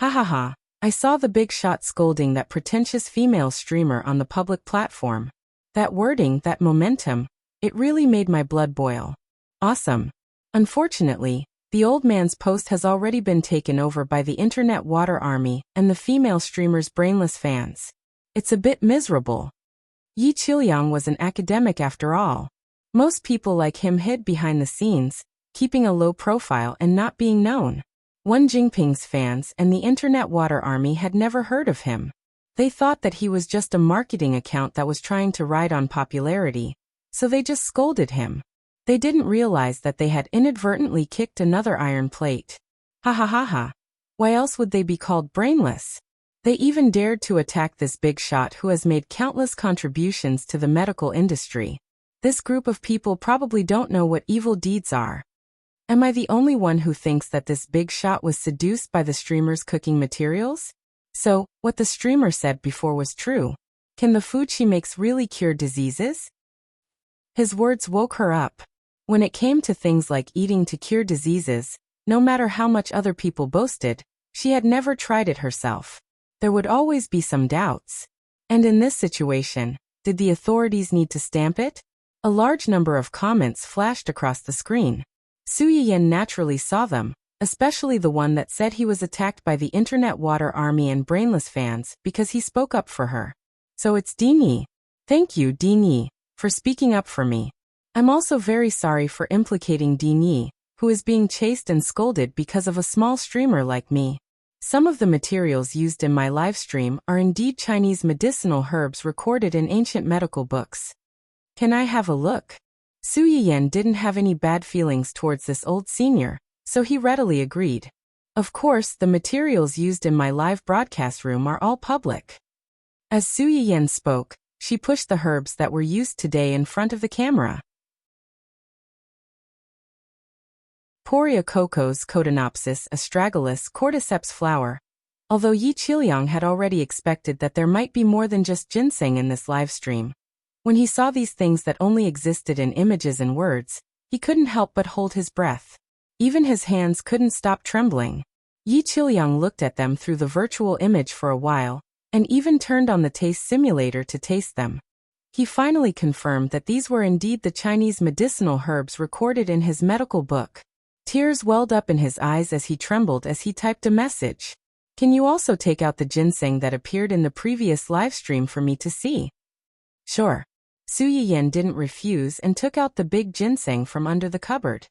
Ha ha ha, I saw the big shot scolding that pretentious female streamer on the public platform. That wording, that momentum, it really made my blood boil. Awesome. Unfortunately, the old man's post has already been taken over by the internet water army and the female streamer's brainless fans. It's a bit miserable. Yi Qiliang was an academic after all. Most people like him hid behind the scenes, keeping a low profile and not being known. Wen Jingping's fans and the internet water army had never heard of him. They thought that he was just a marketing account that was trying to ride on popularity, so they just scolded him. They didn't realize that they had inadvertently kicked another iron plate. Ha ha ha ha. Why else would they be called brainless? They even dared to attack this big shot who has made countless contributions to the medical industry. This group of people probably don't know what evil deeds are. Am I the only one who thinks that this big shot was seduced by the streamer's cooking materials? So, what the streamer said before was true. Can the food she makes really cure diseases? His words woke her up. When it came to things like eating to cure diseases, no matter how much other people boasted, she had never tried it herself. There would always be some doubts. And in this situation, did the authorities need to stamp it? A large number of comments flashed across the screen. Su Yiyan naturally saw them, especially the one that said he was attacked by the internet water army and brainless fans because he spoke up for her. So it's Dini. Thank you, Dini, for speaking up for me. I'm also very sorry for implicating Dini, who is being chased and scolded because of a small streamer like me. Some of the materials used in my live stream are indeed Chinese medicinal herbs recorded in ancient medical books. Can I have a look? Su Yiyan didn't have any bad feelings towards this old senior, so he readily agreed. Of course, the materials used in my live broadcast room are all public. As Su Yiyan spoke, she pushed the herbs that were used today in front of the camera. Poria cocos Cotinopsis astragalus cordyceps flower. Although Yi Qiliang had already expected that there might be more than just ginseng in this live stream, when he saw these things that only existed in images and words, he couldn't help but hold his breath. Even his hands couldn't stop trembling. Yi Qiliang looked at them through the virtual image for a while, and even turned on the taste simulator to taste them. He finally confirmed that these were indeed the Chinese medicinal herbs recorded in his medical book. Tears welled up in his eyes as he trembled as he typed a message. Can you also take out the ginseng that appeared in the previous live stream for me to see? Sure. Su Yiyan didn't refuse and took out the big ginseng from under the cupboard.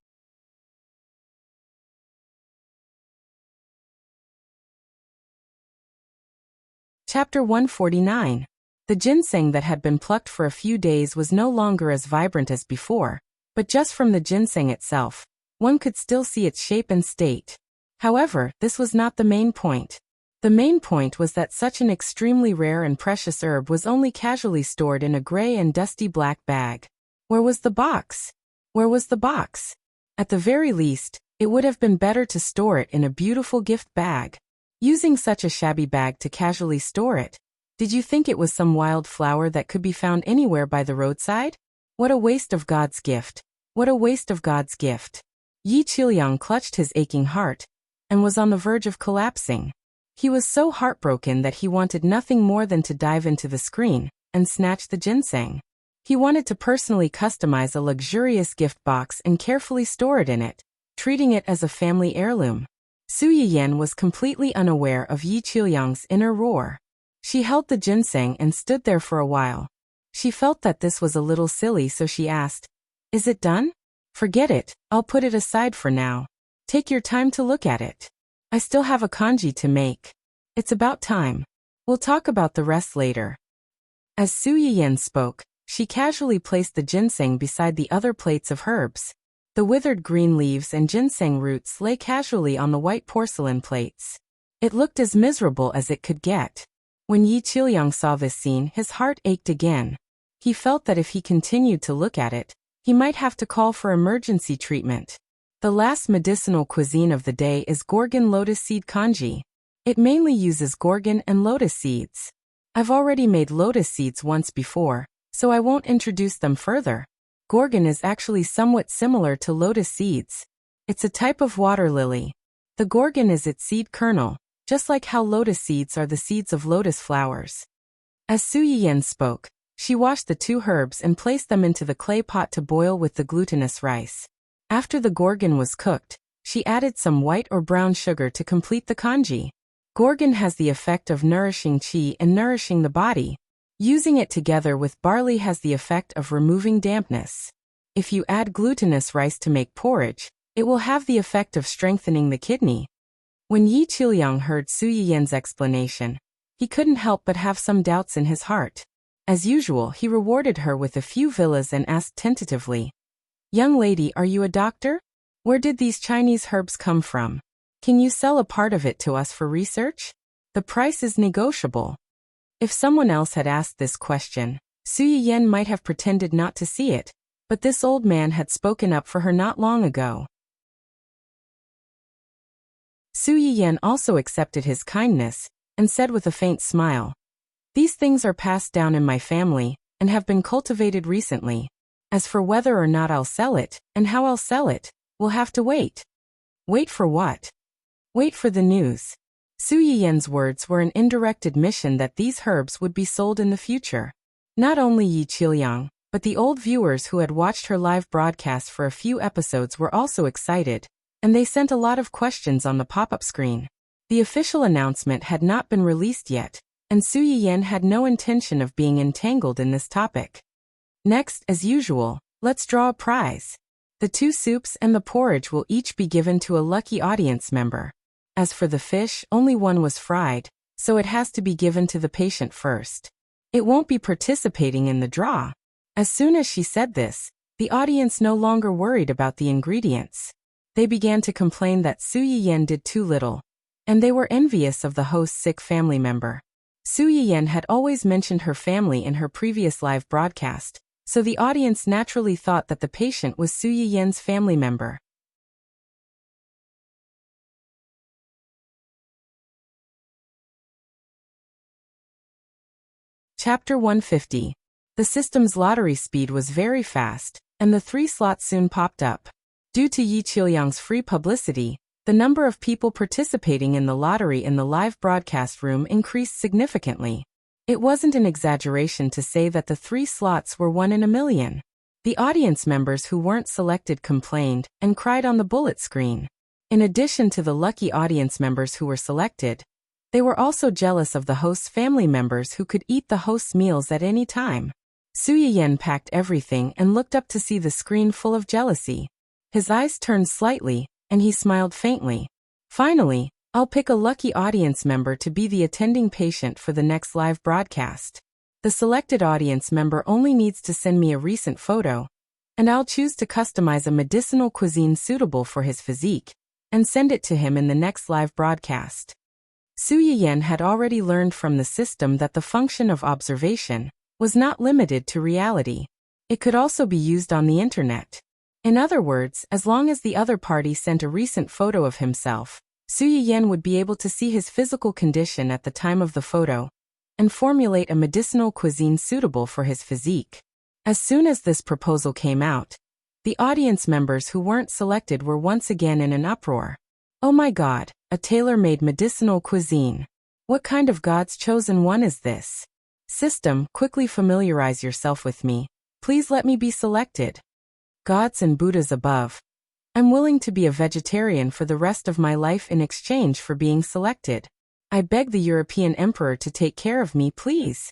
Chapter 149. The ginseng that had been plucked for a few days was no longer as vibrant as before, but just from the ginseng itself, one could still see its shape and state. However, this was not the main point. The main point was that such an extremely rare and precious herb was only casually stored in a gray and dusty black bag. Where was the box? Where was the box? At the very least, it would have been better to store it in a beautiful gift bag. Using such a shabby bag to casually store it, did you think it was some wild flower that could be found anywhere by the roadside? What a waste of God's gift. What a waste of God's gift. Yi Qiliang clutched his aching heart and was on the verge of collapsing. He was so heartbroken that he wanted nothing more than to dive into the screen and snatch the ginseng. He wanted to personally customize a luxurious gift box and carefully store it in it, treating it as a family heirloom. Su Yiyan was completely unaware of Yi Qiliang's inner roar. She held the ginseng and stood there for a while. She felt that this was a little silly, so she asked, "Is it done?" "Forget it, I'll put it aside for now. Take your time to look at it. I still have a kanji to make. It's about time. We'll talk about the rest later." As Su Yiyan spoke, she casually placed the ginseng beside the other plates of herbs. The withered green leaves and ginseng roots lay casually on the white porcelain plates. It looked as miserable as it could get. When Yi Qiliang saw this scene, his heart ached again. He felt that if he continued to look at it, he might have to call for emergency treatment. The last medicinal cuisine of the day is Gorgon lotus seed kanji. It mainly uses gorgon and lotus seeds. I've already made lotus seeds once before, so I won't introduce them further. Gorgon is actually somewhat similar to lotus seeds. It's a type of water lily. The gorgon is its seed kernel, just like how lotus seeds are the seeds of lotus flowers. As Su Yiyan spoke, she washed the 2 herbs and placed them into the clay pot to boil with the glutinous rice. After the gorgon was cooked, she added some white or brown sugar to complete the congee. Gorgon has the effect of nourishing qi and nourishing the body. Using it together with barley has the effect of removing dampness. If you add glutinous rice to make porridge, it will have the effect of strengthening the kidney. When Yi Qiuliang heard Su Yiyan's explanation, he couldn't help but have some doubts in his heart. As usual, he rewarded her with a few villas and asked tentatively, "Young lady, are you a doctor? Where did these Chinese herbs come from? Can you sell a part of it to us for research? The price is negotiable." If someone else had asked this question, Su Yiyan might have pretended not to see it, but this old man had spoken up for her not long ago. Su Yiyan also accepted his kindness, and said with a faint smile, "These things are passed down in my family, and have been cultivated recently. As for whether or not I'll sell it, and how I'll sell it, we'll have to wait." Wait for what? Wait for the news. Su Yiyan's words were an indirect admission that these herbs would be sold in the future. Not only Yi Qiuliang, but the old viewers who had watched her live broadcast for a few episodes were also excited, and they sent a lot of questions on the pop-up screen. The official announcement had not been released yet, and Su Yiyan had no intention of being entangled in this topic. Next, as usual, let's draw a prize. The 2 soups and the porridge will each be given to a lucky audience member. As for the fish, only one was fried, so it has to be given to the patient first. It won't be participating in the draw. As soon as she said this, the audience no longer worried about the ingredients. They began to complain that Su Yiyan did too little, and they were envious of the host's sick family member. Su Yiyan had always mentioned her family in her previous live broadcast, so the audience naturally thought that the patient was Su Yiyan's family member. Chapter 150. The system's lottery speed was very fast, and the 3 slots soon popped up. Due to Yi Qiuliang's free publicity, the number of people participating in the lottery in the live broadcast room increased significantly. It wasn't an exaggeration to say that the 3 slots were 1 in a million. The audience members who weren't selected complained and cried on the bullet screen. In addition to the lucky audience members who were selected, they were also jealous of the host's family members who could eat the host's meals at any time. Su Yiyan packed everything and looked up to see the screen full of jealousy. His eyes turned slightly, and he smiled faintly. "Finally, I'll pick a lucky audience member to be the attending patient for the next live broadcast. The selected audience member only needs to send me a recent photo, and I'll choose to customize a medicinal cuisine suitable for his physique, and send it to him in the next live broadcast." Su Yiyan had already learned from the system that the function of observation was not limited to reality. It could also be used on the internet. In other words, as long as the other party sent a recent photo of himself, Su Yiyan would be able to see his physical condition at the time of the photo, and formulate a medicinal cuisine suitable for his physique. As soon as this proposal came out, the audience members who weren't selected were once again in an uproar. "Oh my God, a tailor-made medicinal cuisine. What kind of God's chosen one is this? System, quickly familiarize yourself with me. Please let me be selected. Gods and Buddhas above. I'm willing to be a vegetarian for the rest of my life in exchange for being selected. I beg the European Emperor to take care of me, please."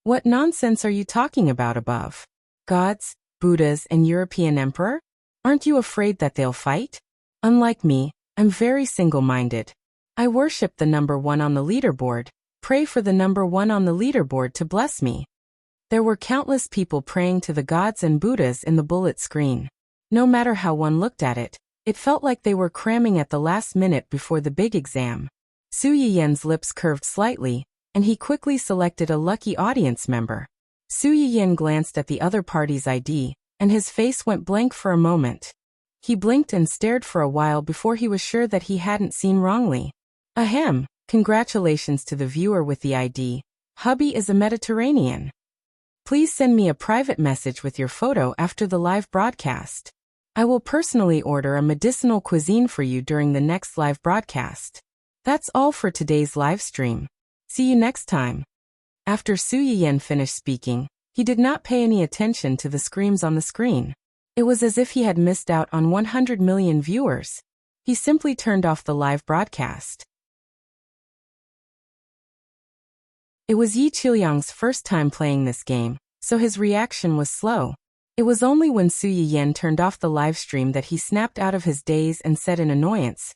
What nonsense are you talking about above? Gods, Buddhas, and European Emperor? Aren't you afraid that they'll fight? Unlike me, I'm very single-minded. I worship the number 1 on the leaderboard, pray for the number 1 on the leaderboard to bless me. There were countless people praying to the gods and Buddhas in the bullet screen. No matter how one looked at it, it felt like they were cramming at the last minute before the big exam. Su Yiyan's lips curved slightly, and he quickly selected a lucky audience member. Su Yiyan glanced at the other party's ID, and his face went blank for a moment. He blinked and stared for a while before he was sure that he hadn't seen wrongly. Ahem, congratulations to the viewer with the ID. Hubby is a Mediterranean. Please send me a private message with your photo after the live broadcast. I will personally order a medicinal cuisine for you during the next live broadcast. That's all for today's live stream. See you next time. After Su Yiyan finished speaking, he did not pay any attention to the screams on the screen. It was as if he had missed out on 100 million viewers. He simply turned off the live broadcast. It was Yi Qiuyang's first time playing this game, so his reaction was slow. It was only when Su Yiyan turned off the live stream that he snapped out of his daze and said in annoyance,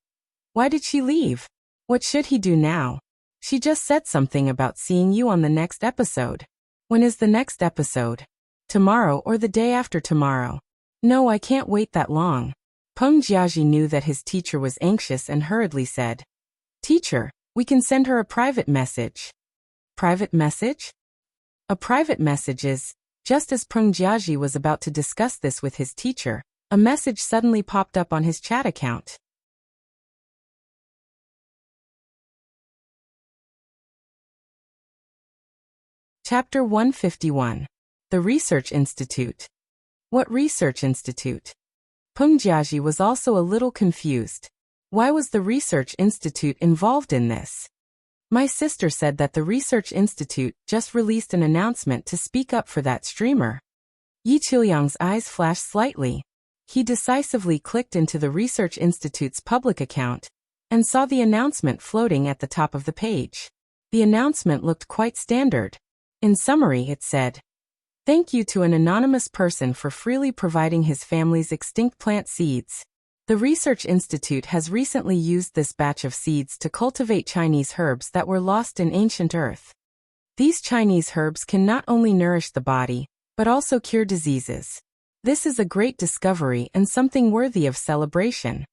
"Why did she leave? What should he do now? She just said something about seeing you on the next episode. When is the next episode? Tomorrow or the day after tomorrow? No, I can't wait that long." Peng Jiaji knew that his teacher was anxious and hurriedly said, "Teacher, we can send her a private message." Private message? A private message is, just as Peng Jiaji was about to discuss this with his teacher, a message suddenly popped up on his chat account. Chapter 151. The Research Institute. What Research Institute? Peng Jiaji was also a little confused. Why was the Research Institute involved in this? My sister said that the Research Institute just released an announcement to speak up for that streamer. Yi Qiuyang's eyes flashed slightly. He decisively clicked into the Research Institute's public account and saw the announcement floating at the top of the page. The announcement looked quite standard. In summary, it said, "Thank you to an anonymous person for freely providing his family's extinct plant seeds. The Research Institute has recently used this batch of seeds to cultivate Chinese herbs that were lost in ancient earth. These Chinese herbs can not only nourish the body, but also cure diseases. This is a great discovery and something worthy of celebration.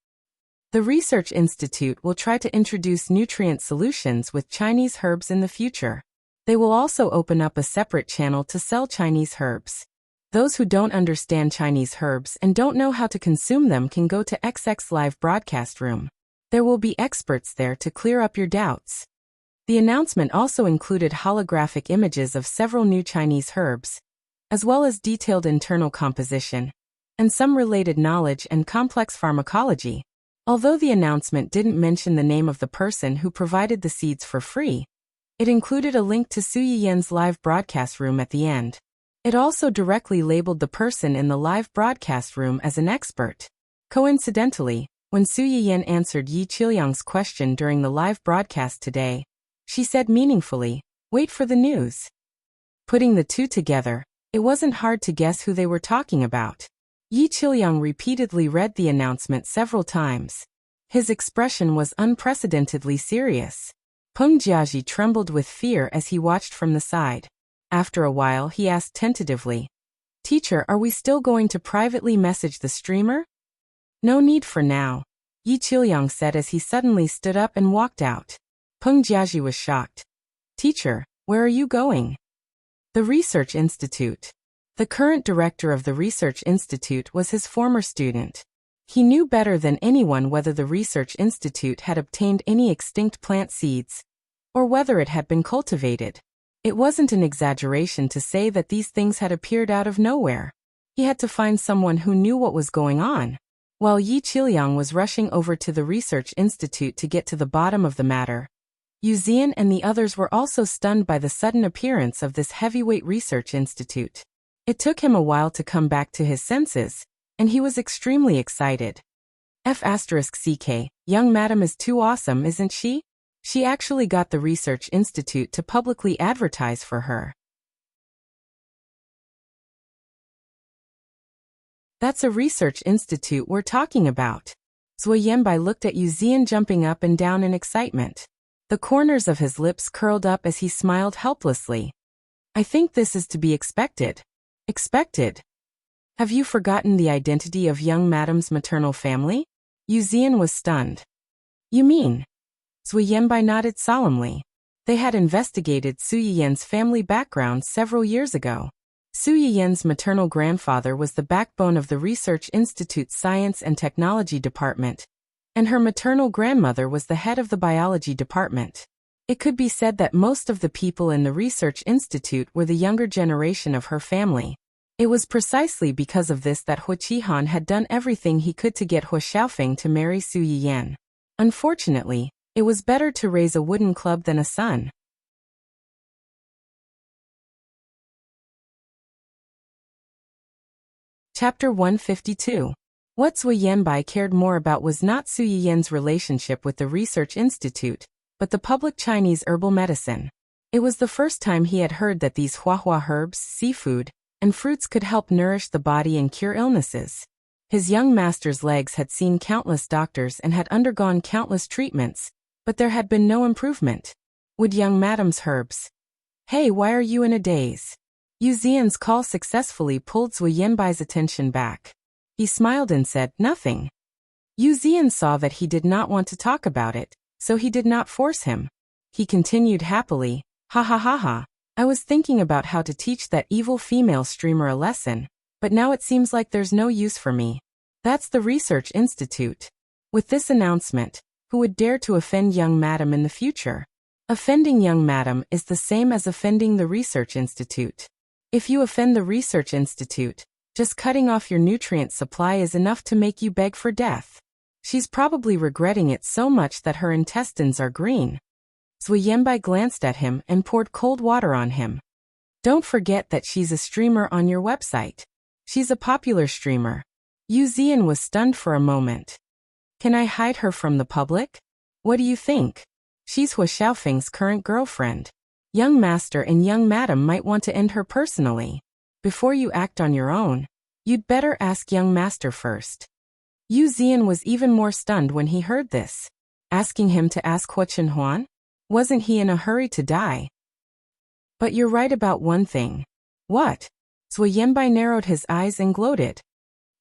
The Research Institute will try to introduce nutrient solutions with Chinese herbs in the future. They will also open up a separate channel to sell Chinese herbs. Those who don't understand Chinese herbs and don't know how to consume them can go to XX Live Broadcast Room. There will be experts there to clear up your doubts." The announcement also included holographic images of several new Chinese herbs, as well as detailed internal composition, and some related knowledge and complex pharmacology. Although the announcement didn't mention the name of the person who provided the seeds for free, it included a link to Su Yiyan's live broadcast room at the end. It also directly labeled the person in the live broadcast room as an expert. Coincidentally, when Su Yiyan answered Yi Qiuyang's question during the live broadcast today, she said meaningfully, "Wait for the news." Putting the two together, it wasn't hard to guess who they were talking about. Yi Qiuyang repeatedly read the announcement several times. His expression was unprecedentedly serious. Peng Jiaji trembled with fear as he watched from the side. After a while he asked tentatively, "Teacher, are we still going to privately message the streamer?" "No need for now," Yi Qiuyang said as he suddenly stood up and walked out. Peng Jiaji was shocked. "Teacher, where are you going?" "The Research Institute." The current director of the Research Institute was his former student. He knew better than anyone whether the Research Institute had obtained any extinct plant seeds, or whether it had been cultivated. It wasn't an exaggeration to say that these things had appeared out of nowhere. He had to find someone who knew what was going on. While Yi Qiuyang was rushing over to the Research Institute to get to the bottom of the matter, Yu Zian and the others were also stunned by the sudden appearance of this heavyweight Research Institute. It took him a while to come back to his senses, and he was extremely excited. F***CK, young madam is too awesome, isn't she? She actually got the Research Institute to publicly advertise for her. That's a Research Institute we're talking about. Zui Yanbai looked at Yu Zian jumping up and down in excitement. The corners of his lips curled up as he smiled helplessly. "I think this is to be expected." "Expected? Have you forgotten the identity of young madam's maternal family?" Yu Zian was stunned. "You mean?" Zui Yanbai nodded solemnly. They had investigated Su Yiyan's family background several years ago. Su Yiyan's maternal grandfather was the backbone of the Research Institute's Science and Technology Department, and her maternal grandmother was the head of the Biology Department. It could be said that most of the people in the Research Institute were the younger generation of her family. It was precisely because of this that Hu Qihan had done everything he could to get Hu Xiaofeng to marry Su Yiyan. Unfortunately, It was better to raise a wooden club than a son. Chapter 152. What Zui Yanbai cared more about was not Su Yiyan's relationship with the research institute, but the public Chinese herbal medicine. It was the first time he had heard that these huahua herbs, seafood, and fruits could help nourish the body and cure illnesses. His young master's legs had seen countless doctors and had undergone countless treatments, but there had been no improvement. Would young madam's herbs? Hey, why are you in a daze? Yu Xian's call successfully pulled Zui Yanbai's attention back. He smiled and said, nothing. Yu Xian saw that he did not want to talk about it, so he did not force him. He continued happily, ha ha ha ha, I was thinking about how to teach that evil female streamer a lesson, but now it seems like there's no use for me. That's the Research Institute. With this announcement, who would dare to offend young madam in the future? Offending young madam is the same as offending the Research Institute. If you offend the Research Institute, just cutting off your nutrient supply is enough to make you beg for death. She's probably regretting it so much that her intestines are green. Zui Yanbai glanced at him and poured cold water on him. Don't forget that she's a streamer on your website. She's a popular streamer. Yu Xian was stunned for a moment. Can I hide her from the public? What do you think? She's Hua Xiaofeng's current girlfriend. Young master and young madam might want to end her personally. Before you act on your own, you'd better ask young master first. Yu Xian was even more stunned when he heard this. Asking him to ask Hua Chenhuan? Wasn't he in a hurry to die? But you're right about one thing. What? Zui Yanbai narrowed his eyes and gloated.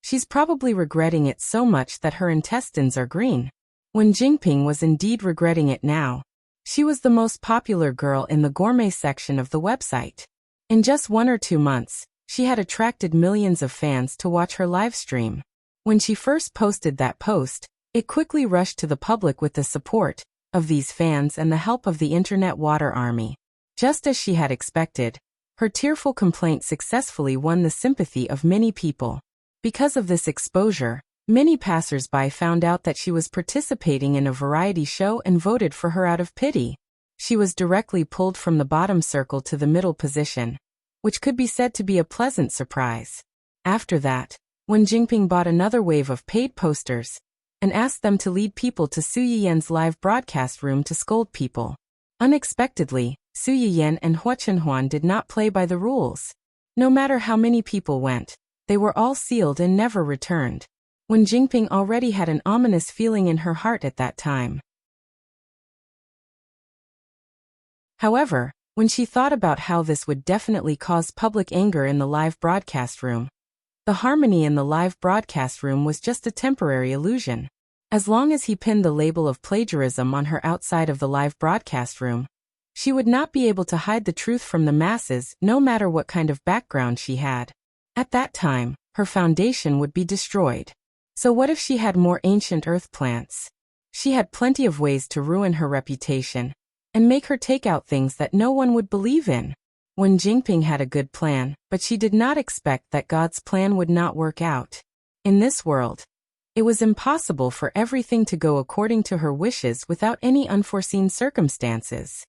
She's probably regretting it so much that her intestines are green. Wen Jingping was indeed regretting it now. She was the most popular girl in the gourmet section of the website. In just 1 or 2 months, she had attracted millions of fans to watch her live stream. When she first posted that post, it quickly rushed to the public with the support of these fans and the help of the internet water army. Just as she had expected, her tearful complaint successfully won the sympathy of many people. Because of this exposure, many passers-by found out that she was participating in a variety show and voted for her out of pity. She was directly pulled from the bottom circle to the middle position, which could be said to be a pleasant surprise. After that, Wen Jingping bought another wave of paid posters and asked them to lead people to Su Yiyan's live broadcast room to scold people. Unexpectedly, Su Yiyan and Hua Chenhuan did not play by the rules. No matter how many people went, they were all sealed and never returned. Wen Jingping already had an ominous feeling in her heart at that time. However, when she thought about how this would definitely cause public anger in the live broadcast room, the harmony in the live broadcast room was just a temporary illusion. As long as he pinned the label of plagiarism on her outside of the live broadcast room, she would not be able to hide the truth from the masses no matter what kind of background she had. At that time, her foundation would be destroyed. So what if she had more ancient earth plants? She had plenty of ways to ruin her reputation and make her take out things that no one would believe in. Wen Jingping had a good plan, but she did not expect that God's plan would not work out. In this world, it was impossible for everything to go according to her wishes without any unforeseen circumstances.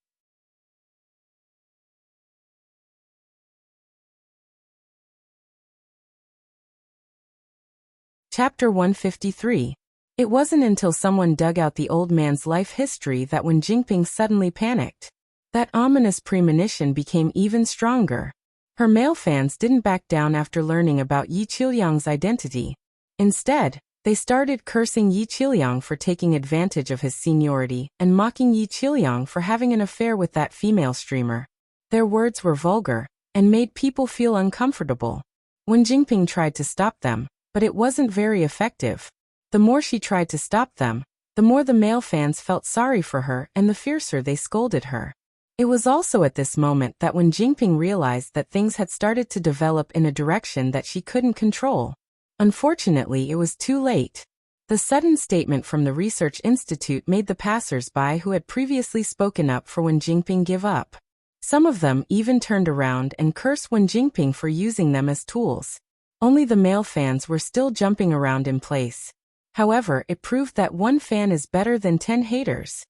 Chapter 153. It wasn't until someone dug out the old man's life history that Wen Jingping suddenly panicked. That ominous premonition became even stronger. Her male fans didn't back down after learning about Yi Qiliang's identity. Instead, they started cursing Yi Qiliang for taking advantage of his seniority and mocking Yi Qiliang for having an affair with that female streamer. Their words were vulgar and made people feel uncomfortable. Wen Jingping tried to stop them, but it wasn't very effective. The more she tried to stop them, the more the male fans felt sorry for her and the fiercer they scolded her. It was also at this moment that Wen Jingping realized that things had started to develop in a direction that she couldn't control. Unfortunately, it was too late. The sudden statement from the Research Institute made the passers-by who had previously spoken up for Wen Jingping give up. Some of them even turned around and cursed Wen Jingping for using them as tools. Only the male fans were still jumping around in place. However, it proved that one fan is better than 10 haters.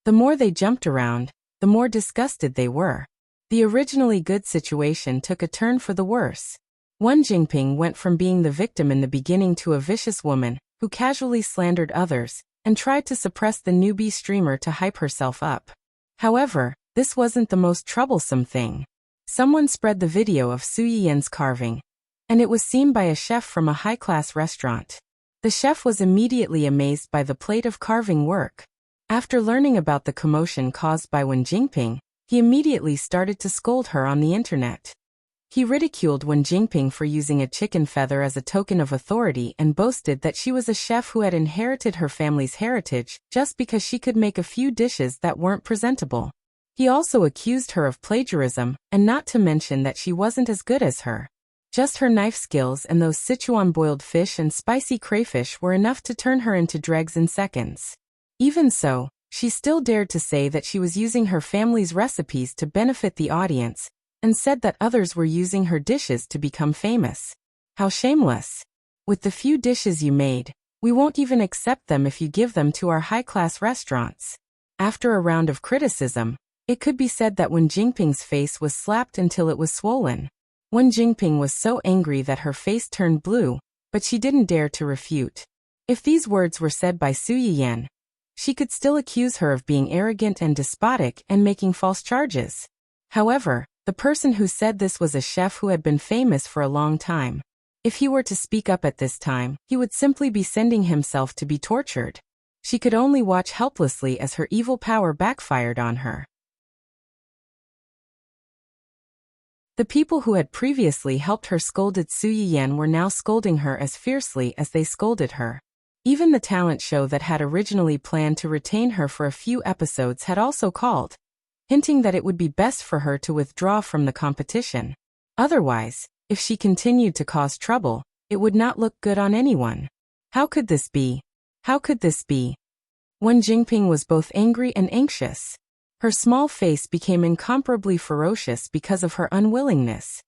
The more they jumped around, the more disgusted they were. The originally good situation took a turn for the worse. Wen Jingping went from being the victim in the beginning to a vicious woman who casually slandered others and tried to suppress the newbie streamer to hype herself up. However, this wasn't the most troublesome thing. Someone spread the video of Su Yiyan's carving, and it was seen by a chef from a high-class restaurant. The chef was immediately amazed by the plate of carving work. After learning about the commotion caused by Wen Jingping, he immediately started to scold her on the internet. He ridiculed Wen Jingping for using a chicken feather as a token of authority and boasted that she was a chef who had inherited her family's heritage just because she could make a few dishes that weren't presentable. He also accused her of plagiarism, and not to mention that she wasn't as good as her. Just her knife skills and those Sichuan boiled fish and spicy crayfish were enough to turn her into dregs in seconds. Even so, she still dared to say that she was using her family's recipes to benefit the audience, and said that others were using her dishes to become famous. How shameless! With the few dishes you made, we won't even accept them if you give them to our high-class restaurants. After a round of criticism, it could be said that Wen Jingping's face was slapped until it was swollen. Wen Jingping was so angry that her face turned blue, but she didn't dare to refute. If these words were said by Su Yiyan, she could still accuse her of being arrogant and despotic and making false charges. However, the person who said this was a chef who had been famous for a long time. If he were to speak up at this time, he would simply be sending himself to be tortured. She could only watch helplessly as her evil power backfired on her. The people who had previously helped her scolded Su Yiyan were now scolding her as fiercely as they scolded her. Even the talent show that had originally planned to retain her for a few episodes had also called, hinting that it would be best for her to withdraw from the competition. Otherwise, if she continued to cause trouble, it would not look good on anyone. How could this be? How could this be? Wen Jingping was both angry and anxious. Her small face became incomparably ferocious because of her unwillingness.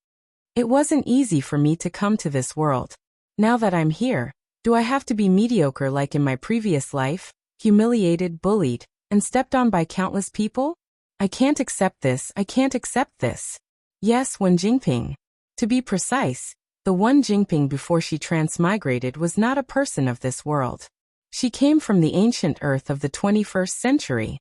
It wasn't easy for me to come to this world. Now that I'm here, do I have to be mediocre like in my previous life, humiliated, bullied, and stepped on by countless people? I can't accept this, I can't accept this. Yes, Wen Jingping. To be precise, the Wen Jingping before she transmigrated was not a person of this world. She came from the ancient earth of the 21st century.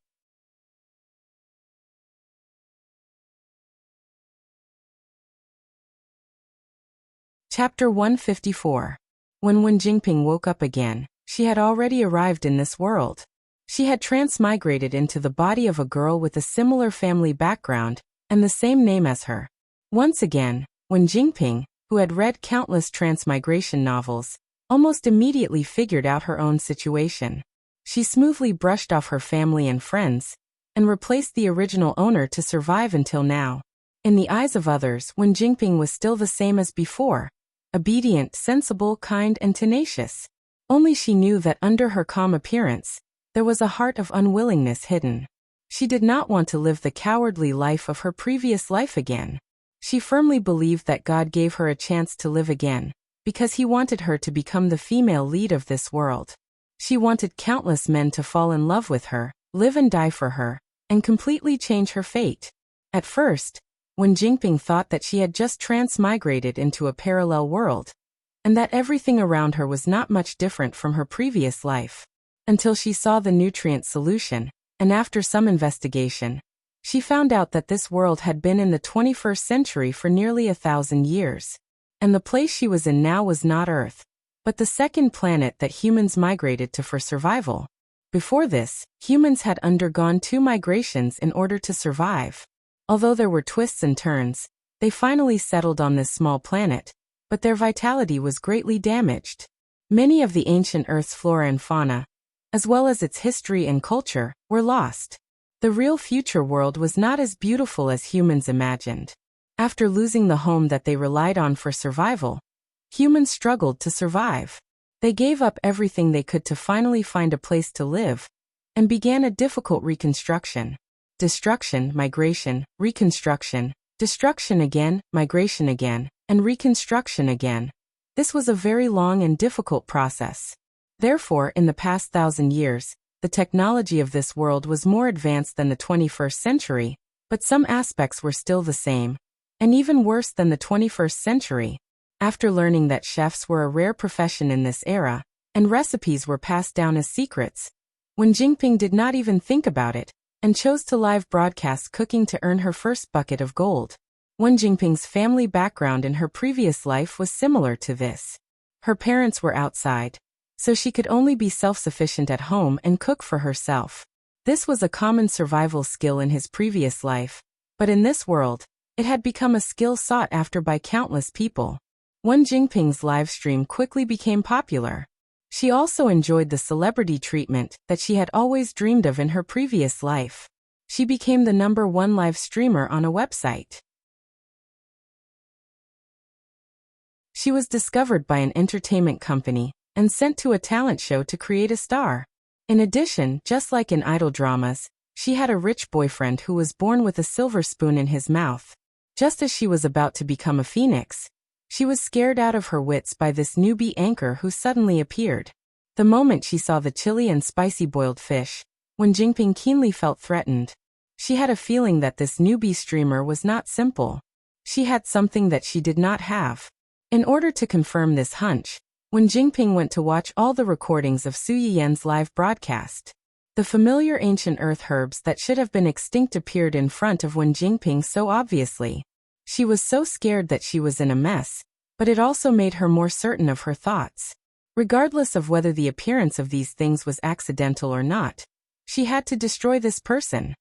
Chapter 154. When Wen Jingping woke up again, she had already arrived in this world. She had transmigrated into the body of a girl with a similar family background and the same name as her. Once again, Wen Jingping, who had read countless transmigration novels, almost immediately figured out her own situation. She smoothly brushed off her family and friends, and replaced the original owner to survive until now. In the eyes of others, Wen Jingping was still the same as before, obedient, sensible, kind, and tenacious. Only she knew that under her calm appearance, there was a heart of unwillingness hidden. She did not want to live the cowardly life of her previous life again. She firmly believed that God gave her a chance to live again, because He wanted her to become the female lead of this world. She wanted countless men to fall in love with her, live and die for her, and completely change her fate. At first, Wen Jingping thought that she had just transmigrated into a parallel world, and that everything around her was not much different from her previous life, until she saw the nutrient solution, and after some investigation, she found out that this world had been in the 21st century for nearly 1,000 years, and the place she was in now was not Earth, but the second planet that humans migrated to for survival. Before this, humans had undergone 2 migrations in order to survive. Although there were twists and turns, they finally settled on this small planet, but their vitality was greatly damaged. Many of the ancient Earth's flora and fauna, as well as its history and culture, were lost. The real future world was not as beautiful as humans imagined. After losing the home that they relied on for survival, humans struggled to survive. They gave up everything they could to finally find a place to live, and began a difficult reconstruction. Destruction, migration, reconstruction, destruction again, migration again, and reconstruction again. This was a very long and difficult process. Therefore, in the past 1,000 years, The technology of this world was more advanced than the 21st century, but some aspects were still the same, and even worse than the 21st century. After learning that chefs were a rare profession in this era, and recipes were passed down as secrets, Wen Jingping did not even think about it, and chose to live broadcast cooking to earn her first bucket of gold. Wen Jingping's family background in her previous life was similar to this. Her parents were outside, so she could only be self-sufficient at home and cook for herself. This was a common survival skill in his previous life, but in this world, it had become a skill sought after by countless people. Wen Jingping's live stream quickly became popular. She also enjoyed the celebrity treatment that she had always dreamed of in her previous life. She became the #1 live streamer on a website. She was discovered by an entertainment company and sent to a talent show to create a star. In addition, just like in idol dramas, she had a rich boyfriend who was born with a silver spoon in his mouth. Just as she was about to become a phoenix, she was scared out of her wits by this newbie anchor who suddenly appeared. The moment she saw the chili and spicy boiled fish, Wen Jingping keenly felt threatened. She had a feeling that this newbie streamer was not simple. She had something that she did not have. In order to confirm this hunch, Wen Jingping went to watch all the recordings of Su Yiyan's live broadcast. The familiar ancient earth herbs that should have been extinct appeared in front of Wen Jingping so obviously. She was so scared that she was in a mess, but it also made her more certain of her thoughts. Regardless of whether the appearance of these things was accidental or not, she had to destroy this person.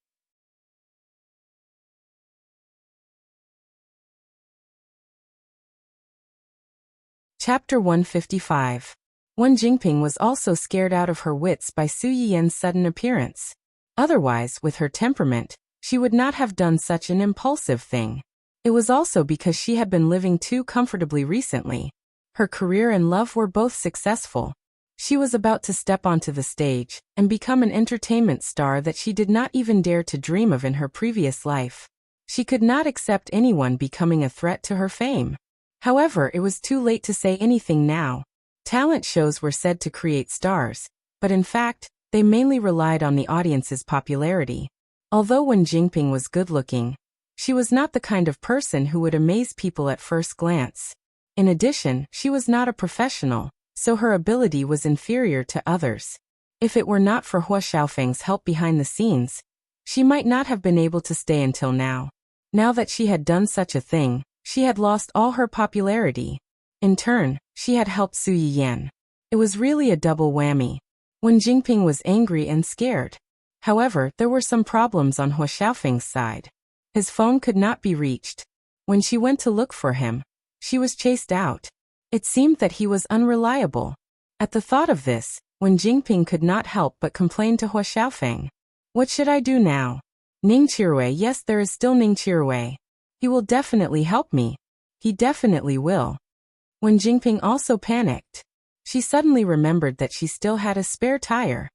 Chapter 155. Wen Jingping was also scared out of her wits by Su Yiyan's sudden appearance. Otherwise, with her temperament, she would not have done such an impulsive thing. It was also because she had been living too comfortably recently. Her career and love were both successful. She was about to step onto the stage and become an entertainment star that she did not even dare to dream of in her previous life. She could not accept anyone becoming a threat to her fame. However, it was too late to say anything now. Talent shows were said to create stars, but in fact, they mainly relied on the audience's popularity. Although Wen Jingping was good-looking, she was not the kind of person who would amaze people at first glance. In addition, she was not a professional, so her ability was inferior to others. If it were not for Hua Xiaofeng's help behind the scenes, she might not have been able to stay until now. Now that she had done such a thing, she had lost all her popularity. In turn, she had helped Su Yiyan. It was really a double whammy. Wen Jingping was angry and scared. However, there were some problems on Hua Xiaofeng's side. His phone could not be reached. When she went to look for him, she was chased out. It seemed that he was unreliable. At the thought of this, Wen Jingping could not help but complain to Hua Xiaofeng. What should I do now? Ning Qirui, yes, there is still Ning Qirui. He will definitely help me. He definitely will. Wen Jingping also panicked. She suddenly remembered that she still had a spare tire.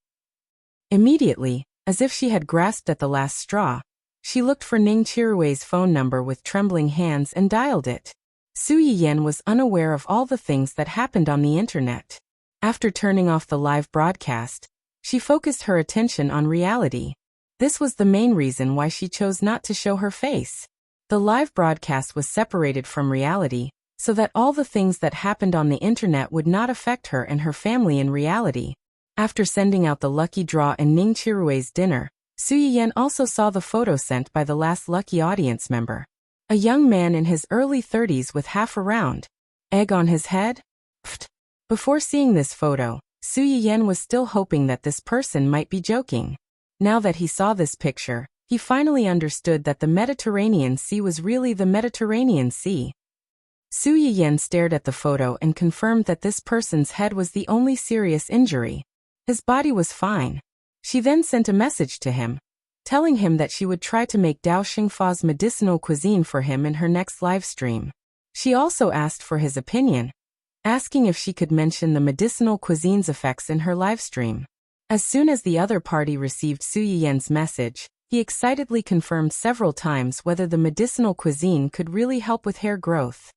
Immediately, as if she had grasped at the last straw, she looked for Ning Qirui's phone number with trembling hands and dialed it. Su Yiyan was unaware of all the things that happened on the internet. After turning off the live broadcast, she focused her attention on reality. This was the main reason why she chose not to show her face. The live broadcast was separated from reality, so that all the things that happened on the internet would not affect her and her family in reality. After sending out the lucky draw and Ning Qirui's dinner, Su Yiyan also saw the photo sent by the last lucky audience member. A young man in his early 30s with half a round egg on his head? Pfft. Before seeing this photo, Su Yiyan was still hoping that this person might be joking. Now that he saw this picture, he finally understood that the Mediterranean Sea was really the Mediterranean Sea. Su Yiyan stared at the photo and confirmed that this person's head was the only serious injury. His body was fine. She then sent a message to him, telling him that she would try to make Dao Xingfa's medicinal cuisine for him in her next live stream. She also asked for his opinion, asking if she could mention the medicinal cuisine's effects in her live stream. As soon as the other party received Su Yiyan's message, he excitedly confirmed several times whether the medicinal cuisine could really help with hair growth.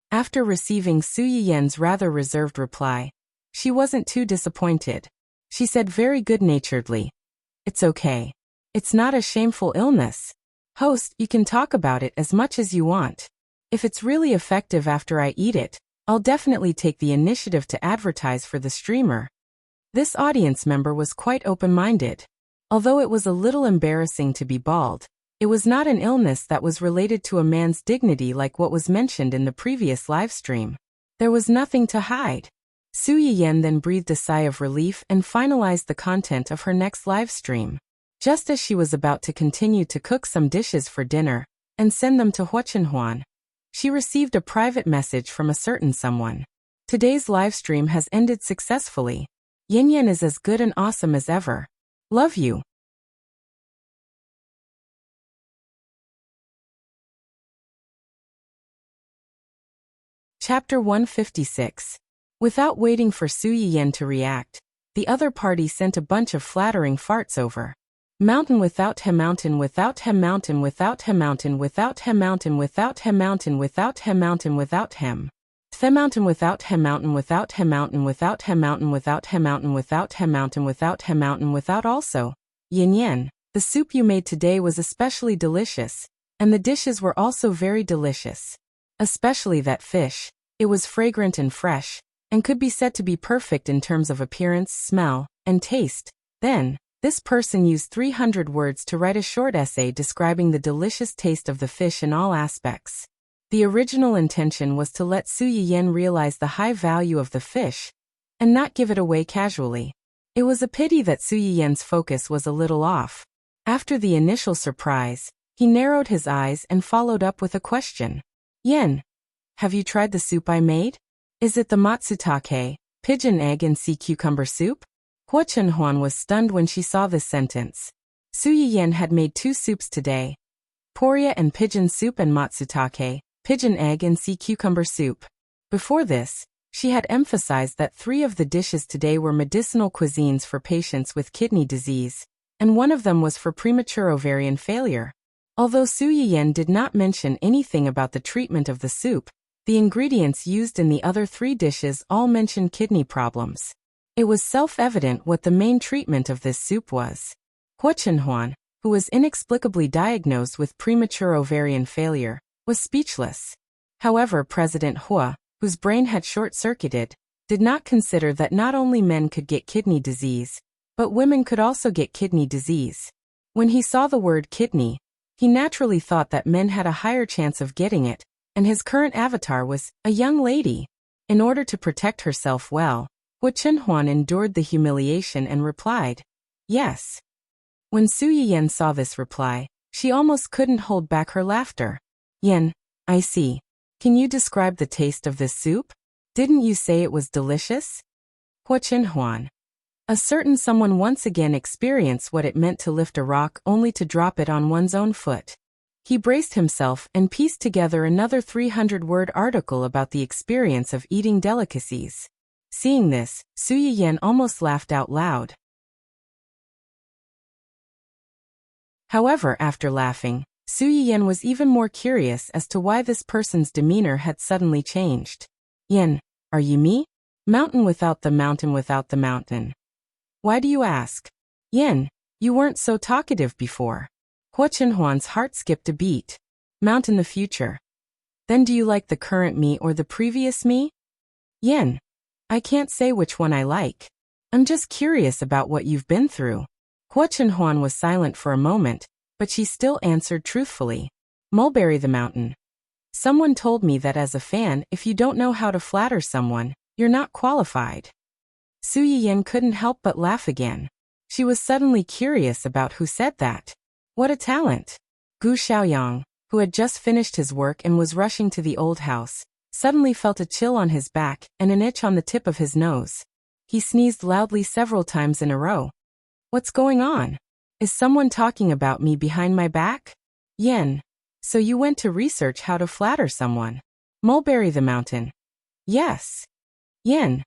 After receiving Su Yiyan's rather reserved reply, She wasn't too disappointed. She said very good-naturedly, "It's okay. It's not a shameful illness. Host, you can talk about it as much as you want. If it's really effective after I eat it, I'll definitely take the initiative to advertise for the streamer." This audience member was quite open-minded. Although it was a little embarrassing to be bald, it was not an illness that was related to a man's dignity like what was mentioned in the previous livestream. There was nothing to hide. Su Yiyan then breathed a sigh of relief and finalized the content of her next livestream. Just as she was about to continue to cook some dishes for dinner and send them to Huachenhuan, she received a private message from a certain someone. Today's livestream has ended successfully. Yin Yan is as good and awesome as ever. Love you. Chapter 156. Without waiting for Su Yiyan to react, the other party sent a bunch of flattering farts over. Mountain without him, mountain without him, mountain without him, mountain without him, mountain without him, mountain without him, mountain without him. The mountain without him, mountain without him, mountain without him, mountain without him, mountain without him, mountain without him, mountain without also. Yin Yan, the soup you made today was especially delicious, and the dishes were also very delicious. Especially that fish. It was fragrant and fresh, and could be said to be perfect in terms of appearance, smell, and taste. Then, this person used 300 words to write a short essay describing the delicious taste of the fish in all aspects. The original intention was to let Su Yiyan realize the high value of the fish, and not give it away casually. It was a pity that Su Yiyan's focus was a little off. After the initial surprise, he narrowed his eyes and followed up with a question. "Yen, have you tried the soup I made? Is it the matsutake, pigeon egg and sea cucumber soup?" Hua Chenhuan was stunned when she saw this sentence. Su Yiyan had made 2 soups today. Poria and pigeon soup and matsutake, pigeon egg and sea cucumber soup. Before this, she had emphasized that 3 of the dishes today were medicinal cuisines for patients with kidney disease, and one of them was for premature ovarian failure. Although Su Yiyan did not mention anything about the treatment of the soup, the ingredients used in the other 3 dishes all mentioned kidney problems. It was self-evident what the main treatment of this soup was. Hua Chenhuan, who was inexplicably diagnosed with premature ovarian failure, was speechless. However, President Hua, whose brain had short-circuited, did not consider that not only men could get kidney disease, but women could also get kidney disease. When he saw the word kidney, he naturally thought that men had a higher chance of getting it, and his current avatar was a young lady. In order to protect herself well, Hua Chenhuan endured the humiliation and replied, "Yes." When Su Yiyan saw this reply, she almost couldn't hold back her laughter. "Yen, I see. Can you describe the taste of this soup? Didn't you say it was delicious?" Hua Chenhuan. A certain someone once again experienced what it meant to lift a rock only to drop it on one's own foot. He braced himself and pieced together another 300-word article about the experience of eating delicacies. Seeing this, Su Yiyan almost laughed out loud. However, after laughing, Su Yiyan was even more curious as to why this person's demeanor had suddenly changed. "Yen, are you me? Mountain without the mountain without the mountain. Why do you ask? Yen, you weren't so talkative before." Hua Chenhuan's heart skipped a beat. "Mountain the future. Then do you like the current me or the previous me?" "Yen, I can't say which one I like. I'm just curious about what you've been through." Hua Chenhuan was silent for a moment, but she still answered truthfully. "Mulberry the mountain. Someone told me that as a fan, if you don't know how to flatter someone, you're not qualified." Su Yiyan couldn't help but laugh again. She was suddenly curious about who said that. What a talent! Gu Xiaoyang, who had just finished his work and was rushing to the old house, suddenly felt a chill on his back and an itch on the tip of his nose. He sneezed loudly several times in a row. "What's going on? Is someone talking about me behind my back?" "Yen, so you went to research how to flatter someone. Mulberry the mountain." "Yes." "Yen,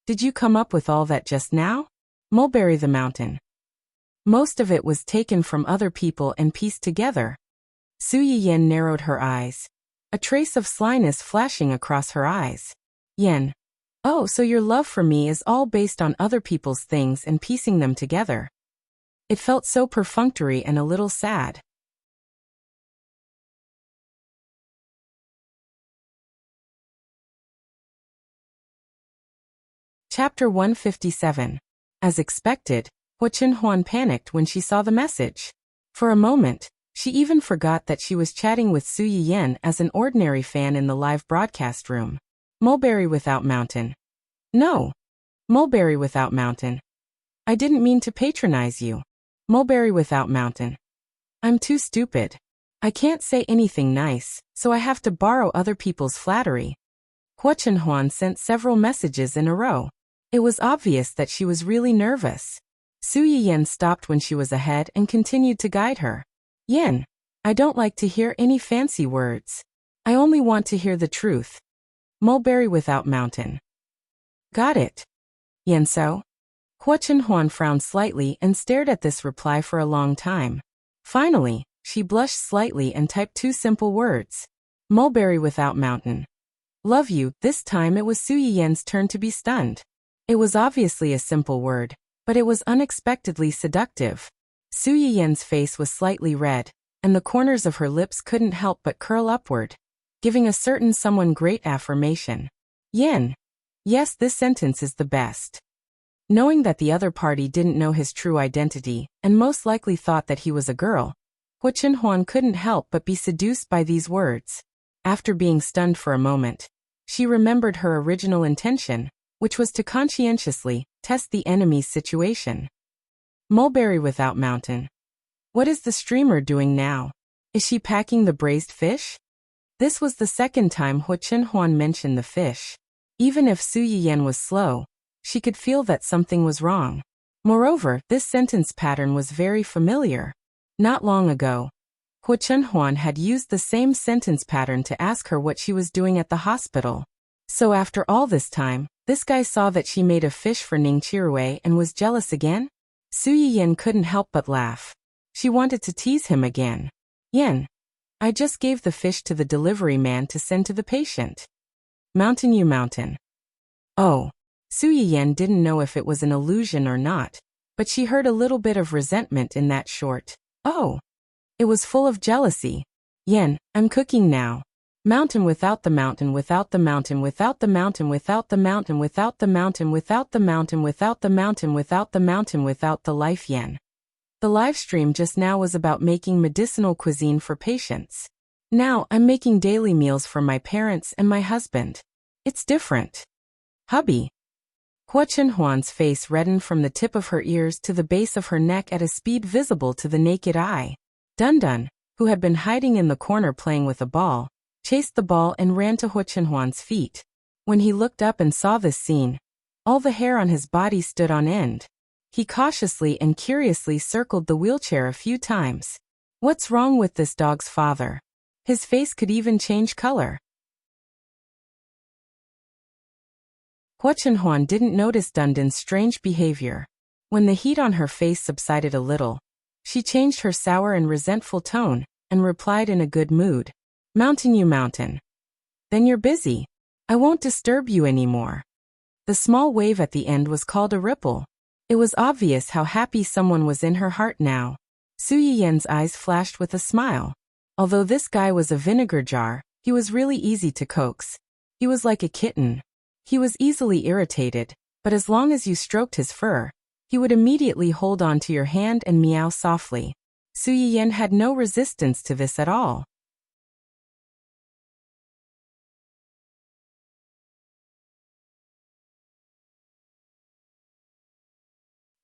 did you come up with all that just now?" "Mulberry the mountain. Most of it was taken from other people and pieced together." Su Yiyan narrowed her eyes, a trace of slyness flashing across her eyes. "Yen, Oh, so your love for me is all based on other people's things and piecing them together. It felt so perfunctory and a little sad. Chapter 157. As expected, Huan panicked when she saw the message. For a moment, she even forgot that she was chatting with Su Yiyan as an ordinary fan in the live broadcast room. Mulberry without mountain. No. Mulberry without mountain. I didn't mean to patronize you. Mulberry without mountain. I'm too stupid. I can't say anything nice, so I have to borrow other people's flattery. Huan sent several messages in a row. It was obvious that she was really nervous. Su Yiyan stopped when she was ahead and continued to guide her. Yen, I don't like to hear any fancy words. I only want to hear the truth. Mulberry without mountain. Got it. Yen so? Huan frowned slightly and stared at this reply for a long time. Finally, she blushed slightly and typed two simple words. Mulberry without mountain. Love you. This time it was Su Yiyan's turn to be stunned. It was obviously a simple word, but it was unexpectedly seductive. Su Yiyan's face was slightly red, and the corners of her lips couldn't help but curl upward, giving a certain someone great affirmation. Yen. Yes, this sentence is the best. Knowing that the other party didn't know his true identity, and most likely thought that he was a girl, Huan couldn't help but be seduced by these words. After being stunned for a moment, she remembered her original intention, which was to conscientiously test the enemy's situation. Mulberry without mountain. What is the streamer doing now? Is she packing the braised fish? This was the second time Huan mentioned the fish. Even if Su Yiyan was slow, she could feel that something was wrong. Moreover, this sentence pattern was very familiar. Not long ago, Huan had used the same sentence pattern to ask her what she was doing at the hospital. So after all this time, this guy saw that she made a fish for Ning Chirui and was jealous again? Su Yiyan couldn't help but laugh. She wanted to tease him again. Yen, I just gave the fish to the delivery man to send to the patient. Mountain you mountain. Oh. Su Yiyan didn't know if it was an illusion or not, but she heard a little bit of resentment in that short, oh. It was full of jealousy. Yen, I'm cooking now. Mountain without the mountain without the mountain without the mountain without the mountain without the mountain without the mountain without the mountain without the mountain without the life yen. The live stream just now was about making medicinal cuisine for patients. Now I'm making daily meals for my parents and my husband. It's different. Hubby. Huan's face reddened from the tip of her ears to the base of her neck at a speed visible to the naked eye. Dun-Dun, who had been hiding in the corner playing with a ball, chased the ball and ran to Huan's feet. When he looked up and saw this scene, all the hair on his body stood on end. He cautiously and curiously circled the wheelchair a few times. What's wrong with this dog's father? His face could even change color. Huan didn't notice Dun-Dun's strange behavior. When the heat on her face subsided a little, she changed her sour and resentful tone, and replied in a good mood. Mountain you mountain. Then you're busy. I won't disturb you anymore. The small wave at the end was called a ripple. It was obvious how happy someone was in her heart now. Su Yiyan's eyes flashed with a smile. Although this guy was a vinegar jar, he was really easy to coax. He was like a kitten. He was easily irritated, but as long as you stroked his fur, he would immediately hold on to your hand and meow softly. Su Yiyan had no resistance to this at all.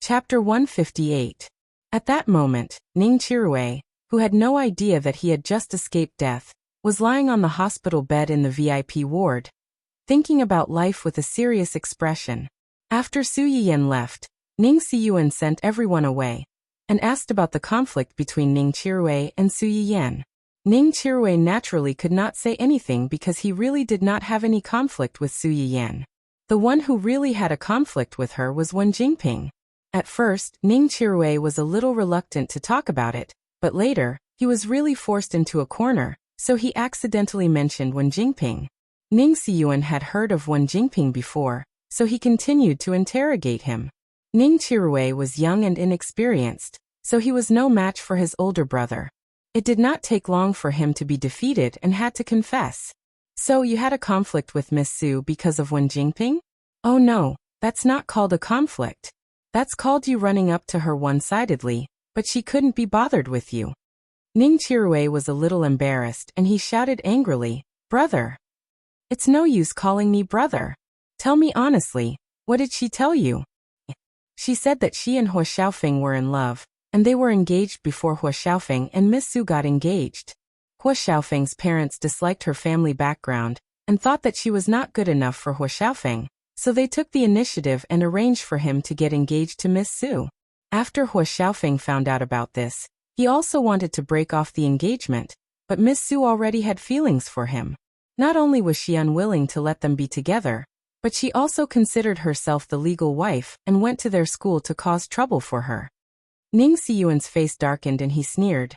Chapter 158. At that moment, Ning Chirui, who had no idea that he had just escaped death, was lying on the hospital bed in the VIP ward, thinking about life with a serious expression. After Su Yiyan left, Ning Siyuan sent everyone away, and asked about the conflict between Ning Chirui and Su Yiyan. Ning Chirui naturally could not say anything because he really did not have any conflict with Su Yiyan. The one who really had a conflict with her was Wen Jingping. At first, Ning Chirui was a little reluctant to talk about it, but later, he was really forced into a corner, so he accidentally mentioned Wen Jingping. Ning Siyuan had heard of Wen Jingping before, so he continued to interrogate him. Ning Chirui was young and inexperienced, so he was no match for his older brother. It did not take long for him to be defeated and had to confess. So you had a conflict with Miss Su because of Wen Jingping? Oh no, that's not called a conflict. That's called you running up to her one-sidedly, but she couldn't be bothered with you. Ning Chirui was a little embarrassed and he shouted angrily, "Brother! It's no use calling me brother. Tell me honestly, what did she tell you?" She said that she and Hua Xiaofeng were in love, and they were engaged before Hua Xiaofeng and Miss Su got engaged. Hua Xiaofeng's parents disliked her family background and thought that she was not good enough for Hua Xiaofeng, so they took the initiative and arranged for him to get engaged to Miss Su. After Hua Xiaofeng found out about this, he also wanted to break off the engagement, but Miss Su already had feelings for him. Not only was she unwilling to let them be together, but she also considered herself the legal wife and went to their school to cause trouble for her. Ning Siyuan's face darkened and he sneered.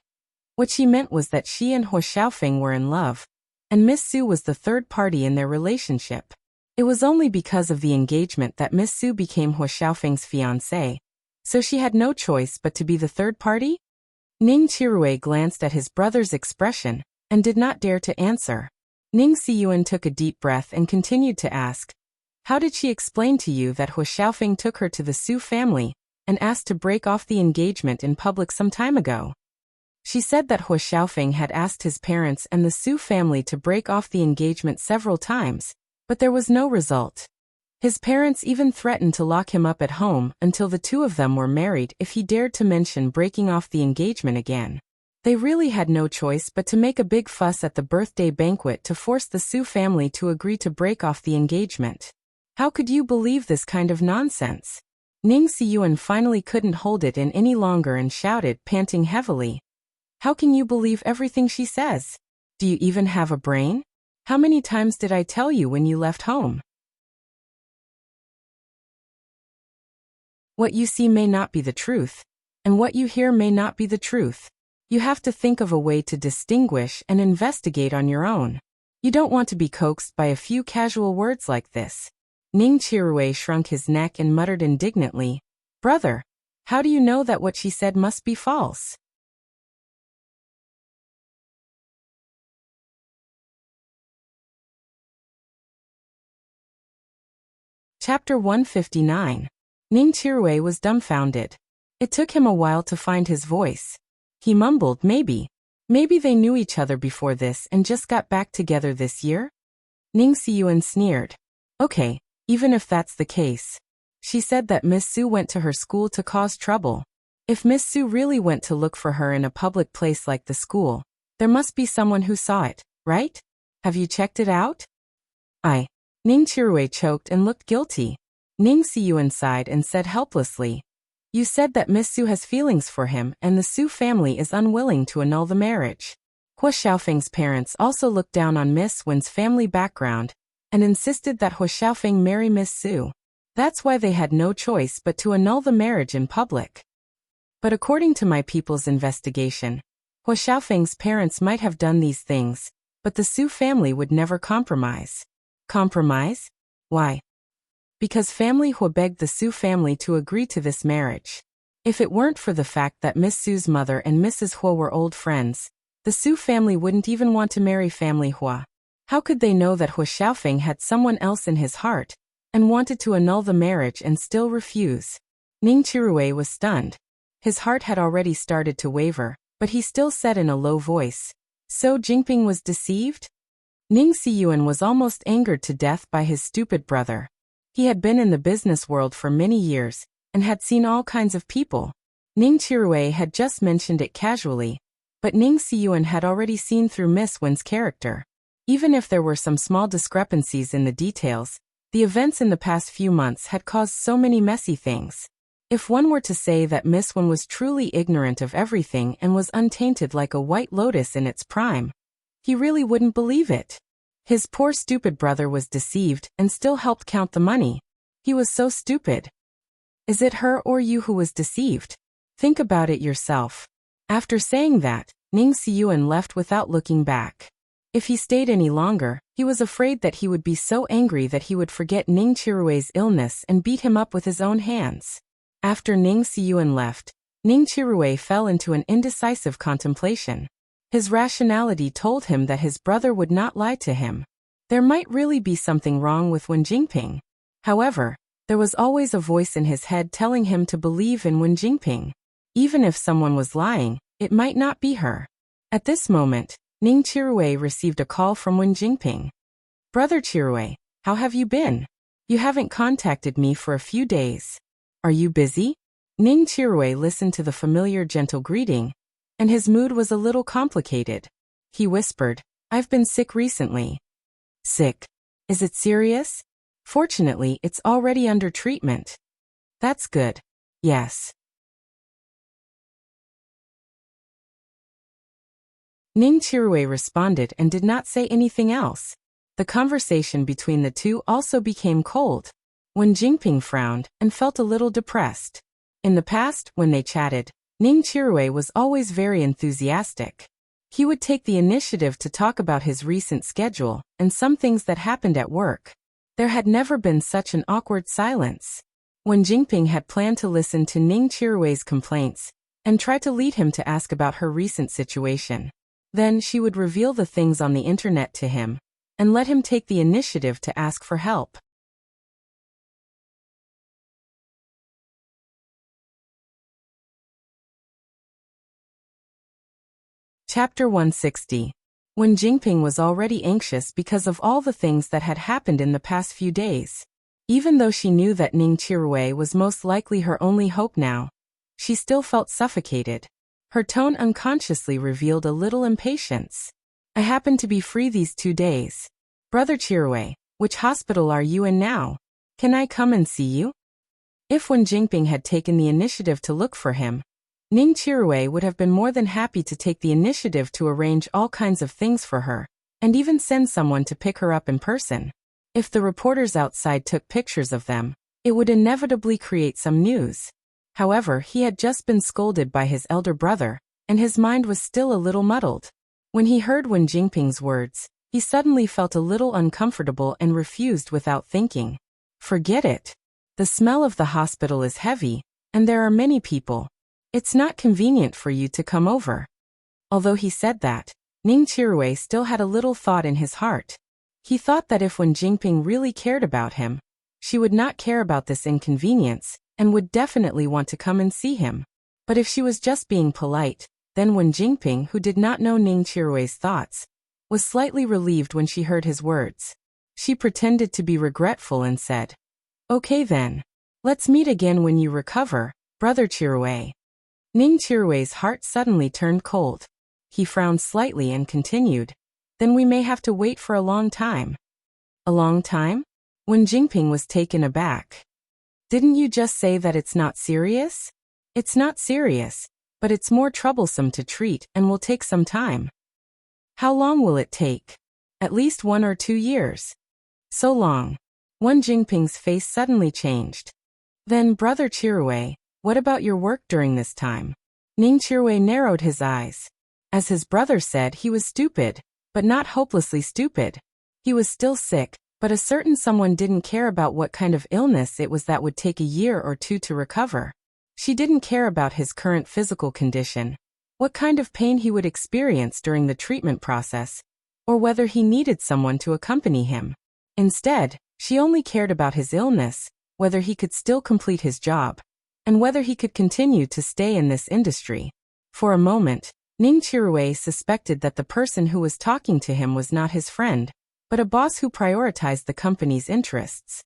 What she meant was that she and Hua Xiaofeng were in love, and Miss Su was the third party in their relationship. It was only because of the engagement that Miss Su became Hua Xiaofeng's fiancée, so she had no choice but to be the third party? Ning Chirui glanced at his brother's expression and did not dare to answer. Ning Siyuan took a deep breath and continued to ask, "How did she explain to you that Hua Xiaofeng took her to the Su family and asked to break off the engagement in public some time ago?" She said that Hua Xiaofeng had asked his parents and the Su family to break off the engagement several times, but there was no result. His parents even threatened to lock him up at home until the two of them were married if he dared to mention breaking off the engagement again. They really had no choice but to make a big fuss at the birthday banquet to force the Su family to agree to break off the engagement. How could you believe this kind of nonsense? Ning Siyuan finally couldn't hold it in any longer and shouted, panting heavily. How can you believe everything she says? Do you even have a brain? How many times did I tell you when you left home? What you see may not be the truth, and what you hear may not be the truth. You have to think of a way to distinguish and investigate on your own. You don't want to be coaxed by a few casual words like this. Ning Chirui shrunk his neck and muttered indignantly, "Brother, how do you know that what she said must be false?" Chapter 159. Ning Chirui was dumbfounded. It took him a while to find his voice. He mumbled, Maybe they knew each other before this and just got back together this year?" Ning Siyuan sneered. "Okay, even if that's the case. She said that Miss Su went to her school to cause trouble. If Miss Su really went to look for her in a public place like the school, there must be someone who saw it, right? Have you checked it out?" Ning Chirui choked and looked guilty. Ning Siyuan sighed and said helplessly, "You said that Miss Su has feelings for him and the Su family is unwilling to annul the marriage." Hua Xiaofeng's parents also looked down on Miss Wen's family background and insisted that Hua Xiaofeng marry Miss Su. That's why they had no choice but to annul the marriage in public. But according to my people's investigation, Hua Xiaofeng's parents might have done these things, but the Su family would never compromise. Compromise? Why? Because family Hua begged the Su family to agree to this marriage. If it weren't for the fact that Miss Su's mother and Mrs. Hua were old friends, the Su family wouldn't even want to marry family Hua. How could they know that Hua Xiaofeng had someone else in his heart and wanted to annul the marriage and still refuse? Ning Chirui was stunned. His heart had already started to waver, but he still said in a low voice, "So Jingping was deceived?" Ning Siyuan was almost angered to death by his stupid brother. He had been in the business world for many years and had seen all kinds of people. Ning Chirui had just mentioned it casually, but Ning Siyuan had already seen through Miss Wen's character. Even if there were some small discrepancies in the details, the events in the past few months had caused so many messy things. If one were to say that Miss Wen was truly ignorant of everything and was untainted like a white lotus in its prime, he really wouldn't believe it. His poor stupid brother was deceived and still helped count the money. He was so stupid. Is it her or you who was deceived? Think about it yourself. After saying that, Ning Siyuan left without looking back. If he stayed any longer, he was afraid that he would be so angry that he would forget Ning Chirue's illness and beat him up with his own hands. After Ning Siyuan left, Ning Chirue fell into an indecisive contemplation. His rationality told him that his brother would not lie to him. There might really be something wrong with Wen Jingping. However, there was always a voice in his head telling him to believe in Wen Jingping. Even if someone was lying, it might not be her. At this moment, Ning Chirue received a call from Wen Jingping. "Brother Chirue, how have you been? You haven't contacted me for a few days. Are you busy?" Ning Chirue listened to the familiar gentle greeting, and his mood was a little complicated. He whispered, "I've been sick recently." "Sick? Is it serious?" "Fortunately, it's already under treatment." "That's good." "Yes." Ning Chirue responded and did not say anything else. The conversation between the two also became cold. Wen Jingping frowned and felt a little depressed. In the past, when they chatted, Ning Chirue was always very enthusiastic. He would take the initiative to talk about his recent schedule and some things that happened at work. There had never been such an awkward silence. Wen Jingping had planned to listen to Ning Chirue's complaints and try to lead him to ask about her recent situation. Then she would reveal the things on the internet to him and let him take the initiative to ask for help. Chapter 160. Wen Jingping was already anxious because of all the things that had happened in the past few days. Even though she knew that Ning Chirue was most likely her only hope now, she still felt suffocated. Her tone unconsciously revealed a little impatience. "I happen to be free these 2 days. Brother Chirue, which hospital are you in now? Can I come and see you?" If Wen Jingping had taken the initiative to look for him, Ning Chirue would have been more than happy to take the initiative to arrange all kinds of things for her, and even send someone to pick her up in person. If the reporters outside took pictures of them, it would inevitably create some news. However, he had just been scolded by his elder brother, and his mind was still a little muddled. When he heard Wen Jingping's words, he suddenly felt a little uncomfortable and refused without thinking. "Forget it. The smell of the hospital is heavy, and there are many people. It's not convenient for you to come over." Although he said that, Ning Chirue still had a little thought in his heart. He thought that if Wen Jingping really cared about him, she would not care about this inconvenience, and would definitely want to come and see him. But if she was just being polite, then Wen Jingping, who did not know Ning Chirue's thoughts, was slightly relieved when she heard his words. She pretended to be regretful and said, "Okay then. Let's meet again when you recover, Brother Chirue." Ning Chirue's heart suddenly turned cold. He frowned slightly and continued, "Then we may have to wait for a long time." "A long time?" Wen Jingping was taken aback. "Didn't you just say that it's not serious?" "It's not serious, but it's more troublesome to treat and will take some time." "How long will it take?" "At least 1 or 2 years." "So long." Wen Jingping's face suddenly changed. "Then, Brother Chirue, what about your work during this time?" Ning Chirue narrowed his eyes. As his brother said, he was stupid, but not hopelessly stupid. He was still sick, but a certain someone didn't care about what kind of illness it was that would take a year or 2 to recover. She didn't care about his current physical condition, what kind of pain he would experience during the treatment process, or whether he needed someone to accompany him. Instead, she only cared about his illness, whether he could still complete his job, and whether he could continue to stay in this industry. For a moment, Ning Chirue suspected that the person who was talking to him was not his friend, but a boss who prioritized the company's interests.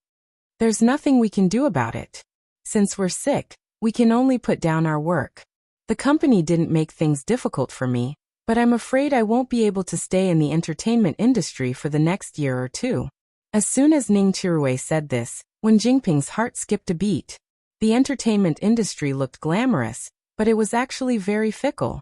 "There's nothing we can do about it. Since we're sick, we can only put down our work. The company didn't make things difficult for me, but I'm afraid I won't be able to stay in the entertainment industry for the next year or 2. As soon as Ning Chirue said this, Wen Jingping's heart skipped a beat. The entertainment industry looked glamorous, but it was actually very fickle.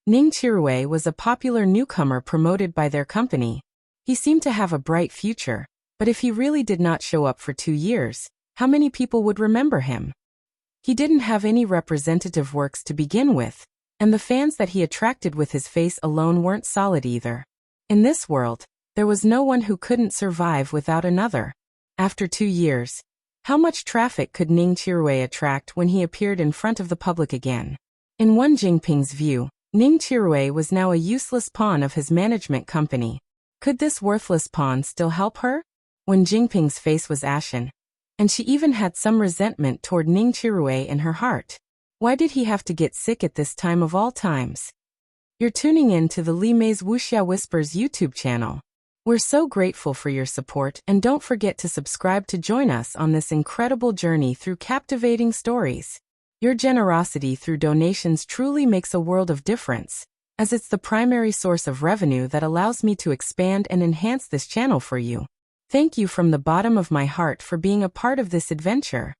Ning Chirue was a popular newcomer promoted by their company. He seemed to have a bright future, but if he really did not show up for 2 years, how many people would remember him? He didn't have any representative works to begin with, And the fans that he attracted with his face alone weren't solid either. In this world, there was no one who couldn't survive without another. After 2 years, how much traffic could Ning Qiruwei attract when he appeared in front of the public again? In Wen Jingping's view, Ning Qiruwei was now a useless pawn of his management company. Could this worthless pawn still help her? Wen Jingping's face was ashen, and she even had some resentment toward Ning Qiruwei in her heart. Why did he have to get sick at this time of all times? You're tuning in to the Li Mei's Wuxia Whispers YouTube channel. We're so grateful for your support, and don't forget to subscribe to join us on this incredible journey through captivating stories. Your generosity through donations truly makes a world of difference, as it's the primary source of revenue that allows me to expand and enhance this channel for you. Thank you from the bottom of my heart for being a part of this adventure.